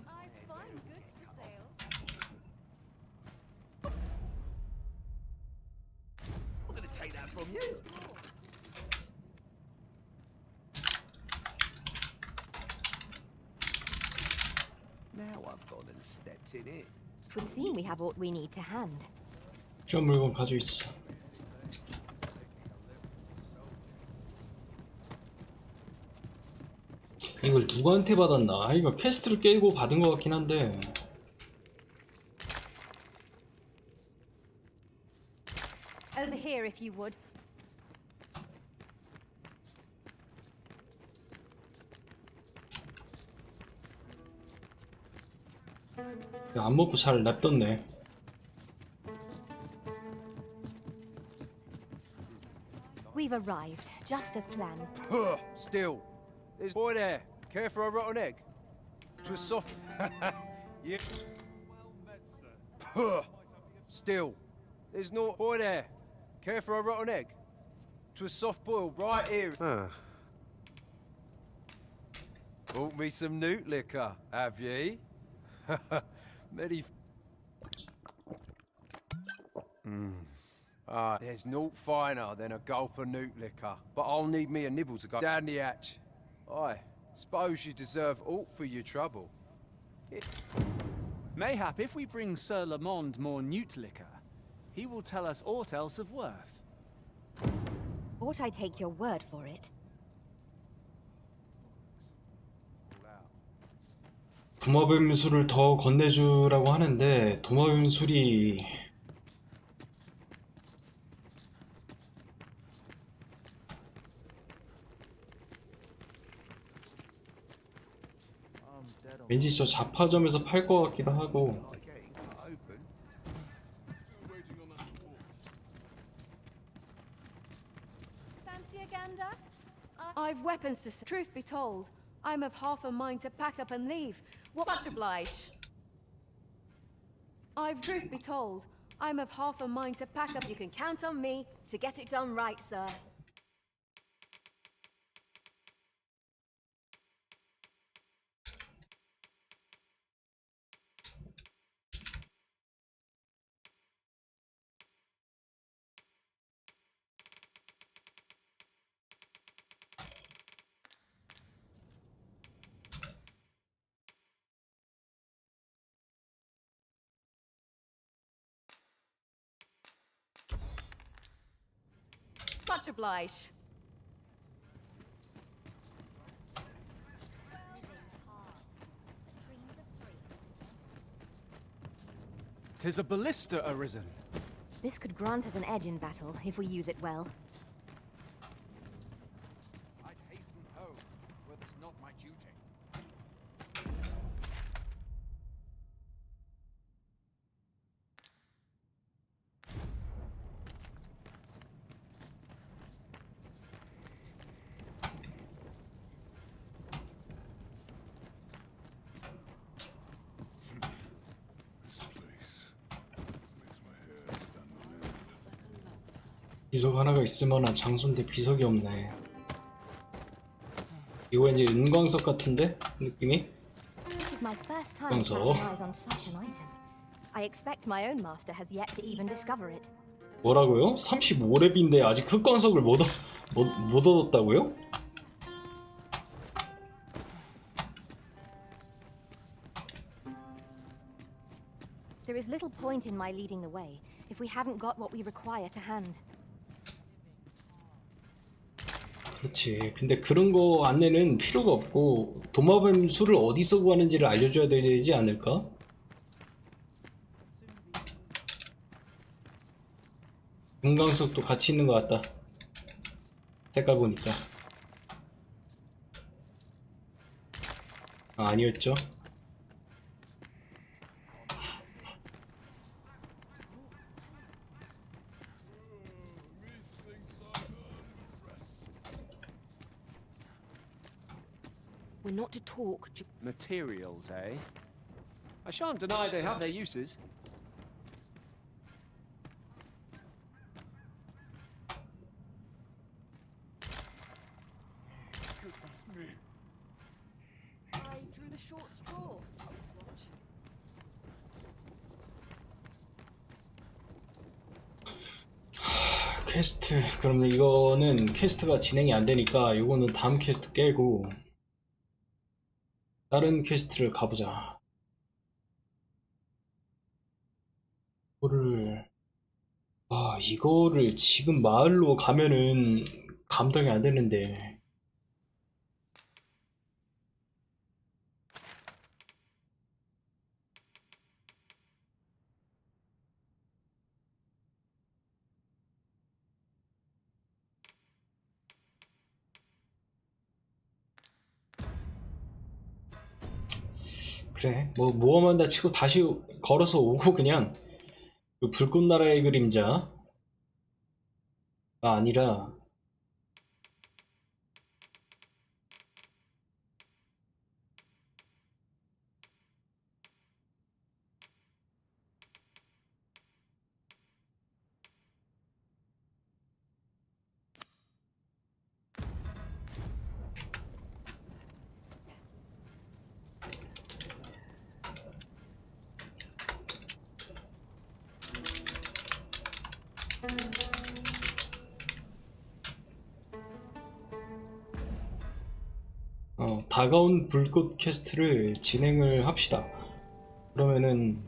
I've fine goods for sale. I'm gonna take that from you. Now I've gone and stepped in it. It would seem we have what we need to hand. 필요한 물건 가지고 있어. 이걸 누구한테 받았나? 이거 퀘스트를 깨고 받은 것 같긴 한데 Over here, if you would. 안 먹고 잘 냅뒀네. We've arrived, just as planned. Still, there's boy there. Care for a rotten egg? 'Twas soft. Yeah. Still, there's no boy there. Care for a rotten egg? 'Twas soft boiled right here. Bought me some newt liquor, have ye? Many. There's naught finer than a gulp of newt liquor, but I'll need me a nibble to go down the hatch. I suppose you deserve aught for your trouble. Mayhap if we bring Sir Lamond more newt liquor, he will tell us aught else of worth. Ought I take your word for it? 도마뱀술을 더 건네주라고 하는데 도마뱀술이 왠지 저 잡화점에서 팔 것 같기도 하고. Fancy a gander? I've weapons to sell. Truth be told, I'm of half a mind to pack up and leave. What? Much obliged. Truth be told, I'm of half a mind to pack up. You can count on me to get it done right, sir. Much obliged. Tis a ballista arisen. This could grant us an edge in battle if we use it well. I'd hasten home, were this not my duty. 비석 하나가 있을 만한 장소인데 비석이 없네. 이거 왠지 은광석 같은데? 느낌이? This is my first time clapping eyes on such an item. I expect my own master has yet to even discover it. 뭐라고요? 35렙인데 아직 흑광석을 못 얻었다고요? There is little point in my leading the way if we haven't got what we require to hand. 그렇지. 근데 그런 거 안내는 필요가 없고 도마뱀 수를 어디서 구하는지를 알려줘야 되지 않을까? 금강석도 같이 있는 것 같다. 색깔 보니까. 아, 아니었죠? We're not to talk. Materials, eh? I shan't deny they have their uses. I drew the short straw. Let's watch. 퀘스트. 그러면 이거는 퀘스트가 진행이 안 되니까 이거는 다음 퀘스트 깨고 다른 퀘스트를 가보자. 이거를 지금 마을로 가면은 감당이 안 되는데. 그래, 뭐 모험한다 치고 다시 걸어서 오고 그냥 그 불꽃나라의 그림자가 아니라 다가온 불꽃 퀘스트를 진행을 합시다. 그러면은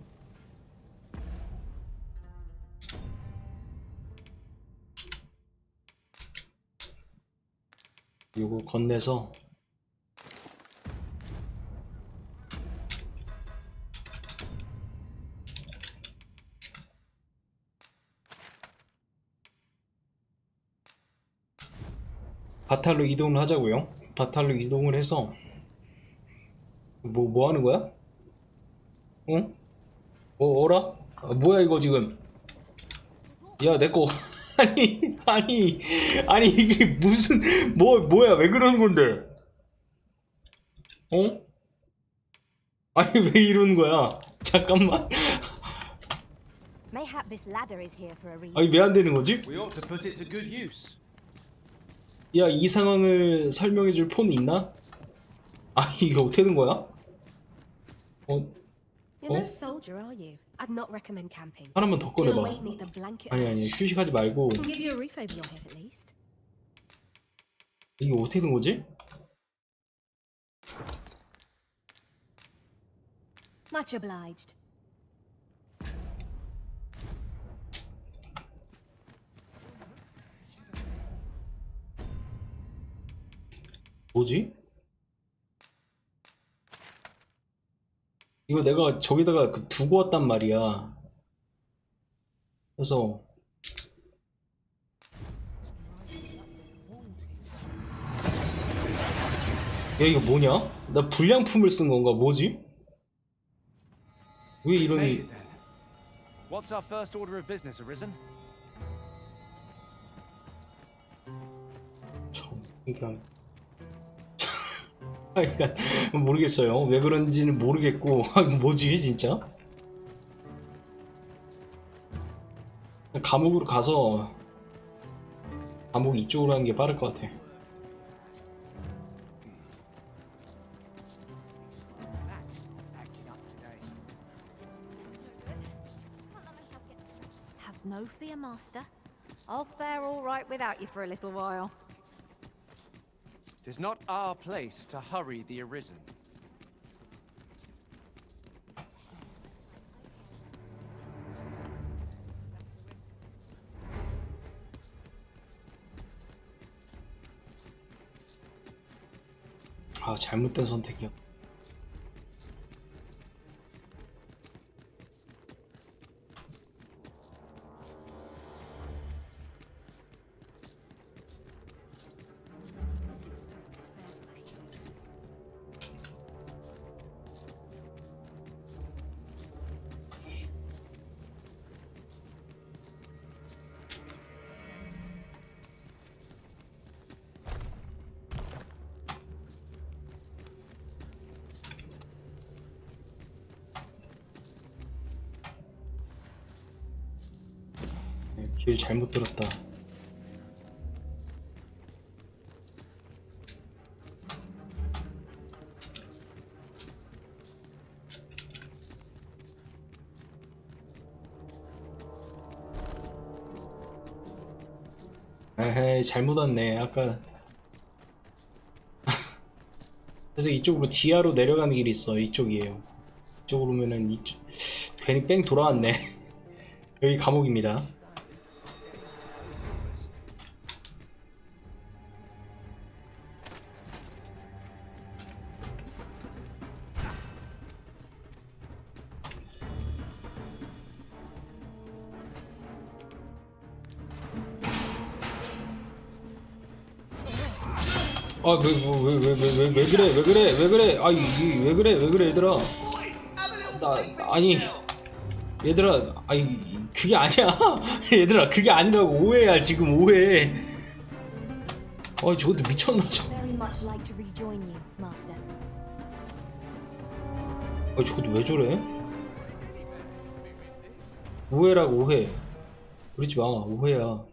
요거 건네서 바탈로 이동을 하자고요. 바탈로 이동을 해서 뭐 하는 거야? 응? 어라? 뭐야 이거 지금? 야 내꺼 아니 이게 무슨 뭐야 왜 그러는 건데? 어? 아니 왜 이러는 거야? 잠깐만. Mayhap this ladder is here for a reason. 아니 왜 안 되는 거지? We ought to put it to good use. 야, 이 상황을 설명해줄 폰이 있나? 이게 어떻게 된 거야? You're no soldier, are you? I'd not recommend camping. 하나만 더 You'll 꺼내봐. awake neath a blanket. 아니 휴식하지 말고. I can give you a roof over your head at least. 이게 어떻게 된 거지? Much obliged. 뭐지? 이거 내가 저기다가 두고 왔단 말이야. 그래서 야 이거 뭐냐? 나 불량품을 쓴 건가? 뭐지? 왜 Made 이런 it then. What's our first order of business, Arisen? 그러니까 그러니까 모르겠어요. 왜 그런지는 모르겠고 뭐지 진짜? 감옥으로 가서 감옥 이쪽으로 하는 게 빠를 것 같아. Have no fear, Master. I'll fare all right without you for a little while. It is not our place to hurry the Arisen. 아 잘못된 선택이었다. 길 잘못 들었다. 에헤이 잘못 왔네. 아까 그래서 이쪽으로 지하로 내려가는 길이 있어. 이쪽이에요. 이쪽으로 오면은 이쪽 괜히 뺑 돌아왔네. 여기 감옥입니다. 아, 왜 그래, 아, 왜 그래, 얘들아. 아니, 얘들아, 아니, 그게 아니야. 얘들아, 그게 아니라고. 오해야, 지금 오해. 아, 저것도 미쳤나, 저. Very much like to rejoin you, Master. 아, 저것도 왜 저래? 오해라고, 오해. 그러지 마, 오해야.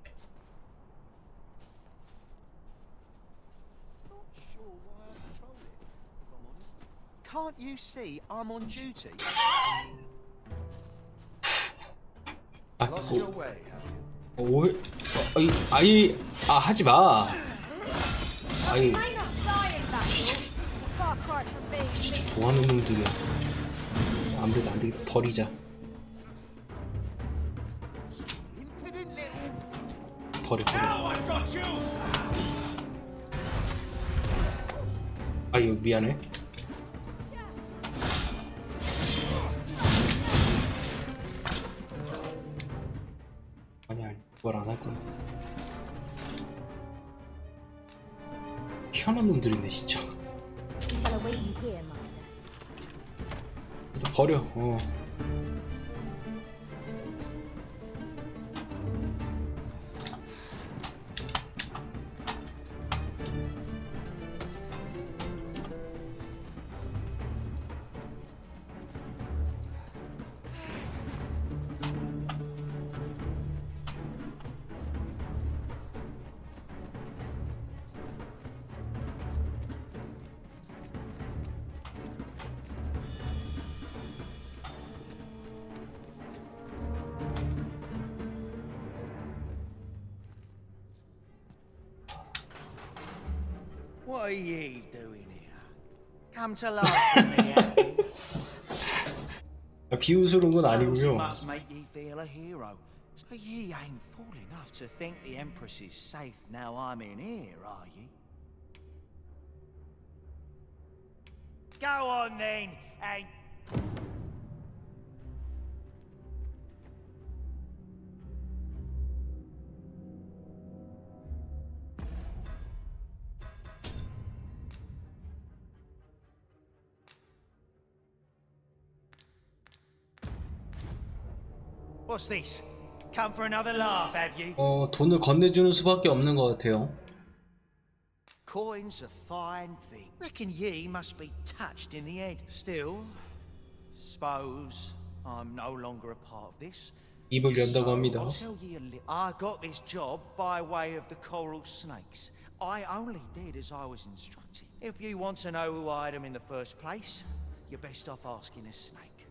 Can't you see I'm on duty? 아, Lost your way, have you? 오해, 하지 마. 아이, 진짜 좋아하는 놈들이야. 아무래도 안 되겠다. 버리자. 버려. 아, 이거 미안해. 아니, 그걸 안 할 거야. 희한한 놈들이네, 진짜. We shall await you here, Master. 일단 버려. What are ye doing here? Come to life with me, have you? 비웃으는 건 Spells 아니고요. must make ye feel a hero. So ye ain't fool enough to think the Empress is safe now I'm in here, are ye? Go on then, and... What's this? Come for another laugh, have you? 돈을 건네주는 수밖에 없는 것 같아요. Coin's a fine thing. Reckon ye must be touched in the head. Still, suppose I'm no longer a part of this. 입을 연다고 합니다. I'll tell ye a little. I got this job by way of the coral snakes. I only did as I was instructed. If you want to know who hired them in the first place, you're best off asking a snake.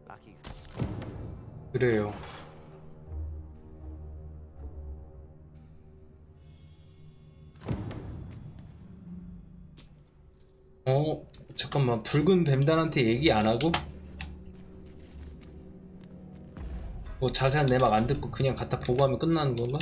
Lucky. 그래요. 잠깐만, 붉은 뱀단한테 얘기 안 하고? 뭐 자세한 내막 안 듣고 그냥 갖다 보고하면 끝나는 건가?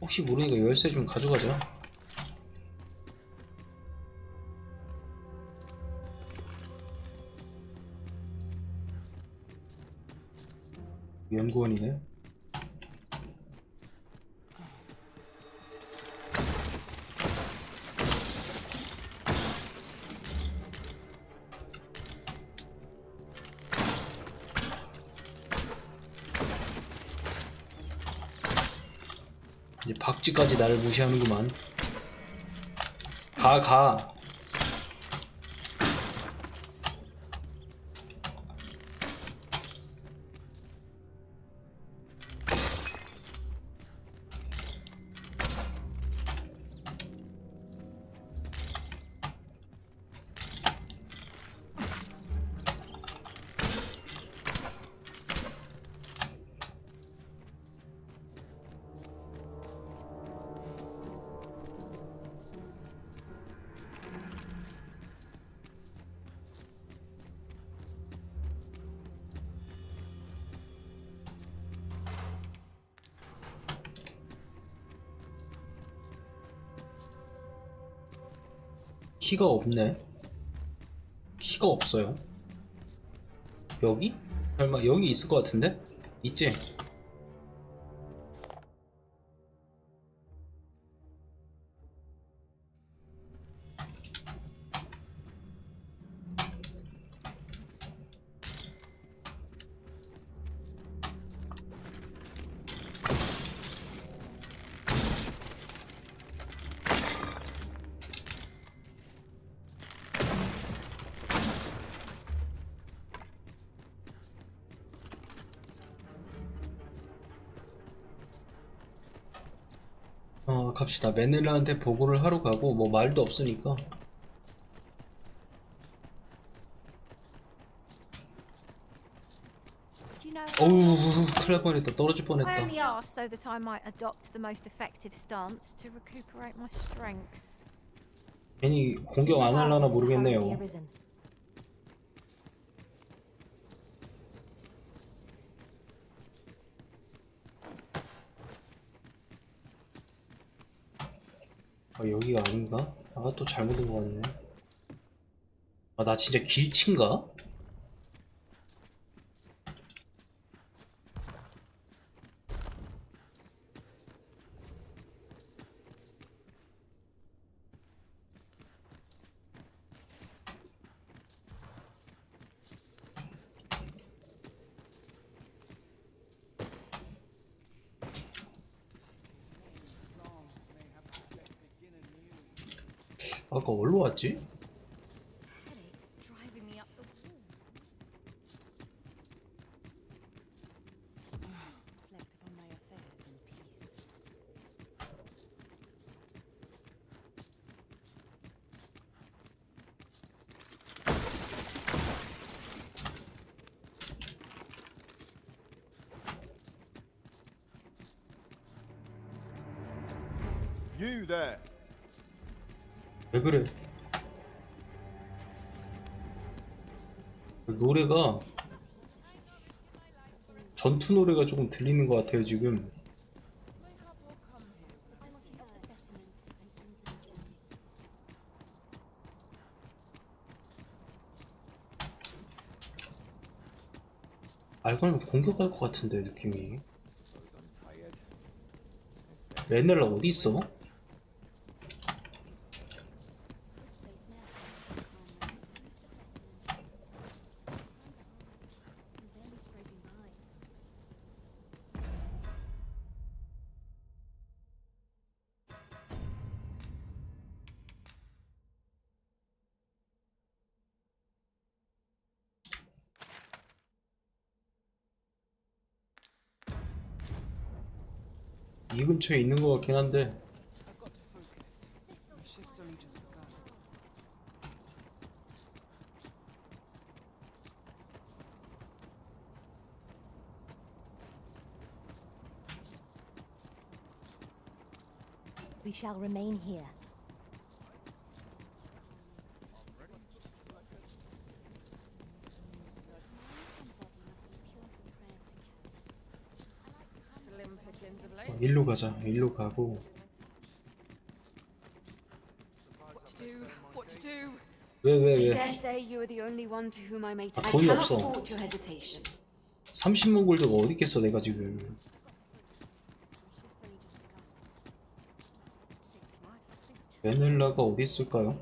혹시 모르니까 열쇠 좀 가져가자. 연구원이네. 이제 박쥐까지 나를 무시하는구만. 가. 키가 없네. 키가 없어요. 여기? 설마 여기 있을 것 같은데? 있지? 갑시다. 메넬라한테 보고를 하러 가고 뭐 말도 없으니까. 어우, 큰일 날 뻔했다. 떨어질 뻔했다. I only asked so that I might adopt the most effective stance to recuperate my strength. 괜히 공격 안 하려나 모르겠네요. 여기가 아닌가? 또 잘못 온 것 같네. 나 진짜 길친가? 아까 어디로 왔지? You there. 왜 그래? 노래가 전투 노래가 조금 들리는 것 같아요 지금. 말 걸면 공격할 것 같은데 느낌이. 레넬라 어디 있어? 이 근처에 있는 것 같긴 한데. We shall remain here. 일로 가자. 일로 가고. What to do? 왜? I dare say you are the only one to whom I may 아, I 돈이 cannot 없어. fault your hesitation. 30만 골드가 어디 있겠어 내가 지금. 베넬라가 어디 있을까요?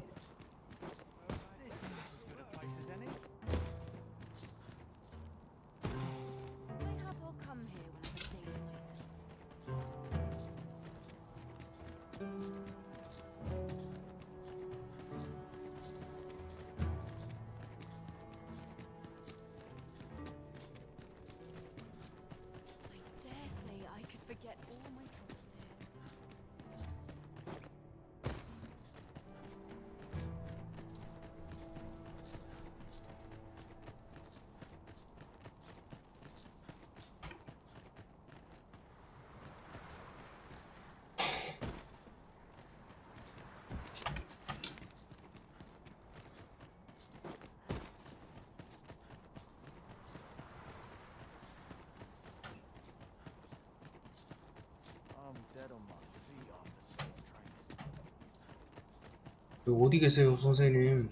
어디 계세요, 선생님?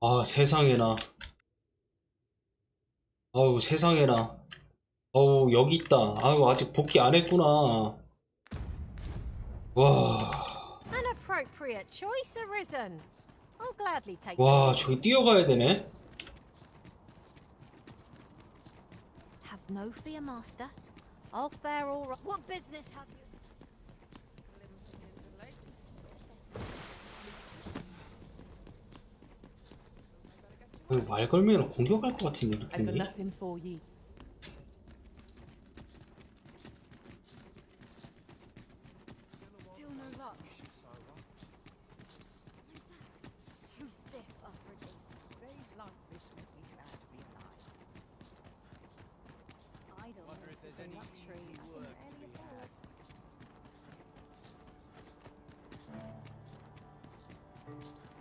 아, 세상에나. 아우, 세상에나. 어우, 여기 있다. 아유, 아직 복귀 안 했구나. 와. An appropriate choice arisen. I'll gladly take 와, it. 저기 뛰어가야 되네. Have no fear, master. I'll fare all right. What business have you? 말 걸면 공격할 것 같은데 I've got 느낌이. nothing for you. Still no luck. So stiff after a day. Days like this make me glad to be alive. Idleness is a luxury I can rarely afford.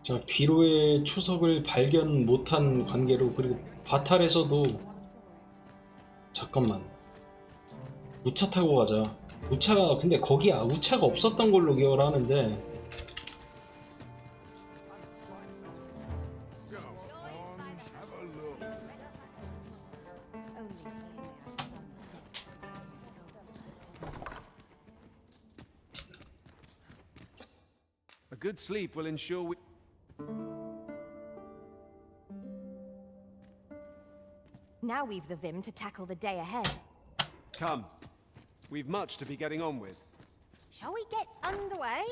자, 귀로의 초석을 발견 못한 관계로. 그리고 바탈에서도 잠깐만 우차 타고 가자. 우차가 근데 거기 우차가 없었던 걸로 기억을 하는데. A good sleep will ensure we... Now we've the vim to tackle the day ahead. Come. We've much to be getting on with. Shall we get underway?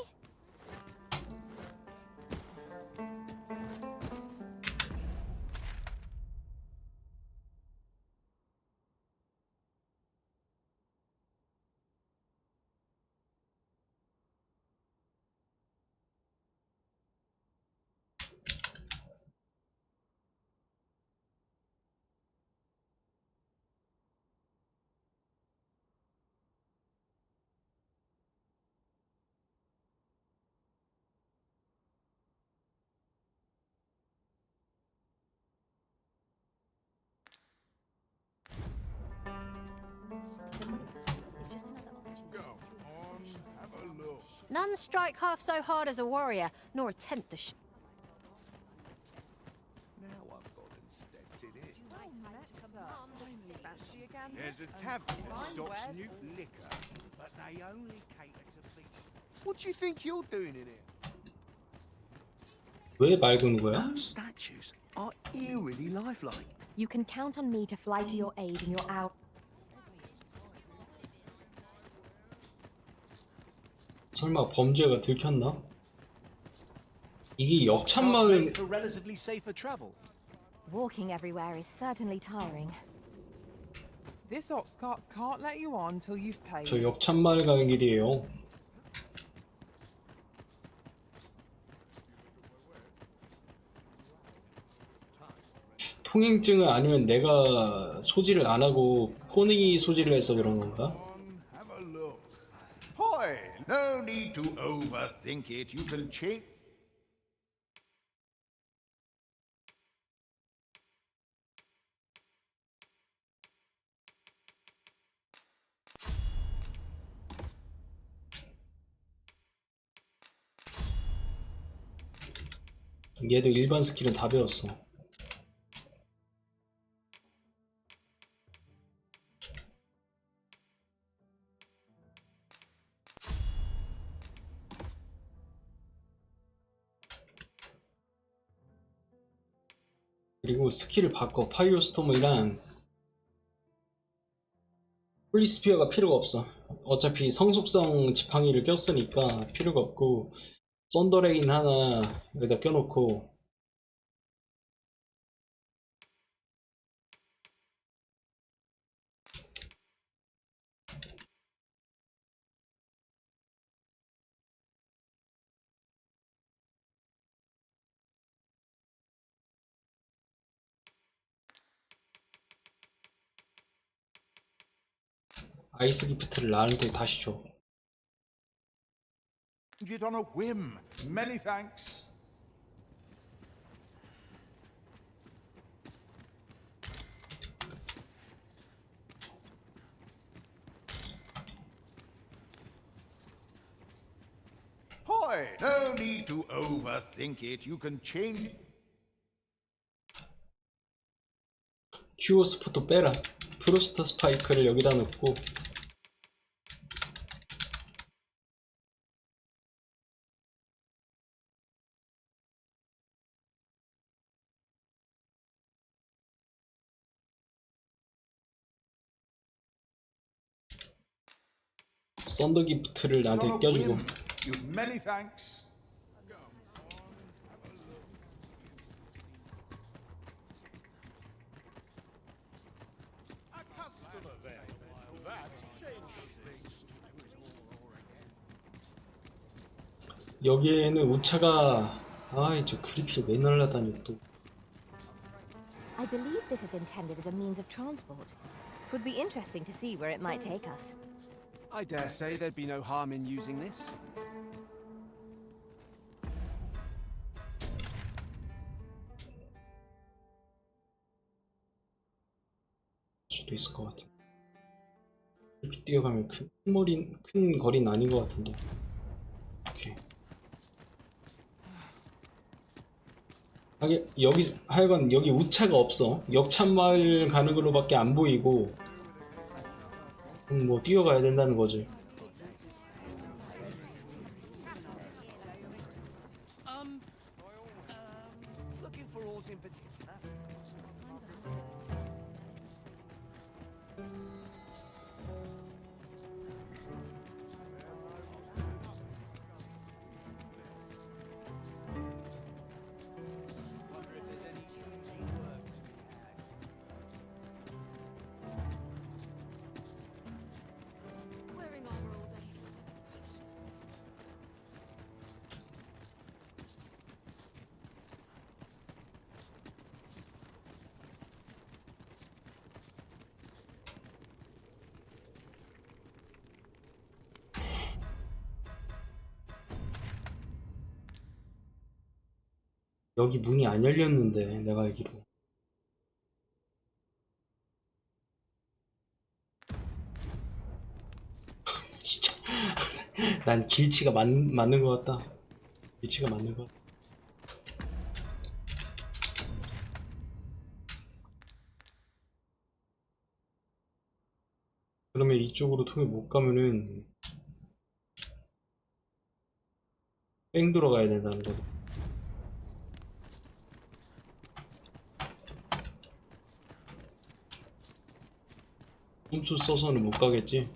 None strike half so hard as a warrior, nor attempt the Now I've got instead it. There's a tavern that stocks new liquor, but they only cater to beasts. What do you think you're doing in here? 왜 맑은 거야? Those statues are eerily lifelike. You can count on me to fly to your aid in your hour. 설마 범죄가 들켰나? 이게 역참마을 For relatively safer travel. Walking everywhere is certainly tiring. This ox cart can't let you on till you've paid. 저 역참마을 가는 길이에요. 통행증은 아니면 내가 소지를 안 하고 폰이 소지를 해서 그런 건가? Have a look. Hi, no need to overthink it. You can cheat. 얘도 일반 스킬은 다 배웠어. 그리고 스킬을 바꿔. 파이어스톰이랑 홀리스피어가 필요가 없어. 어차피 성속성 지팡이를 꼈으니까 필요가 없고, 썬더레인 하나 여기다 껴놓고, 아이스 기프트를 나한테 다시 줘. It on a whim. Many thanks. Hi, no need to overthink it. You can change. 큐어 스포트 빼라. 프로스터 스파이크를 여기다 넣고, 썬더 기프트를 나한테 껴주고. You've many thanks. 여기에는 우차가, 아이 저 크리피를 왜 날라다녀 또. I believe this is intended as a means of transport. It would be interesting to see where it might take us. I dare say there'd be no harm in using this. 수도 있을 것 같아. 이렇게 뛰어가면 큰 거리는 아닌 것 같은데. 오케이. 하여간 여기 우차가 없어. 역참마을 가는 걸로밖에 안 보이고, 뭐 뛰어가야 된다는 거지. Looking for aught in particular? Wearing armor all day feels like a punishment. 여기 문이 안 열렸는데, 내가 알기로. 진짜 난 길치가 맞는 것 같다. 길치가 맞는 것 같다. 그러면 이쪽으로 통해 못 가면은 뺑 돌아가야 된다는 거죠. 꼼수 써서는 못 가겠지.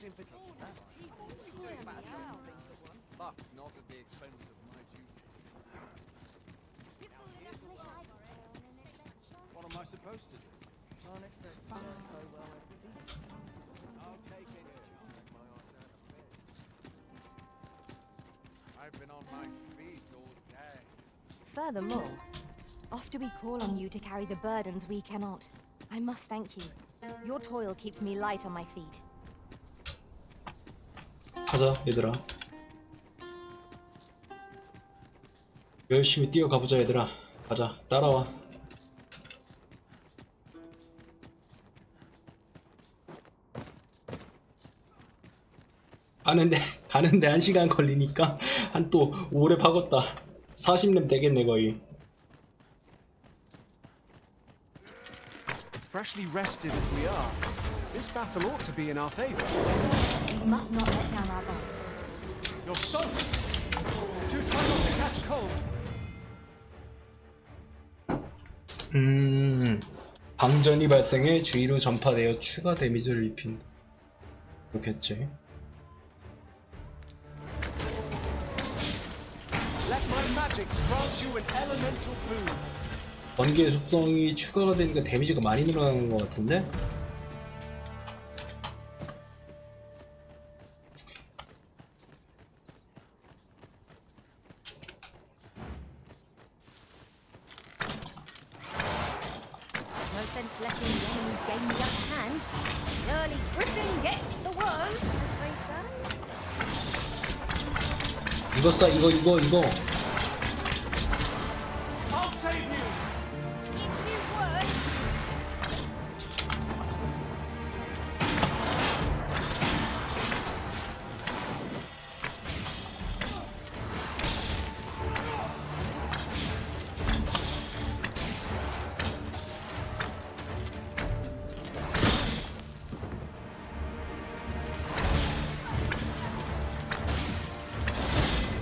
In particular. But not at the expense of my duty. What am I supposed to do? Aren't experts so well I'll take any chance my eyes out of bed. I've been on my feet all day. Furthermore, often we call on you to carry the burdens we cannot. I must thank you. Your toil keeps me light on my feet. 가자 얘들아. 열심히 뛰어가보자 얘들아. 가자 따라와. 가는데 1시간 걸리니까 한 또 오래 박았다. 40렙 되겠네 거의. Freshly rested as we are, this battle ought to be in our favor. We must not let down our guard. You're soaked! Do try not to catch cold. 방전이 발생해 주위로 전파되어 추가 데미지를 입힌다. 그렇겠지. Let my magics grant you an elemental boon. 번개의 속성이 추가가 되니까 데미지가 많이 늘어나는 것 같은데? No sense letting the enemy gain the upper hand. The early griffin gets the worm, as they say. 이거 쏴 이거. I'll save you! If you would.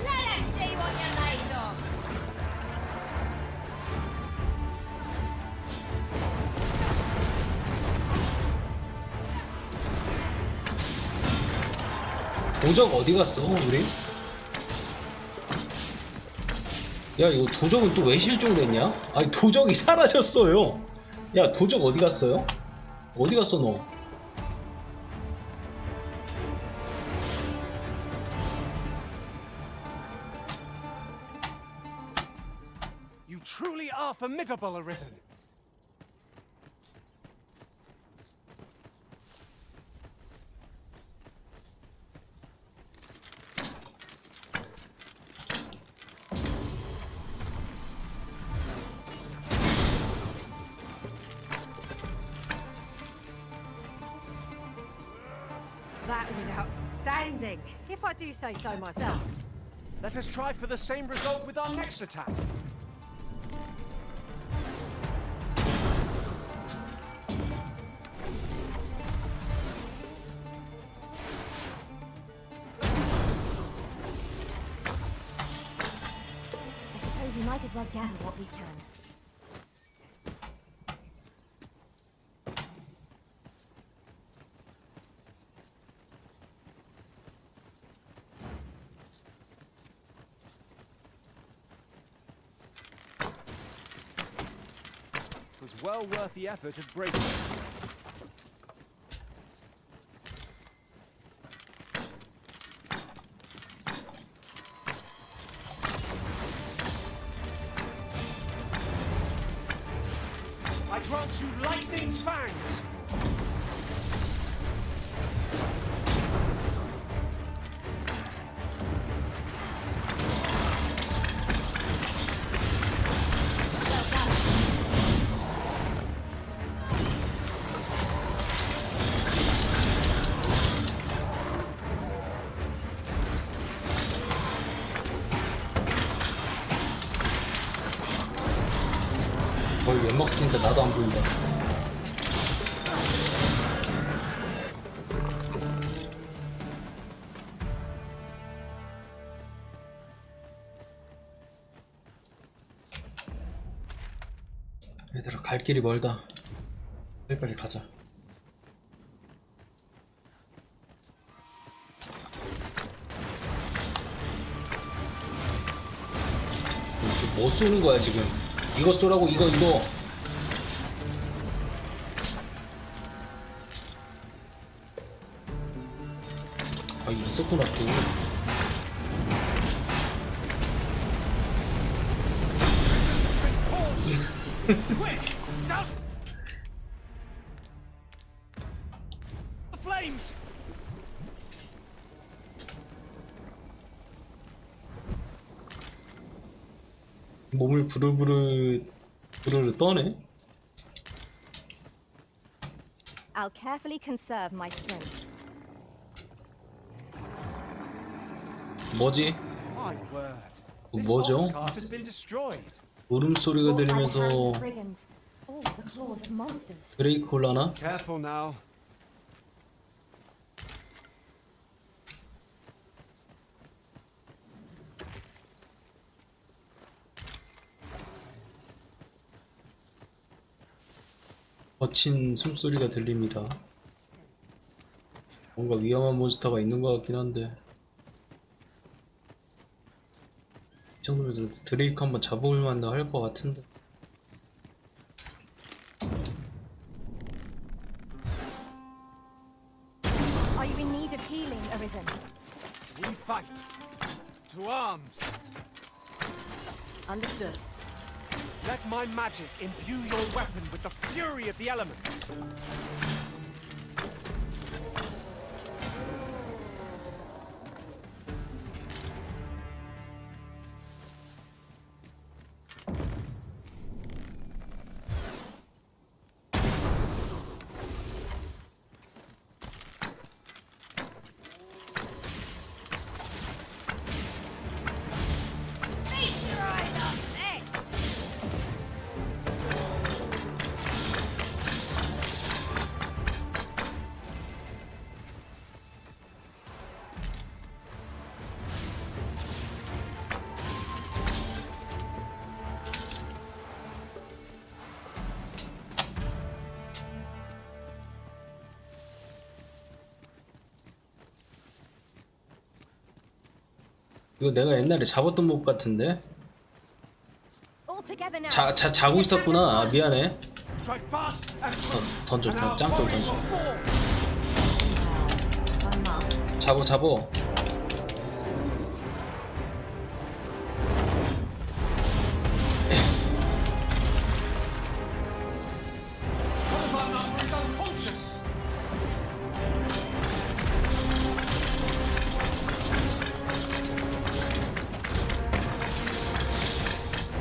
Let us see what you're made of. 도적 어디 갔어 우리? 야 이거 도적은 또 왜 실종됐냐? 아니 도적이 사라졌어요. 야 도적 어디 갔어요? 어디 갔어 너? You truly are formidable, Arisen. That was outstanding, if I do say so myself. Let us try for the same result with our next attack. I suppose we might as well gather what we can. It was well worth the effort of breaking it. I grant you lightning's fangs! 거의 연막 쓰니까 나도 안 보인다. 얘들아, 갈 길이 멀다. 빨리빨리 가자. 뭐 쏘는 거야 지금? 이거 쏘라고. 이거 아, 있었구나 또. Quick! Douse the flames! 몸을 부르르 떠네. I'll carefully conserve my strength. 뭐지? My word. 뭐죠? This cart has been destroyed. 울음소리가 들리면서 Brigands. All the claws of monsters. 브레이크 올라나? Careful now. 거친 숨소리가 들립니다. 뭔가 위험한 몬스터가 있는 것 같긴 한데, 이 정도면 드레이크 한번 잡아볼 만도 할 것 같은데. Are you in need of healing, Arisen? We fight. To arms. Understood. Let my magic imbue your weapon with the fury of the elements. 이거 내가 옛날에 잡았던 몹 같은데? 자고 있었구나. 아, 미안해. 던져, 그냥 짱돌 던져. 잡어.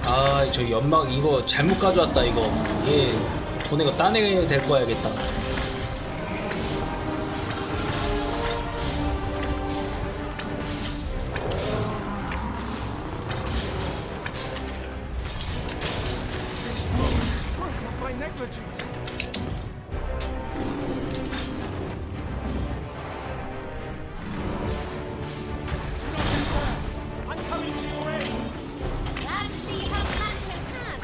아, 저 연막 이거 잘못 가져왔다. 이거 돈 이거 따내야 될 거야겠다. My negligence. I'm coming to your aid. Glad to see you have magic in hand.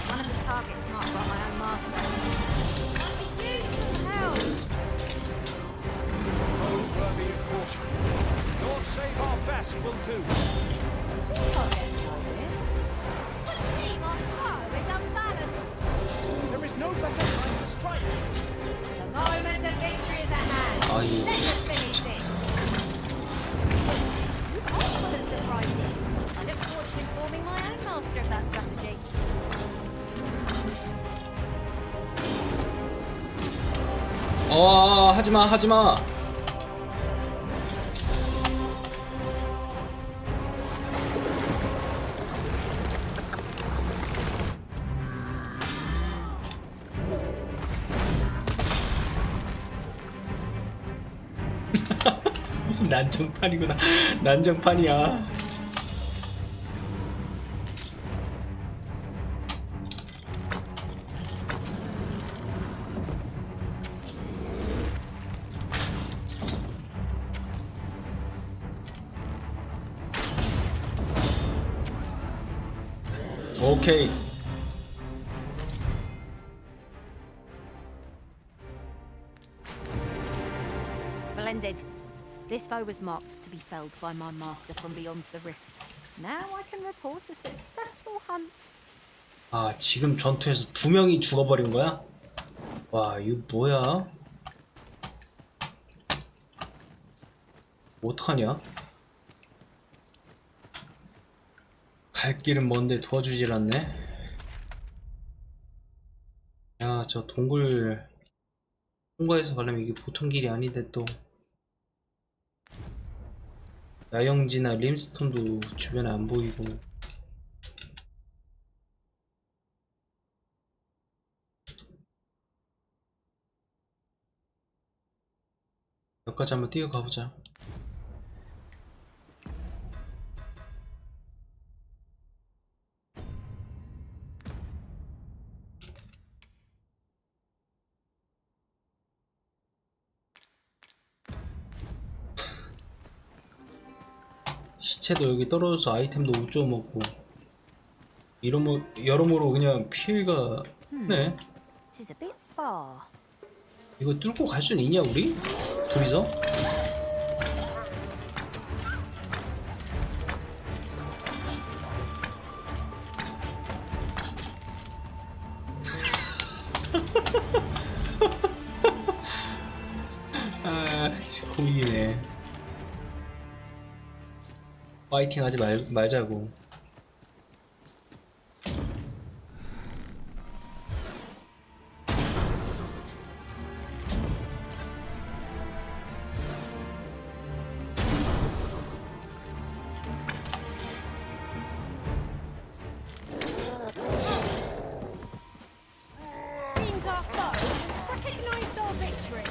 One of the targets marked by my own master. I could use some help. Oh, worthy of caution. Lord save our best will do. Would seem our foe is unbalanced. There is no better time to strike. To my 아유 진짜. Full of surprises. I look forward to informing my own master of that strategy. 하지마 하지마. 난정판이구나. 난정판이야. 오케이. Splendid. This foe was marked to be felled by my master from beyond the rift. Now I can report a successful hunt. 아, 지금 전투에서 2명이 죽어버린 거야? 와, 이거 뭐야? 어떡하냐? 갈 길은 먼데 도와주질 않네. 야, 저 동굴 통과해서 가려면 이게 보통 길이 아닌데 또 야영지나 림스톤도 주변에 안 보이고. 여기까지 한번 뛰어가보자. 시체도 여기 떨어져서 아이템도 못 주워먹고 여러모로 그냥 피해가 크네. It is a bit far. 이거 뚫고 갈 수는 있냐 우리? 둘이서? 아, 고민이네. 파이팅 하지 말자고. Seems our foe has recognized our victory.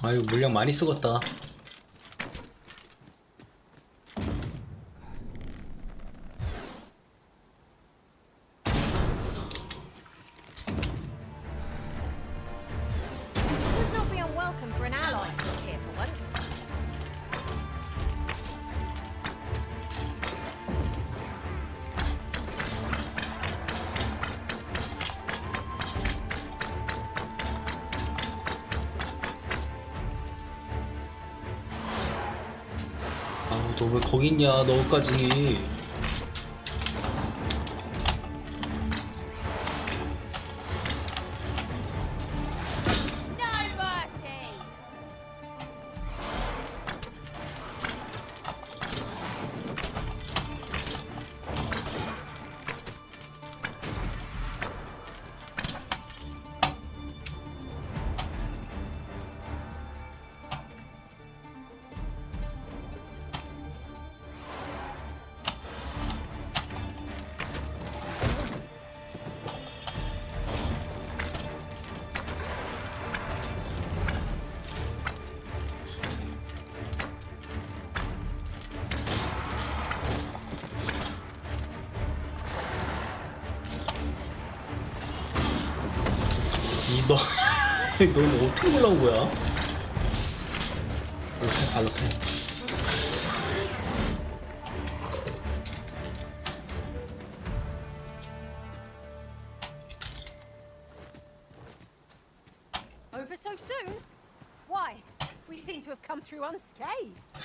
아유, 물량 많이 쓰겄다. Would not be unwelcome for an ally to look here for once. 아, 너 왜 거기 있냐, 너까지. No mercy. 넌 어떻게 올라온 거야? 발록해. soon? Why? We seem to have come through unscathed.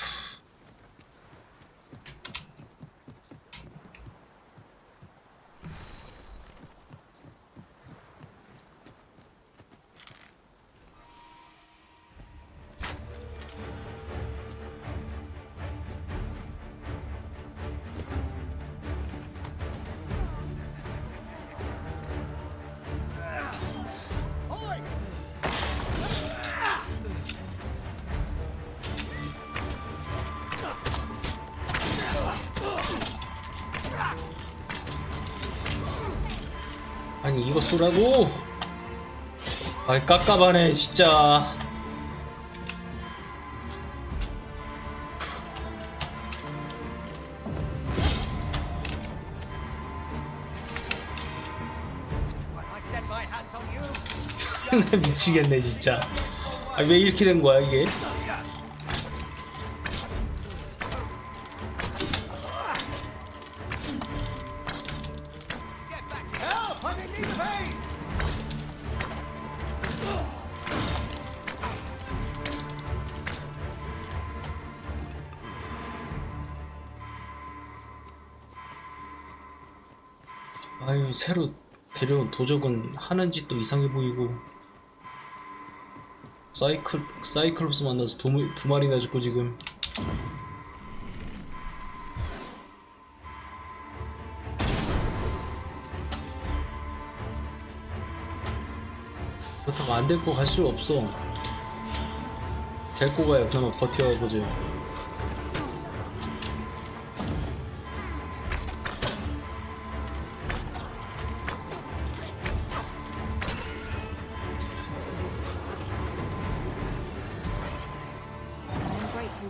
아니 이거 쏘라고? 아이 깝깝하네 진짜. 나 미치겠네 진짜. 아, 왜 이렇게 된 거야 이게? 아유 새로 데려온 도적은 하는 짓도 이상해 보이고 사이클롭스 만나서 두 마리나 죽고 지금. 그렇다고 안 데리고 갈 수 없어. 데리고 가야 그나마 버텨보지.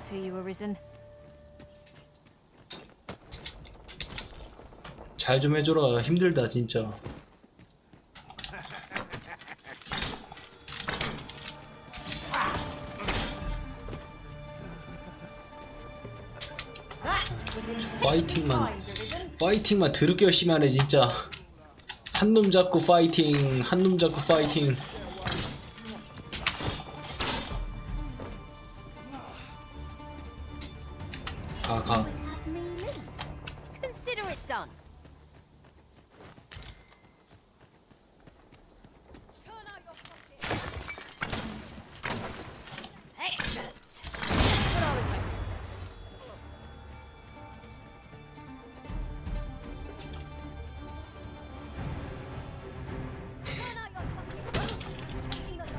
To you, Arisen. 잘 좀 해줘라. 힘들다 진짜. 파이팅만 더럽게 열심히 하네 진짜. 한 놈 잡고 파이팅, 한 놈 잡고 파이팅. 가. Consider it done. Excellent. Just what I was hoping.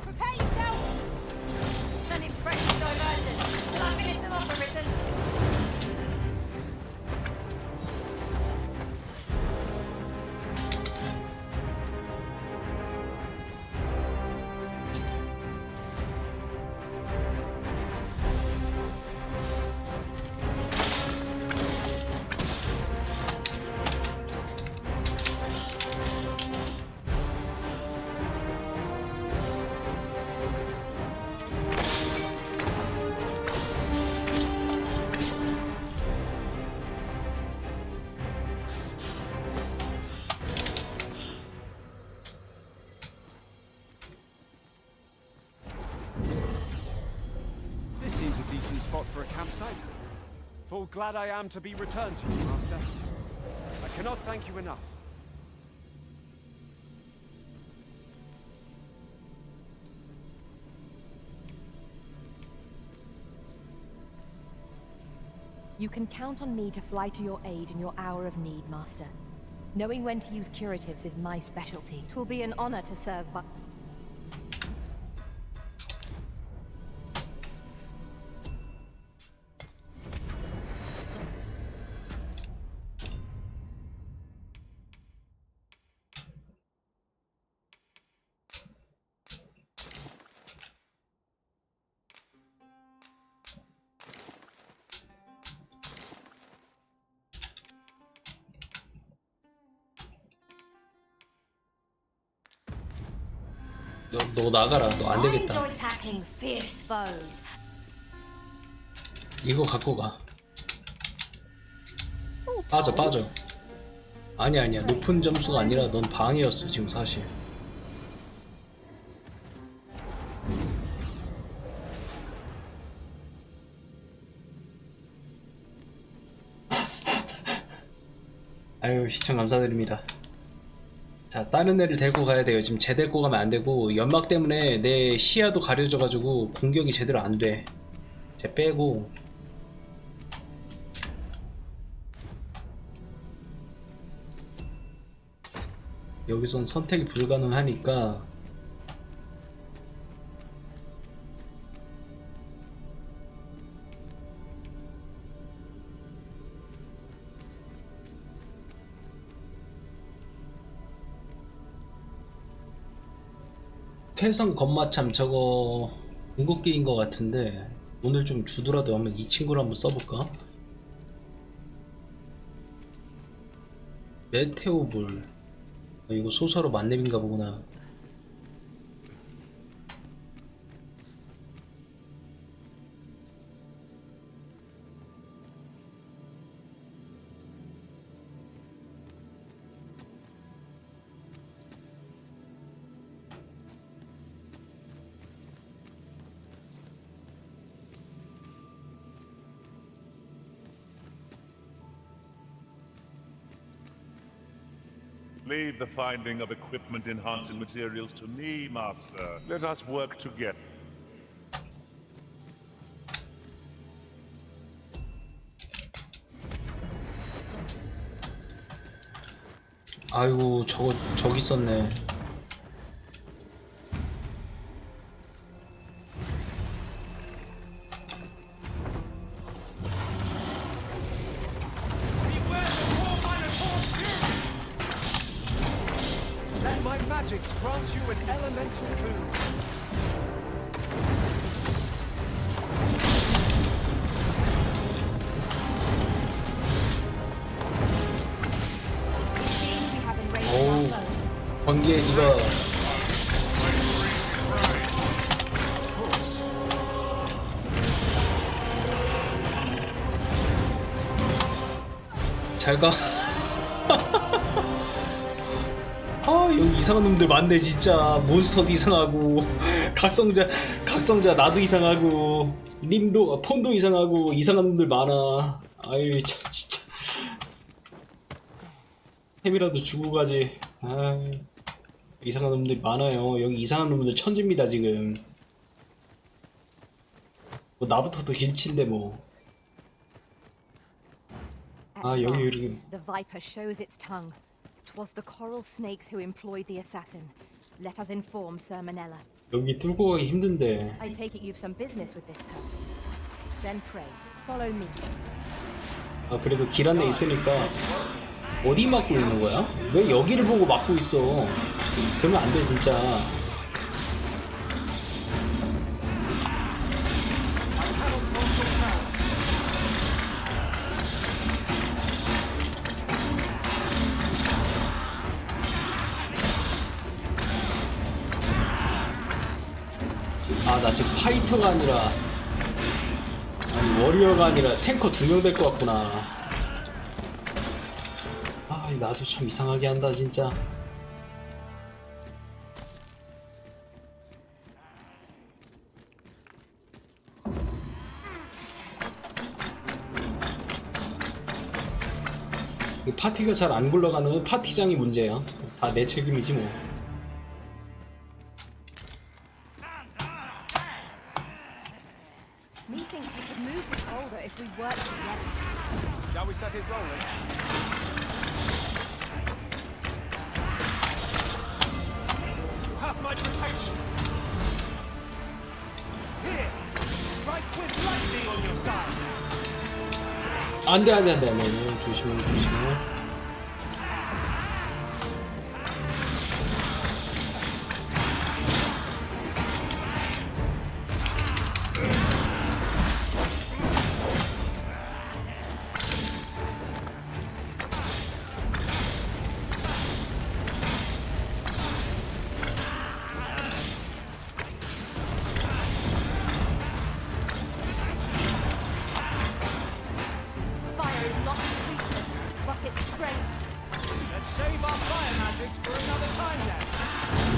Prepare yourself. An impressive diversion. Shall I finish them off, Arisen? Seems a decent spot for a campsite. Full glad I am to be returned to you, Master. I cannot thank you enough. You can count on me to fly to your aid in your hour of need, Master. Knowing when to use curatives is my specialty. 'Twill be an honor to serve by... 너 나가라. 너 안 되겠다. I enjoy tackling fierce foes. 이거 갖고 가. 빠져. 아니야. 높은 점수가 아니라 넌 방해였어 지금 사실. 아유, 시청 감사드립니다. 자, 다른 애를 데리고 가야 돼요. 지금 쟤 데리고 가면 안 되고, 연막 때문에 내 시야도 가려져가지고 공격이 제대로 안 돼. 쟤 빼고. 여기선 선택이 불가능하니까 태성 건마참 저거 궁극기인 것 같은데 오늘 좀 주더라도 한번 이 친구를 한번 써볼까? 메테오볼. 이거 소서로 만렙인가 보구나. Leave the finding of equipment-enhancing materials to me, Master. Let us work together. 아이고, 저기 있었네. Magics grant you an elemental boon. 어우, 번개 이거 잘가. 아, 여기 이상한 놈들 많네 진짜. 몬스터도 이상하고 각성자 나도 이상하고 림도 폰도 이상하고 이상한 놈들 많아. 아유 참 진짜. 햄이라도 주고 가지. 아, 이상한 놈들 많아요. 여기 이상한 놈들 천지입니다 지금. 뭐 나부터도 길친데 뭐. 아, 여기 The viper shows its tongue. 'Twas the coral snakes who employed the assassin. Let us inform Sir Manella. 여기 뚫고 가기 힘든데. I take it you've some business with this person. Then pray, follow me. 아, 그래도 길 안에 있으니까. 어디 막고 있는 거야? 왜 여기를 보고 막고 있어? 그러면 안 돼 진짜. 아, 나 지금 파이터가 아니라, 아니 워리어가 아니라 탱커 2명 될 것 같구나. 아, 나도 참 이상하게 한다 진짜. 파티가 잘 안 굴러가는 건 파티장이 문제야. 다 내 책임이지 뭐. Methinks we could move the boulder if we work together. Shall we set it rolling? You have my protection. Here, strike with lightning on your side. 안돼. 조심해.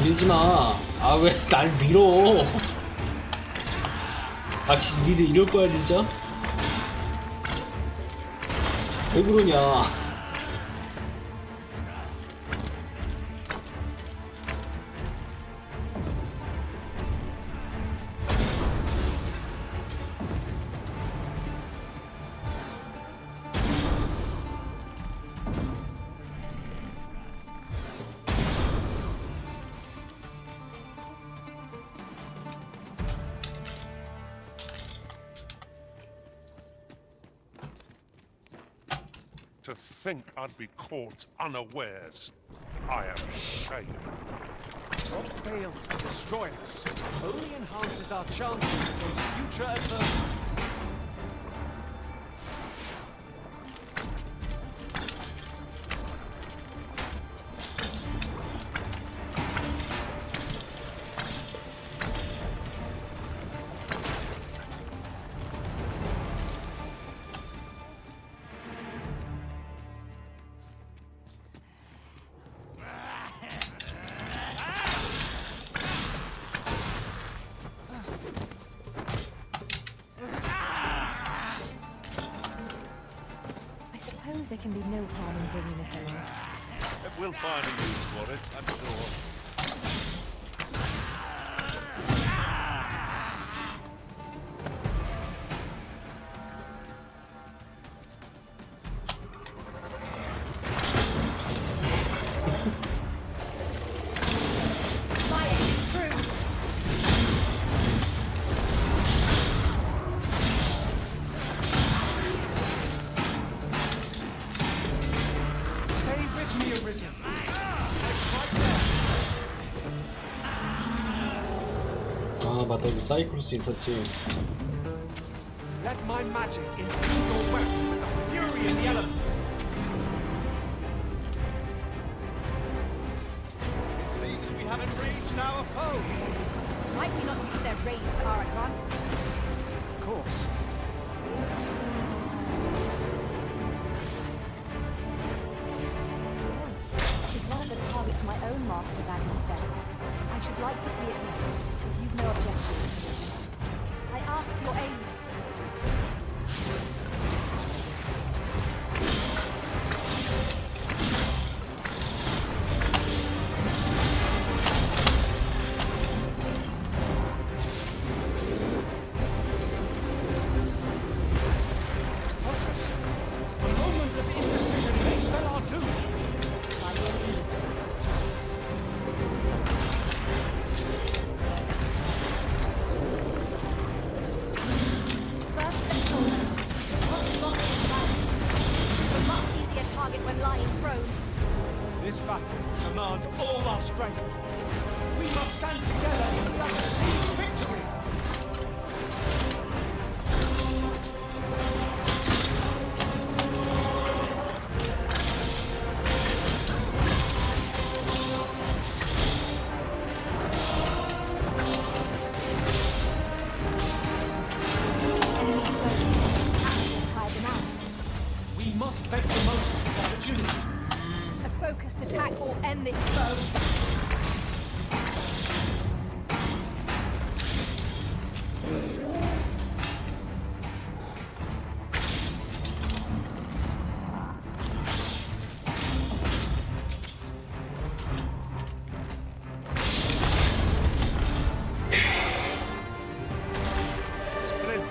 밀지마. 아, 왜 날 밀어. 아, 진짜 니들 이럴 거야 진짜? 왜 그러냐. To think I'd be caught unawares. I am ashamed. What failed to destroy us only enhances our chances against future adversities. There can be no harm in bringing this along. We'll find a use for it, I'm sure. 아 맞다, 여기 사이클로스 있었지. Let my magic impede your weapon with the fury of the elements. It seems we haven't reached our foe. Might we not use their rage to our advantage? Of course. Is one of the targets my own master badly fell? I should like to see it defeated, if you've no objection. I ask your aid. This battle will demand all our strength. We must stand together in the unseen victory. We must make the most of this opportunity. A focused attack will end this foe. Splendid.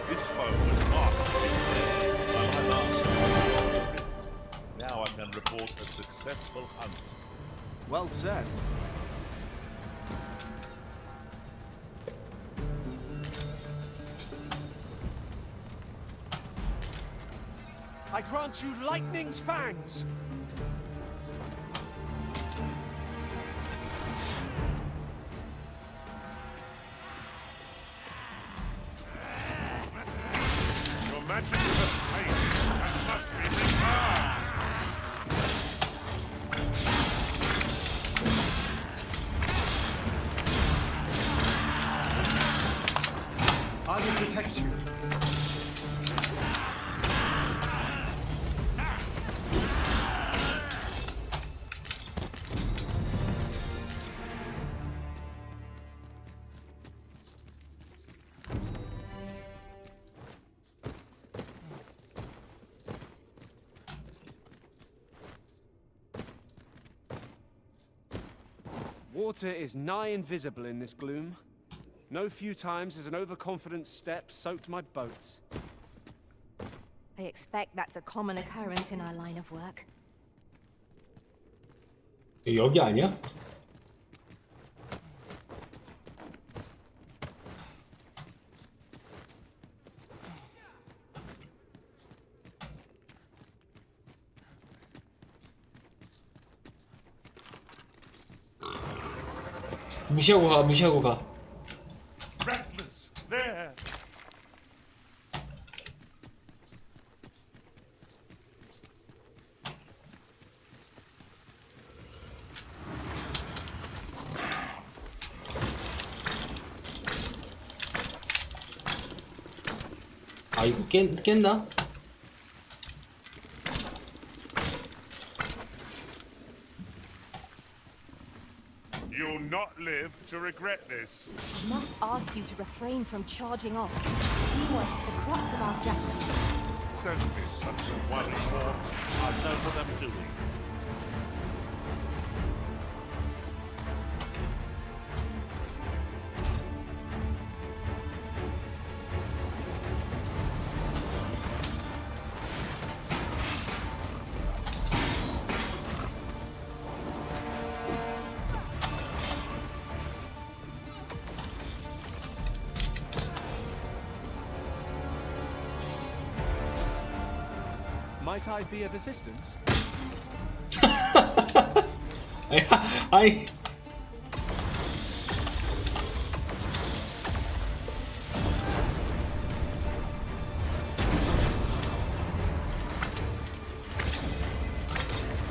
This foe was marked by my last. Now I can report a successful hunt. Well said. I grant you lightning's fangs. Your magic has paid. That must be reversed. I will protect you. Water is nigh invisible in this gloom. No few times has an overconfident step soaked my boats. I expect that's a common occurrence in our line of work. 여기 아니야? 무시하고 가, 무시하고 가. Reckless. There. 아 이거 깼나? You'll not live to regret this. I must ask you to refrain from charging off. Teamwork is the crux of our strategy. Send me such a one thought. I know what I'm doing. Might I be of assistance? 아니.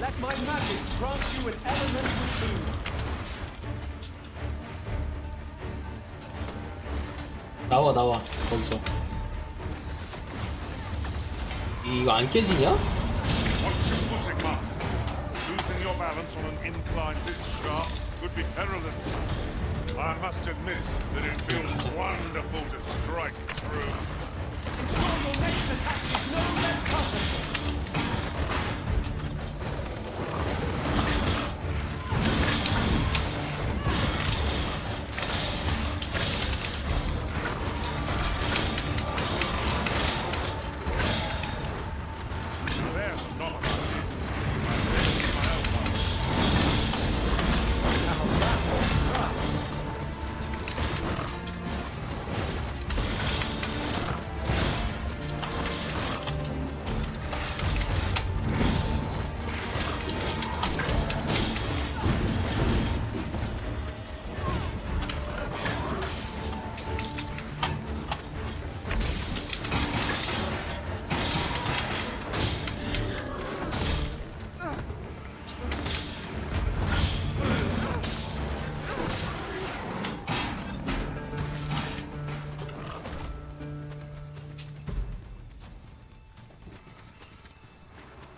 Let my magics grant you an elemental boon. 나와 거기서. 이거 안 깨지냐? What's your footing, master? Losing your balance on an incline this sharp could be perilous. I must admit that it feels wonderful to strike through. Ensure your next attack is no less comfortable.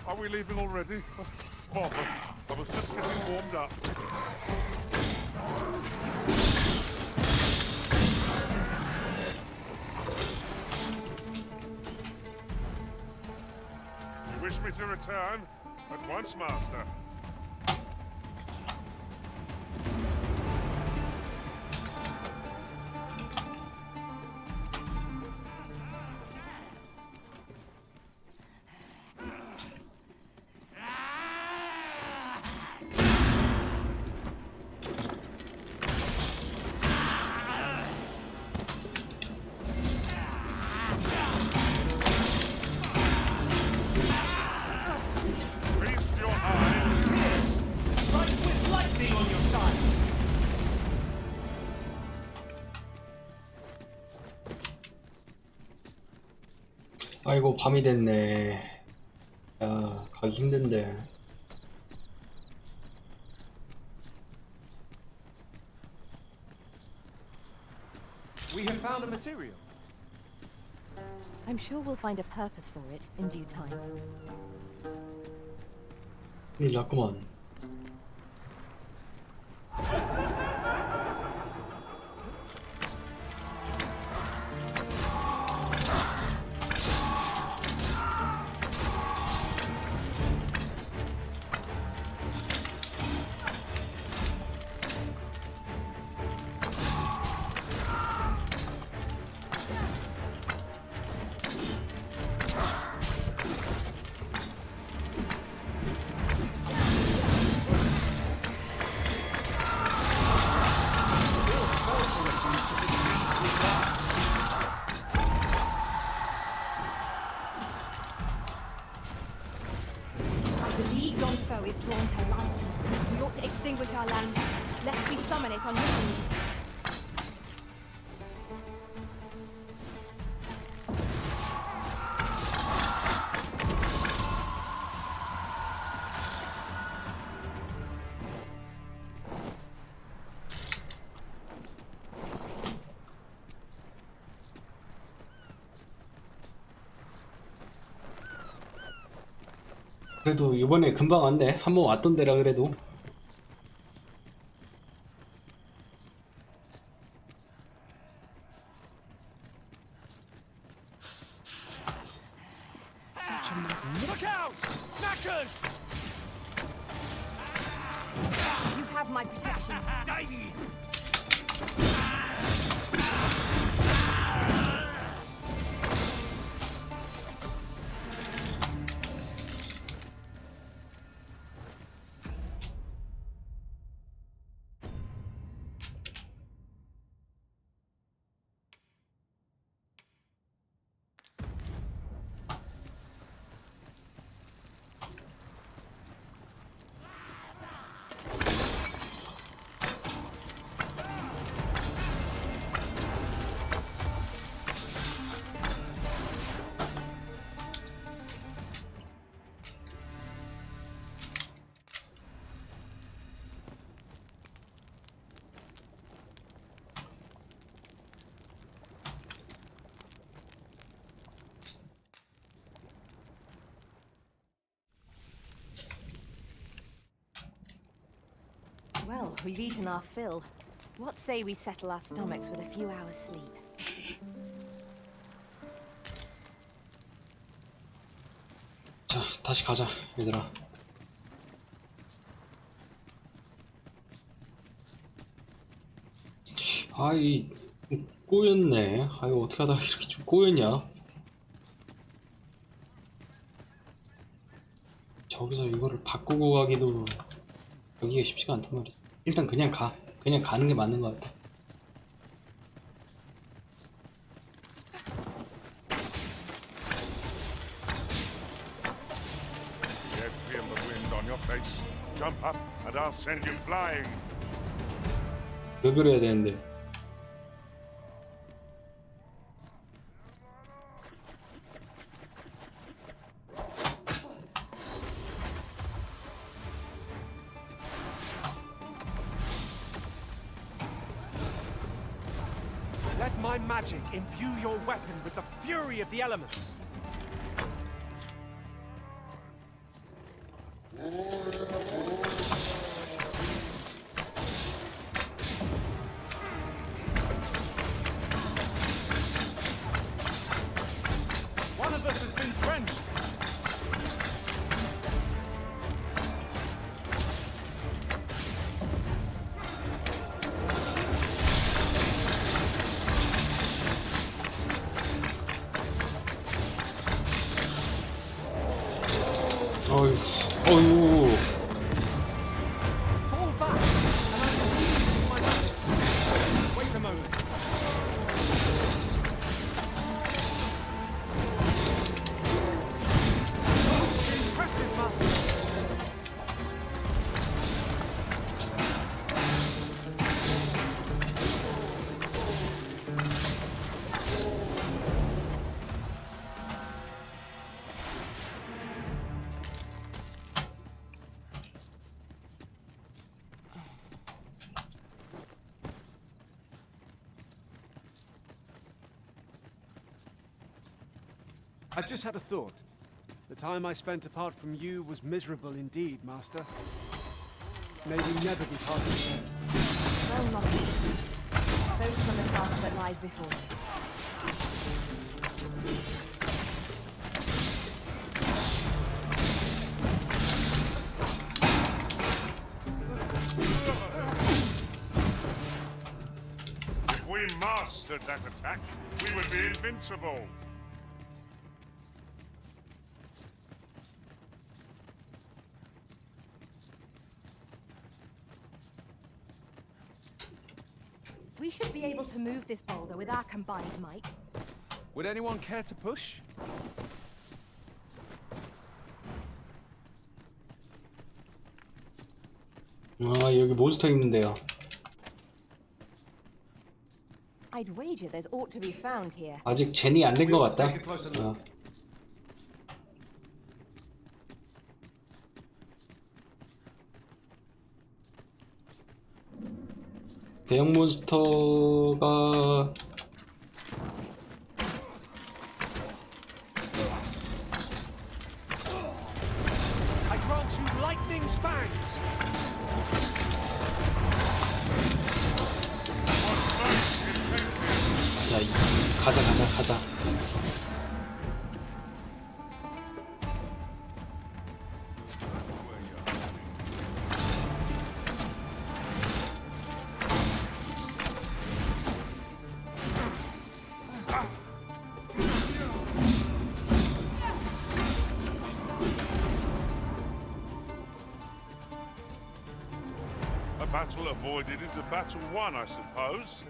Are we leaving already? Bother. I was just getting warmed up. You wish me to return? At once, master. 아이고 밤이 됐네. 야 가기 힘든데. We have found a material. I'm sure we'll find a purpose for it in due time. 큰일 났구만. Yon foe is drawn to light. We ought to extinguish our lanterns, lest we summon it on hitting you. 그래도 이번에 금방 왔네. 한번 왔던 데라 그래도. Such a look out! Knackers! You have my protection. Well, we've eaten our fill. What say we settle our stomachs with a few hours sleep? 자, 다시 가자, 얘들아. 아이, 꼬였네. 아유, 어떻게 하다가 이렇게 좀 꼬였냐? 저기서 이거를 바꾸고 가기도 여기가 쉽지가 않단 말이야. 일단 그냥 가. 그냥 가는 게 맞는 것 같아. Yet feel the wind on your face. Jump up and I'll send you flying. 왜 그래야 되는데? Let my magic imbue your weapon with the fury of the elements. One of us has been drenched. 어휴, 어휴. Fall back, and I will use my magics. Wait a moment. Most impressive, Master. I've just had a thought. The time I spent apart from you was miserable indeed, Master. May we never be parted again. Well, not focus on the task that lies before you. If we mastered that attack, we would be invincible. We should be able to move this boulder with our combined might. Would anyone care to push? 아, 여기 몬스터 있는데요. I'd wager there's ought to be found here. 아직 젠이 안 된 것 같다. 어. 대형 몬스터가 I grant you lightning's fangs. 야, 가자. A battle avoided is a battle won, I suppose.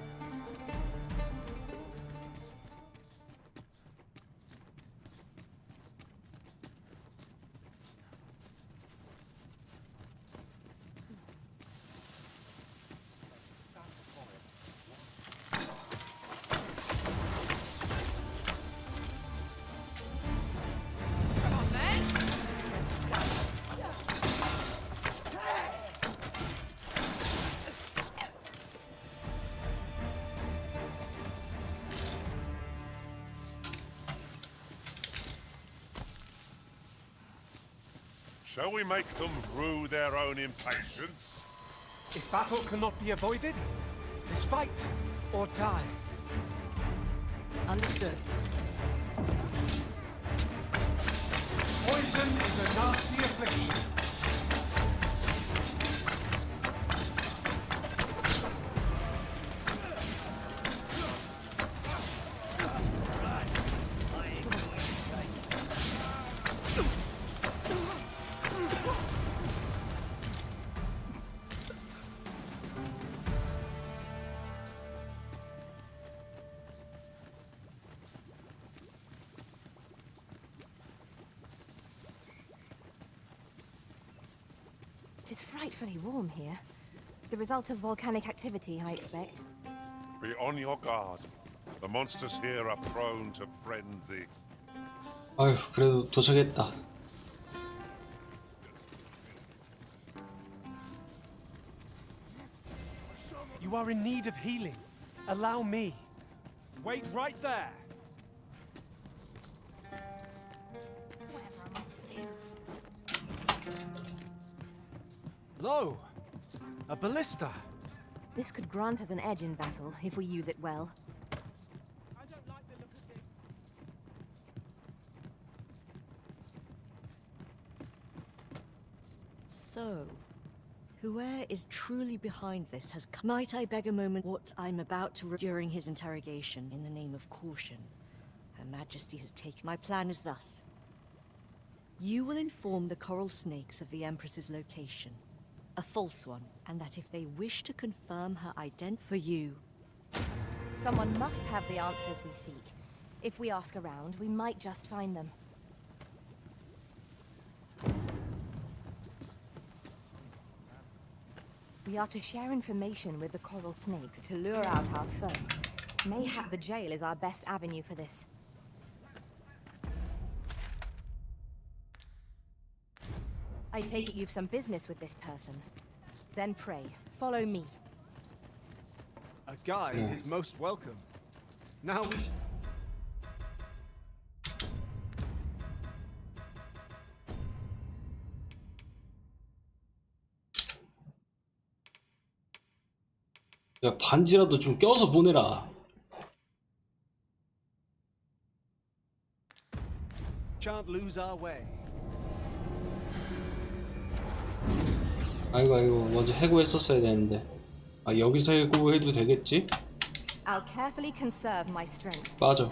Shall we make them rue their own impatience? If battle cannot be avoided, it's fight or die. Understood. Poison is a nasty affliction. It is frightfully warm here. The result of volcanic activity, I expect. Be on your guard. The monsters here are prone to frenzy. 아휴, 그래도 도착했다. You are in need of healing. Allow me. Wait right there. Lo! A ballista! This could grant us an edge in battle, if we use it well. So, whoever is truly behind this has come. Might I beg a moment what I'm about to during his interrogation in the name of caution? Her Majesty has taken. My plan is thus. You will inform the coral snakes of the Empress's location. A false one, and that if they wish to confirm her identity for you. Someone must have the answers we seek. If we ask around, we might just find them. We are to share information with the coral snakes to lure out our foe. Mayhap the jail is our best avenue for this. I take it you've some business with this person. Then pray, follow me. A guide is most welcome. Now we... 야, 반지라도 좀 껴서 보내라. Shan't lose our way. 아이고, 먼저 해고했었어야 되는데. 아, 여기서 해고해도 되겠지? I'll carefully conserve my strength. 맞아.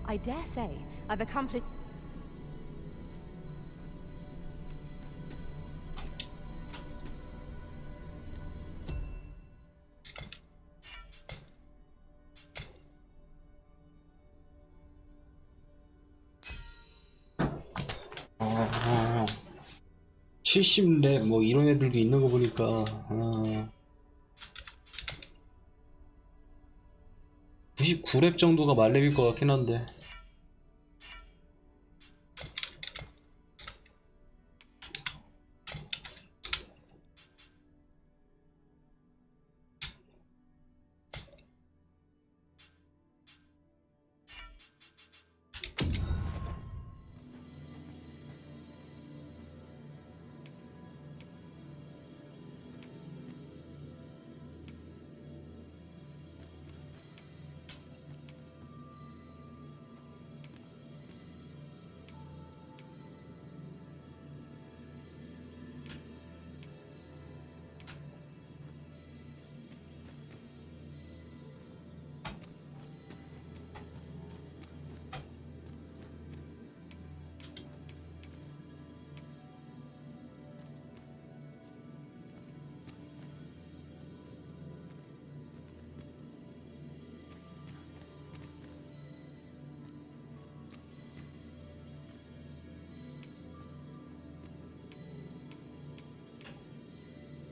I dare say I've accomplished. 70렙 뭐 이런 애들도 있는 거 보니까 99렙 정도가 만렙일 것 같긴 한데.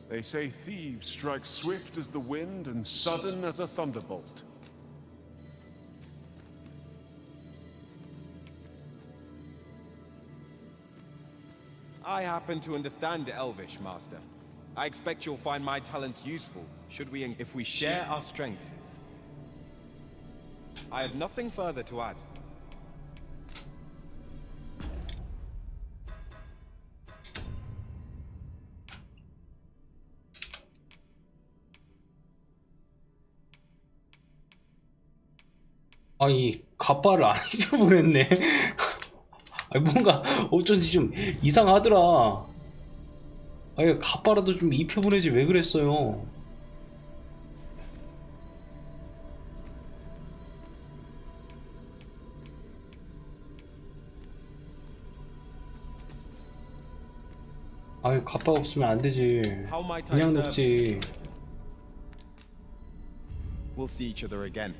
They say thieves strike swift as the wind and sudden as a thunderbolt. I happen to understand Elvish, Master. I expect you'll find my talents useful, if we share our strengths. I have nothing further to add. 아니 갑바를 안 입혀보냈네. 아니 뭔가 어쩐지 좀 이상하더라. 아니 갑바라도 좀 입혀보내지 왜 그랬어요. 아유 갑바 없으면 안 되지. 그냥 눕지. We'll see each other again.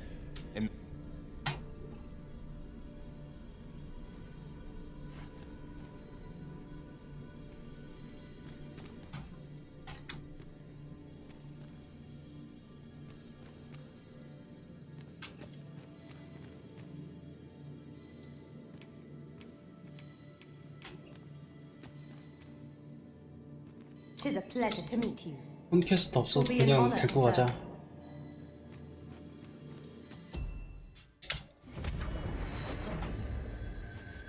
Tis a pleasure to meet you. 콘캐스트 없어도 그냥 데리고 가자.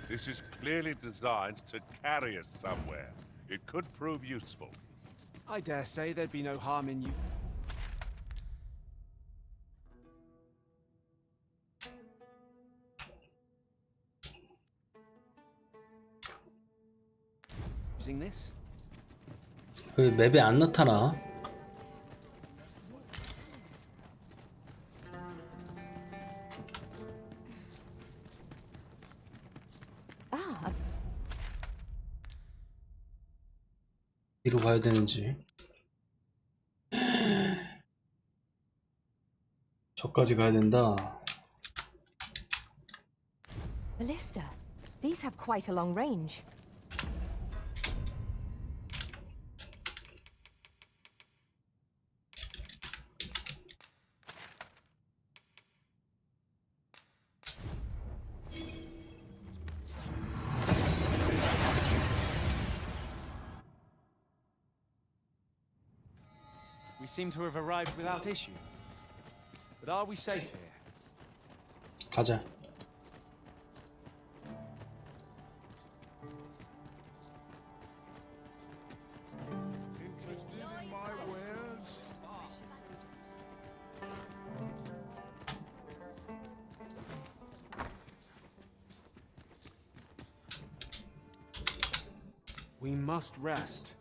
This is clearly designed to carry us somewhere. It could prove useful. I dare say there'd be no harm in you. Using this? 왜 맵에 안 나타나? 뒤로 가야 되는지. 저까지 가야 된다. Ballista. These have quite a long range. We seem to have arrived without issue. But are we safe here? 가자. Interested in my wares? We must rest.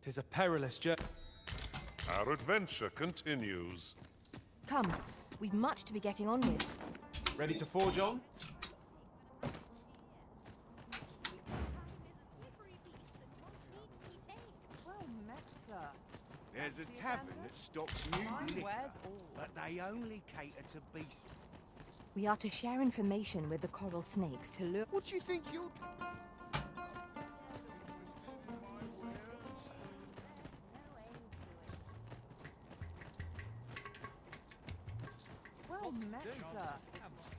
'Tis a perilous journey. Our adventure continues. Come, we've much to be getting on with. Ready to forge on? Well met, sir. There's a tavern that stocks new Fine liquor, wares all. but they only cater to beasts. We are to share information with the coral snakes to lure. What do you think you'll... Well met, sir.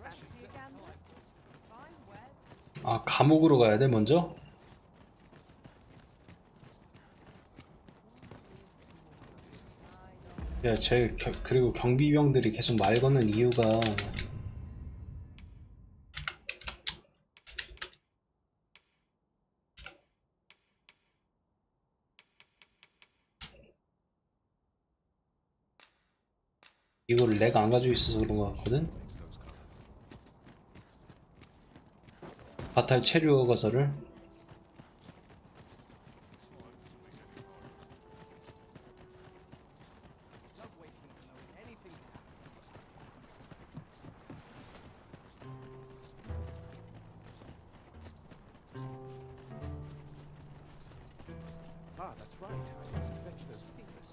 Fancy a gander? Fine wares. 아, 감옥으로 가야 돼, 먼저? 야, 그리고 경비병들이 계속 말 거는 이유가 이거를 내가 안 가지고 있어서 그런 것 같거든? 바탈 체류 허가서를. Ah, that's right. I must fetch those papers.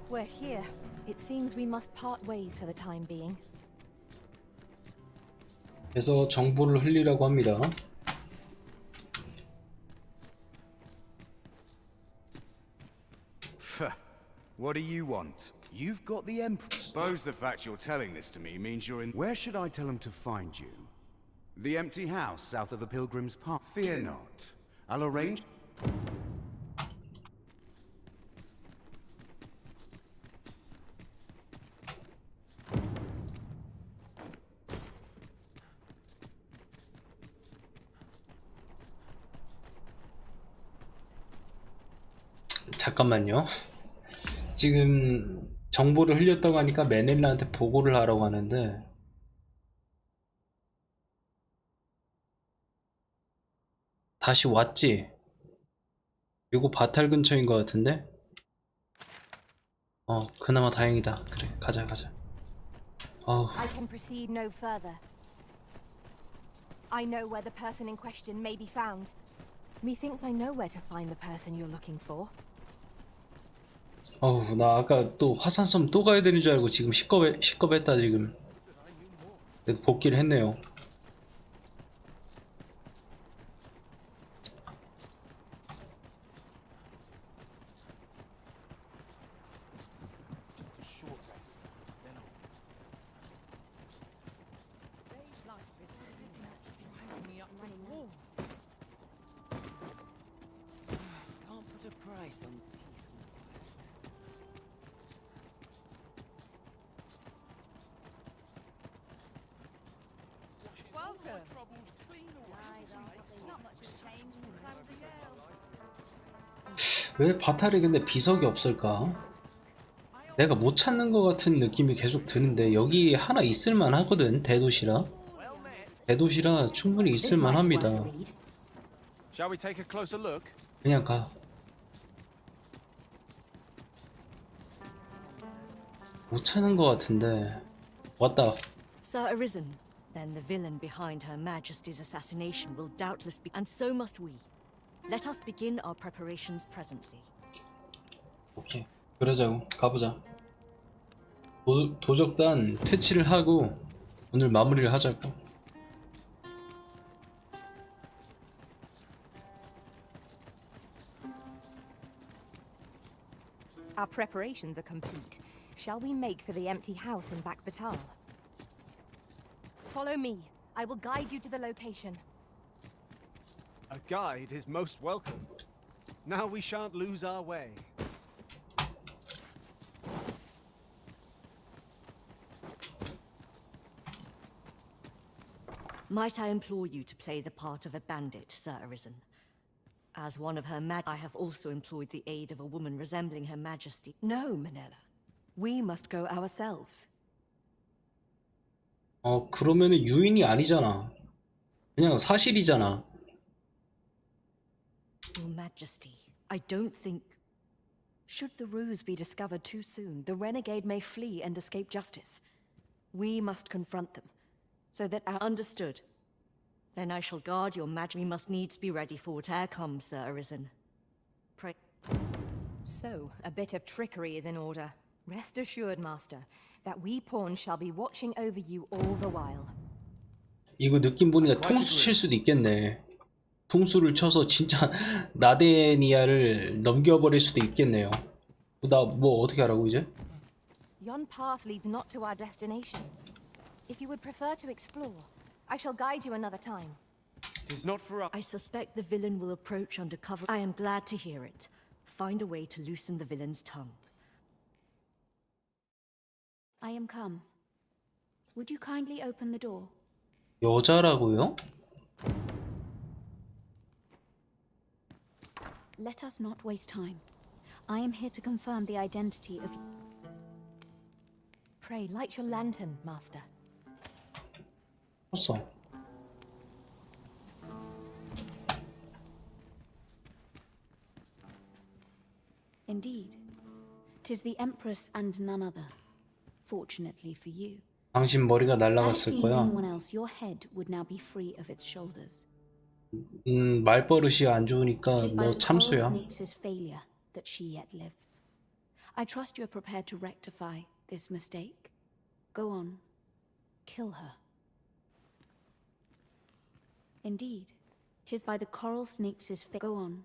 We're here. It seems we must part ways for the time being. 그래서 정보를 흘리라고 합니다. What do you want? You've got the Emperor. Suppose the fact you're telling this to me means you're in... Where should I tell him to find you? The empty house south of the Pilgrim's Path. Fear not. I'll arrange... 잠깐만요. 지금 정보를 흘렸다고 하니까 메넬라한테 보고를 하라고 하는데 다시 왔지? 이거 바탈 근처인 것 같은데? 그나마 다행이다. 그래, 가자. I can proceed no further. I know where the person in question may be found. Methinks I know where to find the person you're looking for. 나 아까 또 화산섬 또 가야 되는 줄 알고 지금 시겁했다 지금. 그래도 복귀를 했네요. Can't put a price on peace. Welcome. Not much has changed since I was a girl. 왜 바탈이 근데 비석이 없을까? 내가 못 찾는 것 같은 느낌이 계속 드는데 여기 하나 있을만 하거든. 대도시라 충분히 있을만 합니다. Shall we take a closer look? 그냥 가. 못 찾는 것 같은데. 왔다. Sir Arisen, then the villain behind Her Majesty's assassination will doubtless be, and so must we. Let us begin our preparations presently. 오케이, 그러자고. 가보자. 도적단 퇴치를 하고 오늘 마무리를 하자고. Our preparations are complete. Shall we make for the empty house in Back Batal? Follow me. I will guide you to the location. A guide is most welcome. Now we shan't lose our way. Might I implore you to play the part of a bandit, Sir Arisen? As one of I have also employed the aid of a woman resembling Her Majesty. No, Manella. We must go ourselves. 그러면은 유인이 아니잖아. 그냥 사실이잖아. Your Majesty, I don't think... Should the ruse be discovered too soon, the renegade may flee and escape justice. We must confront them, so that our... Understood. Then I shall guard your Majesty. We must needs be ready for whatever comes, Sir Arisen. Pray... So, a bit of trickery is in order. Rest assured, Master, that we pawns shall be watching over you all the while. 이거 느낌 보니까 통수 칠 수도 있겠네. 통수를 쳐서 진짜 나데니아를 넘겨버릴 수도 있겠네요. 나 뭐 어떻게 하라고 이제? Yon path leads not to our destination. If you would prefer to explore, I shall guide you another time. It is not for us. I suspect the villain will approach under cover. I am glad to hear it. Find a way to loosen the villain's tongue. I am come. Would you kindly open the door? 여자라고요? Let us not waste time. I am here to confirm the identity of... Pray, light your lantern, Master. 봤어. Indeed. 'Tis the Empress and none other. Fortunately for you. 당신 머리가 Had it 날아갔을 been 거야. anyone else, your head would now be free of its shoulders. 말버릇이 안 좋으니까 'Tis by 너 the coral 참수야. snake's failure that she yet lives. I trust you are prepared to rectify this mistake. Go on. Kill her. Indeed. 'Tis by the coral snake's Go on.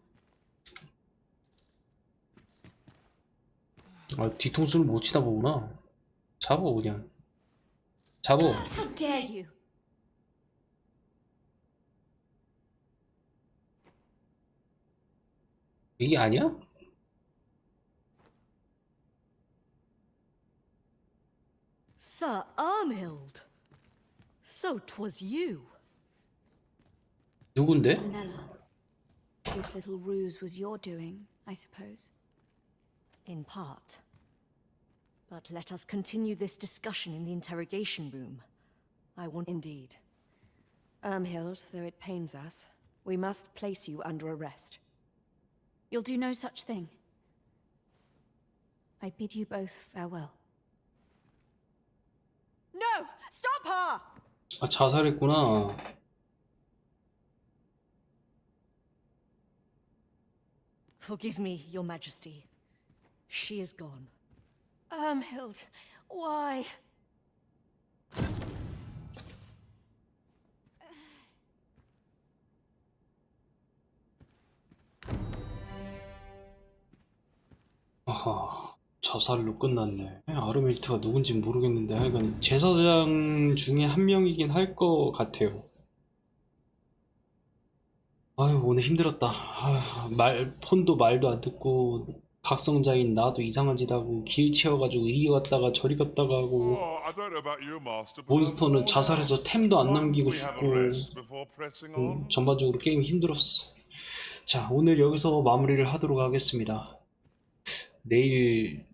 뒤통수를 못 치다 보구나. 잡어 그냥. 잡어. How dare you! 이게 아니야? Sir Armhild! So 'twas you! 누군데? Manella. This little ruse was your doing, I suppose. In part. But let us continue this discussion in the interrogation room. I want... Indeed. Armhild, though it pains us, we must place you under arrest. You'll do no such thing. I bid you both farewell. No! Stop her! 자살했구나. Forgive me, Your Majesty. She is gone. Armhild, why? 아하, 자살로 끝났네. 아르밀트가 누군지 모르겠는데 하여간 제사장 중에 한 명이긴 할 것 같아요. 아유, 오늘 힘들었다. 폰도 말도 안 듣고 각성자인 나도 이상한 짓 하고 길 채워가지고 이리 갔다가 저리 갔다가 하고 몬스터는 자살해서 템도 안 남기고 죽고 전반적으로 게임 힘들었어. 자, 오늘 여기서 마무리를 하도록 하겠습니다. 내일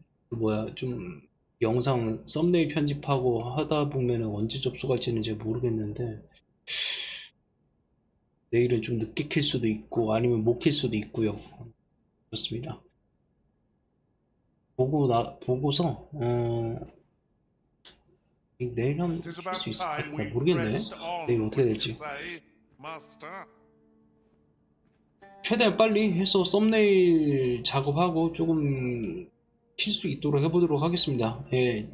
좀 영상 썸네일 편집하고 하다 보면은 언제 접속할지는 제가 모르겠는데 내일은 좀 늦게 킬 수도 있고 아니면 못 킬 수도 있고요. 그렇습니다. 보고서 내일 한번 킬 수 있을 것 같아. 모르겠네. 내일 어떻게 될지. 최대한 빨리 해서 썸네일 작업하고 조금 킬 수 있도록 해보도록 하겠습니다. 예,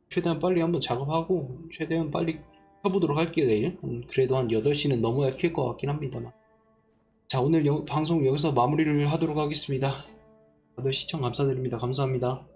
최대한 빨리 한번 작업하고 최대한 빨리 해보도록 할게요. 내일 그래도 한 8시는 넘어야 킬 것 같긴 합니다만. 자, 오늘 방송 여기서 마무리를 하도록 하겠습니다. 다들 시청 감사드립니다. 감사합니다.